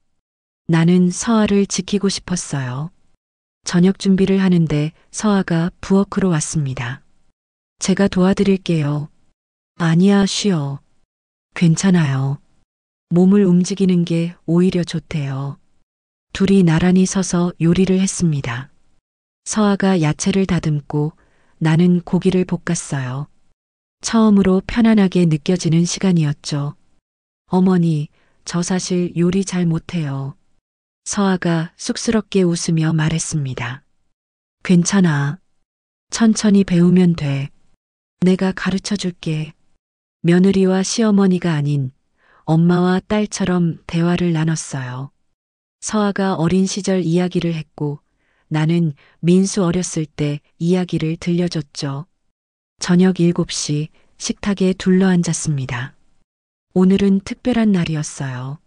나는 서아를 지키고 싶었어요. 저녁 준비를 하는데 서아가 부엌으로 왔습니다. 제가 도와드릴게요. 아니야, 쉬어. 괜찮아요. 몸을 움직이는 게 오히려 좋대요. 둘이 나란히 서서 요리를 했습니다. 서아가 야채를 다듬고 나는 고기를 볶았어요. 처음으로 편안하게 느껴지는 시간이었죠. 어머니, 저 사실 요리 잘 못해요. 서아가 쑥스럽게 웃으며 말했습니다. 괜찮아. 천천히 배우면 돼. 내가 가르쳐 줄게. 며느리와 시어머니가 아닌 엄마와 딸처럼 대화를 나눴어요. 서아가 어린 시절 이야기를 했고 나는 민수 어렸을 때 이야기를 들려줬죠. 저녁 7시 식탁에 둘러앉았습니다. 오늘은 특별한 날이었어요.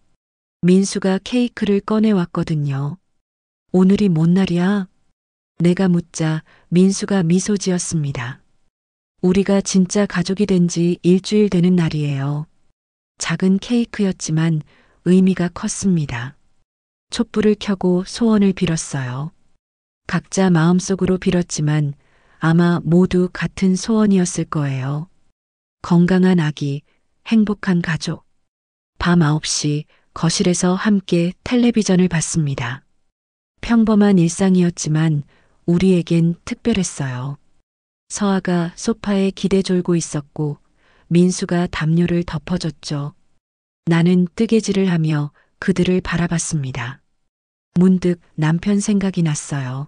민수가 케이크를 꺼내왔거든요. 오늘이 뭔 날이야? 내가 묻자 민수가 미소 지었습니다. 우리가 진짜 가족이 된 지 일주일 되는 날이에요. 작은 케이크였지만 의미가 컸습니다. 촛불을 켜고 소원을 빌었어요. 각자 마음속으로 빌었지만 아마 모두 같은 소원이었을 거예요. 건강한 아기, 행복한 가족. 밤 9시 거실에서 함께 텔레비전을 봤습니다. 평범한 일상이었지만 우리에겐 특별했어요. 서아가 소파에 기대 졸고 있었고 민수가 담요를 덮어줬죠. 나는 뜨개질을 하며 그들을 바라봤습니다. 문득 남편 생각이 났어요.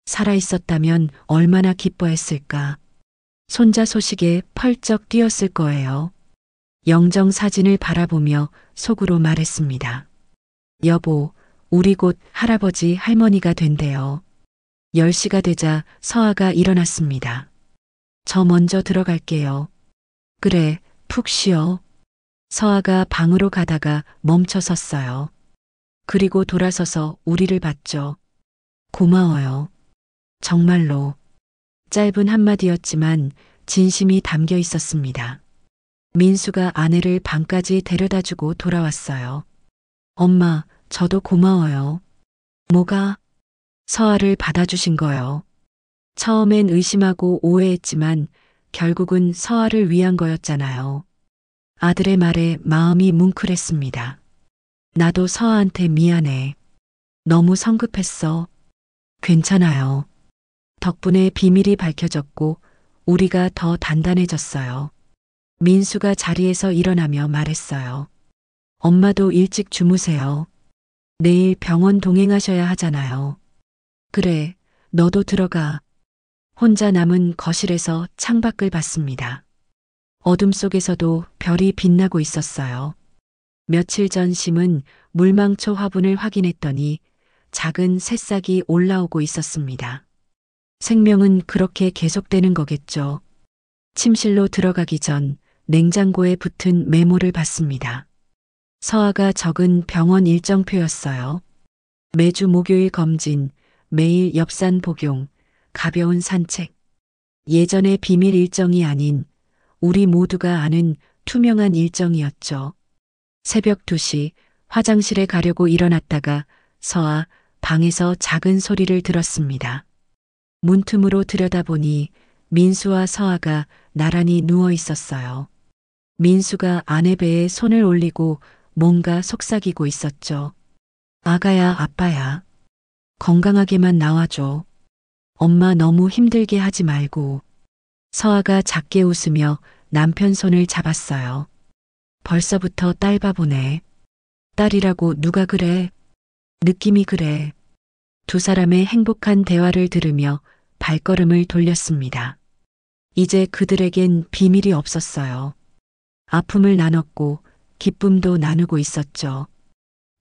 살아있었다면 얼마나 기뻐했을까. 손자 소식에 펄쩍 뛰었을 거예요. 영정 사진을 바라보며 속으로 말했습니다. 여보, 우리 곧 할아버지 할머니가 된대요. 10시가 되자 서아가 일어났습니다. 저 먼저 들어갈게요. 그래, 푹 쉬어. 서아가 방으로 가다가 멈춰 섰어요. 그리고 돌아서서 우리를 봤죠. 고마워요. 정말로. 짧은 한마디였지만 진심이 담겨 있었습니다. 민수가 아내를 방까지 데려다주고 돌아왔어요. 엄마, 저도 고마워요. 뭐가? 서아를 받아주신 거요. 처음엔 의심하고 오해했지만 결국은 서아를 위한 거였잖아요. 아들의 말에 마음이 뭉클했습니다. 나도 서아한테 미안해. 너무 성급했어. 괜찮아요. 덕분에 비밀이 밝혀졌고 우리가 더 단단해졌어요. 민수가 자리에서 일어나며 말했어요. 엄마도 일찍 주무세요. 내일 병원 동행하셔야 하잖아요. 그래, 너도 들어가. 혼자 남은 거실에서 창밖을 봤습니다. 어둠 속에서도 별이 빛나고 있었어요. 며칠 전 심은 물망초 화분을 확인했더니 작은 새싹이 올라오고 있었습니다. 생명은 그렇게 계속되는 거겠죠. 침실로 들어가기 전 냉장고에 붙은 메모를 봤습니다. 서아가 적은 병원 일정표였어요. 매주 목요일 검진, 매일 엽산 복용, 가벼운 산책. 예전의 비밀 일정이 아닌 우리 모두가 아는 투명한 일정이었죠. 새벽 2시 화장실에 가려고 일어났다가 서아 방에서 작은 소리를 들었습니다. 문틈으로 들여다보니 민수와 서아가 나란히 누워 있었어요. 민수가 아내 배에 손을 올리고 뭔가 속삭이고 있었죠. 아가야, 아빠야. 건강하게만 나와줘. 엄마 너무 힘들게 하지 말고. 서아가 작게 웃으며 남편 손을 잡았어요. 벌써부터 딸 바보네. 딸이라고 누가 그래? 느낌이 그래. 두 사람의 행복한 대화를 들으며 발걸음을 돌렸습니다. 이제 그들에겐 비밀이 없었어요. 아픔을 나눴고 기쁨도 나누고 있었죠.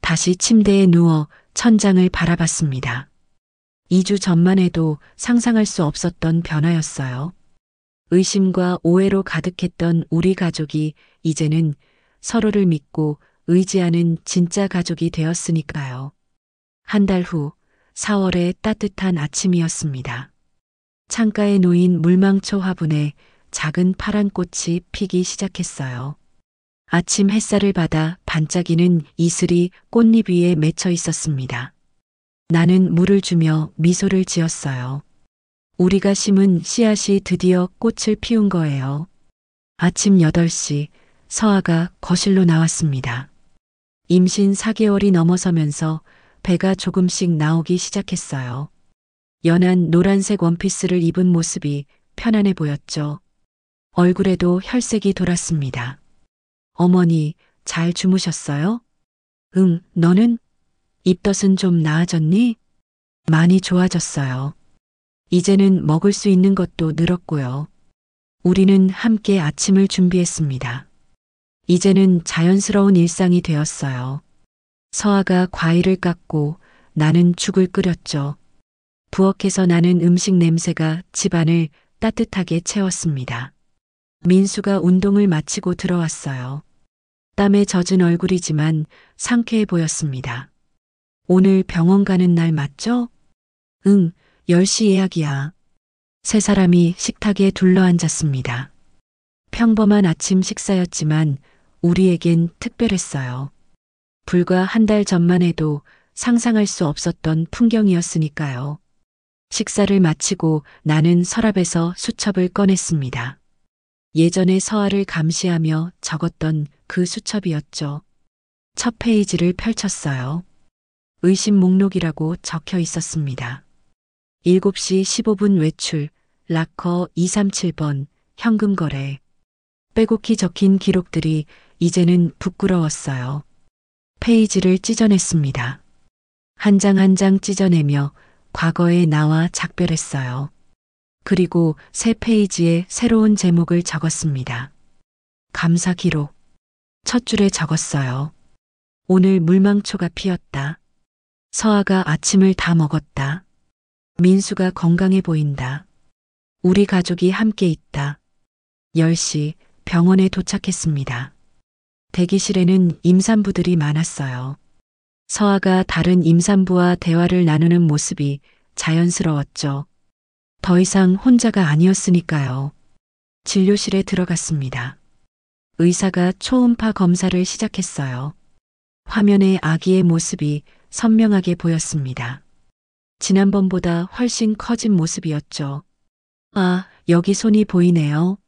다시 침대에 누워 천장을 바라봤습니다. 2주 전만 해도 상상할 수 없었던 변화였어요. 의심과 오해로 가득했던 우리 가족이 이제는 서로를 믿고 의지하는 진짜 가족이 되었으니까요. 한 달 후 4월의 따뜻한 아침이었습니다. 창가에 놓인 물망초 화분에 작은 파란 꽃이 피기 시작했어요. 아침 햇살을 받아 반짝이는 이슬이 꽃잎 위에 맺혀 있었습니다. 나는 물을 주며 미소를 지었어요. 우리가 심은 씨앗이 드디어 꽃을 피운 거예요. 아침 8시 서아가 거실로 나왔습니다. 임신 4개월이 넘어서면서 배가 조금씩 나오기 시작했어요. 연한 노란색 원피스를 입은 모습이 편안해 보였죠. 얼굴에도 혈색이 돌았습니다. 어머니, 잘 주무셨어요? 응, 너는? 입덧은 좀 나아졌니? 많이 좋아졌어요. 이제는 먹을 수 있는 것도 늘었고요. 우리는 함께 아침을 준비했습니다. 이제는 자연스러운 일상이 되었어요. 서아가 과일을 깎고 나는 죽을 끓였죠. 부엌에서 나는 음식 냄새가 집안을 따뜻하게 채웠습니다. 민수가 운동을 마치고 들어왔어요. 땀에 젖은 얼굴이지만 상쾌해 보였습니다. 오늘 병원 가는 날 맞죠? 응, 10시 예약이야. 세 사람이 식탁에 둘러앉았습니다. 평범한 아침 식사였지만 우리에겐 특별했어요. 불과 한 달 전만 해도 상상할 수 없었던 풍경이었으니까요. 식사를 마치고 나는 서랍에서 수첩을 꺼냈습니다. 예전에 서아를 감시하며 적었던 그 수첩이었죠. 첫 페이지를 펼쳤어요. 의심 목록이라고 적혀 있었습니다. 7시 15분 외출, 락커 237번, 현금 거래. 빼곡히 적힌 기록들이 이제는 부끄러웠어요. 페이지를 찢어냈습니다. 한 장 한 장 찢어내며 과거의 나와 작별했어요. 그리고 새 페이지에 새로운 제목을 적었습니다. 감사 기록. 첫 줄에 적었어요. 오늘 물망초가 피었다. 서아가 아침을 다 먹었다. 민수가 건강해 보인다. 우리 가족이 함께 있다. 10시 병원에 도착했습니다. 대기실에는 임산부들이 많았어요. 서아가 다른 임산부와 대화를 나누는 모습이 자연스러웠죠. 더 이상 혼자가 아니었으니까요. 진료실에 들어갔습니다. 의사가 초음파 검사를 시작했어요. 화면에 아기의 모습이 선명하게 보였습니다. 지난번보다 훨씬 커진 모습이었죠. 아, 여기 손이 보이네요.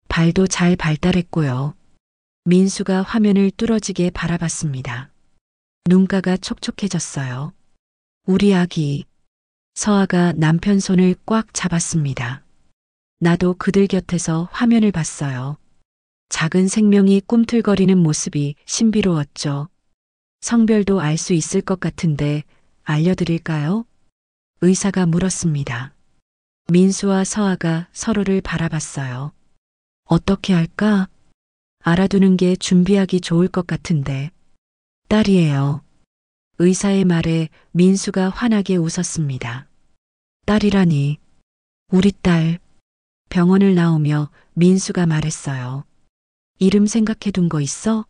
발도 잘 발달했고요. 민수가 화면을 뚫어지게 바라봤습니다. 눈가가 촉촉해졌어요. 우리 아기. 서아가 남편 손을 꽉 잡았습니다. 나도 그들 곁에서 화면을 봤어요. 작은 생명이 꿈틀거리는 모습이 신비로웠죠. 성별도 알 수 있을 것 같은데 알려드릴까요? 의사가 물었습니다. 민수와 서아가 서로를 바라봤어요. 어떻게 할까? 알아두는 게 준비하기 좋을 것 같은데. 딸이에요. 의사의 말에 민수가 환하게 웃었습니다. 딸이라니. 우리 딸. 병원을 나오며 민수가 말했어요. 이름 생각해둔 거 있어?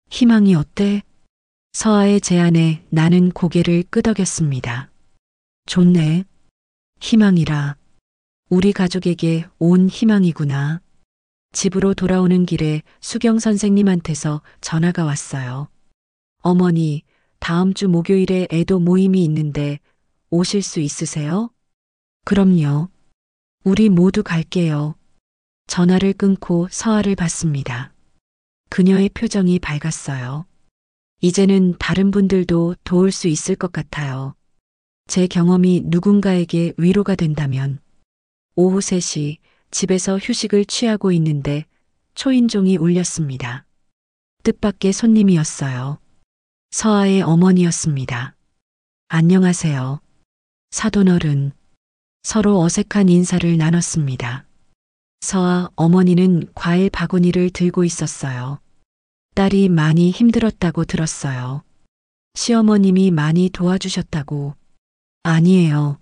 희망이 어때? 서아의 제안에 나는 고개를 끄덕였습니다. 좋네. 희망이라. 우리 가족에게 온 희망이구나. 집으로 돌아오는 길에 수경 선생님한테서 전화가 왔어요. 어머니, 다음 주 목요일에 애도 모임이 있는데 오실 수 있으세요? 그럼요. 우리 모두 갈게요. 전화를 끊고 서아를 봤습니다. 그녀의 표정이 밝았어요. 이제는 다른 분들도 도울 수 있을 것 같아요. 제 경험이 누군가에게 위로가 된다면. 오후 3시 집에서 휴식을 취하고 있는데 초인종이 울렸습니다. 뜻밖의 손님이었어요. 서아의 어머니였습니다. 안녕하세요. 사돈어른. 서로 어색한 인사를 나눴습니다. 서아 어머니는 과일 바구니를 들고 있었어요. 딸이 많이 힘들었다고 들었어요. 시어머님이 많이 도와주셨다고. 아니에요.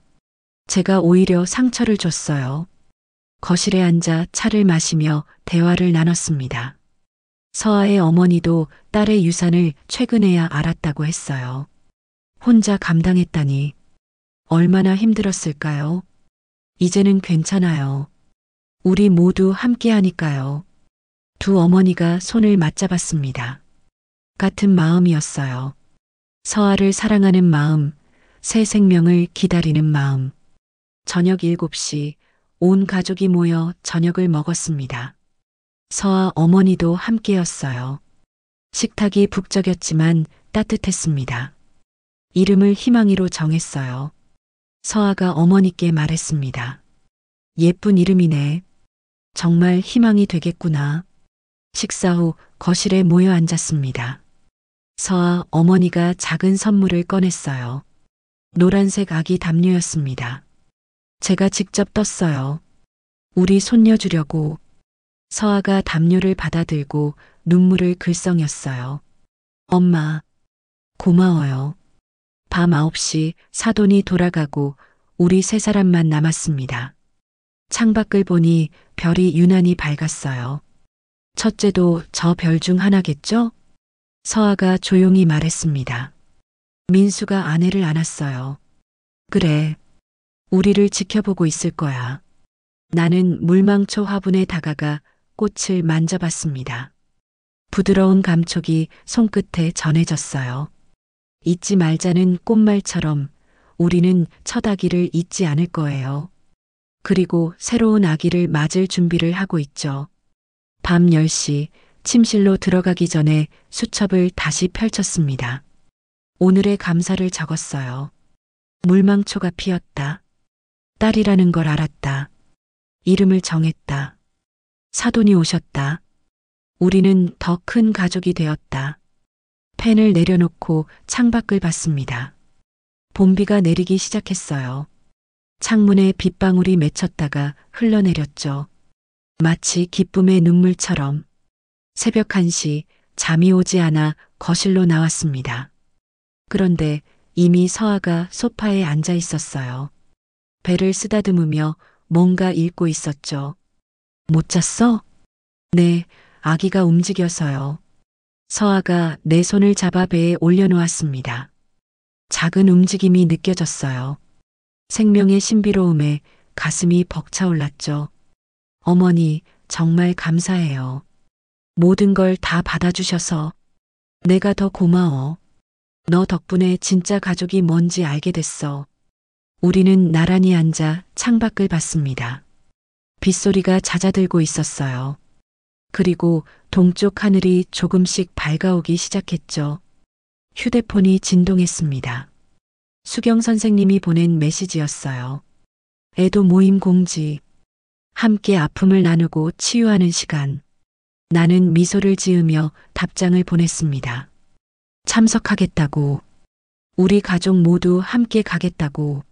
제가 오히려 상처를 줬어요. 거실에 앉아 차를 마시며 대화를 나눴습니다. 서아의 어머니도 딸의 유산을 최근에야 알았다고 했어요. 혼자 감당했다니. 얼마나 힘들었을까요? 이제는 괜찮아요. 우리 모두 함께 하니까요. 두 어머니가 손을 맞잡았습니다. 같은 마음이었어요. 서아를 사랑하는 마음, 새 생명을 기다리는 마음. 저녁 7시 온 가족이 모여 저녁을 먹었습니다. 서아 어머니도 함께였어요. 식탁이 북적였지만 따뜻했습니다. 이름을 희망이로 정했어요. 서아가 어머니께 말했습니다. 예쁜 이름이네. 정말 희망이 되겠구나. 식사 후 거실에 모여 앉았습니다. 서아 어머니가 작은 선물을 꺼냈어요. 노란색 아기 담요였습니다. 제가 직접 떴어요. 우리 손녀 주려고. 서아가 담요를 받아들고 눈물을 글썽였어요. 엄마, 고마워요. 밤 9시 사돈이 돌아가고 우리 세 사람만 남았습니다. 창밖을 보니 별이 유난히 밝았어요. 첫째도 저 별 중 하나겠죠? 서아가 조용히 말했습니다. 민수가 아내를 안았어요. 그래. 우리를 지켜보고 있을 거야. 나는 물망초 화분에 다가가 꽃을 만져봤습니다. 부드러운 감촉이 손끝에 전해졌어요. 잊지 말자는 꽃말처럼 우리는 첫 아기를 잊지 않을 거예요. 그리고 새로운 아기를 맞을 준비를 하고 있죠. 밤 10시 침실로 들어가기 전에 수첩을 다시 펼쳤습니다. 오늘의 감사를 적었어요. 물망초가 피었다. 딸이라는 걸 알았다. 이름을 정했다. 사돈이 오셨다. 우리는 더 큰 가족이 되었다. 펜을 내려놓고 창밖을 봤습니다. 봄비가 내리기 시작했어요. 창문에 빗방울이 맺혔다가 흘러내렸죠. 마치 기쁨의 눈물처럼. 새벽 1시 잠이 오지 않아 거실로 나왔습니다. 그런데 이미 서아가 소파에 앉아 있었어요. 배를 쓰다듬으며 뭔가 읽고 있었죠. 못 잤어? 네, 아기가 움직여서요. 서아가 내 손을 잡아 배에 올려놓았습니다. 작은 움직임이 느껴졌어요. 생명의 신비로움에 가슴이 벅차올랐죠. 어머니, 정말 감사해요. 모든 걸 다 받아주셔서 내가 더 고마워. 너 덕분에 진짜 가족이 뭔지 알게 됐어. 우리는 나란히 앉아 창밖을 봤습니다. 빗소리가 잦아들고 있었어요. 그리고 동쪽 하늘이 조금씩 밝아오기 시작했죠. 휴대폰이 진동했습니다. 수경 선생님이 보낸 메시지였어요. 애도 모임 공지. 함께 아픔을 나누고 치유하는 시간. 나는 미소를 지으며 답장을 보냈습니다. 참석하겠다고. 우리 가족 모두 함께 가겠다고.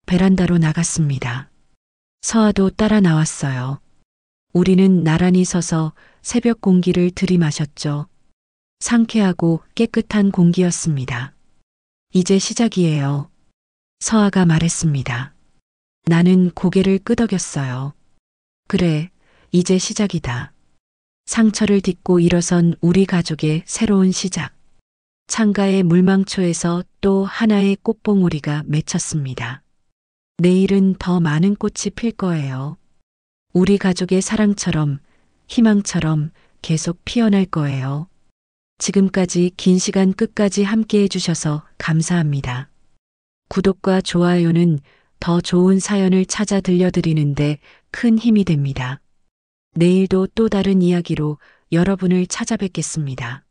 베란다로 나갔습니다. 서아도 따라 나왔어요. 우리는 나란히 서서 새벽 공기를 들이마셨죠. 상쾌하고 깨끗한 공기였습니다. 이제 시작이에요. 서아가 말했습니다. 나는 고개를 끄덕였어요. 그래, 이제 시작이다. 상처를 딛고 일어선 우리 가족의 새로운 시작. 창가의 물망초에서 또 하나의 꽃봉오리가 맺혔습니다. 내일은 더 많은 꽃이 필 거예요. 우리 가족의 사랑처럼, 희망처럼 계속 피어날 거예요. 지금까지 긴 시간 끝까지 함께 해주셔서 감사합니다. 구독과 좋아요는 더 좋은 사연을 찾아 들려드리는데 큰 힘이 됩니다. 내일도 또 다른 이야기로 여러분을 찾아뵙겠습니다.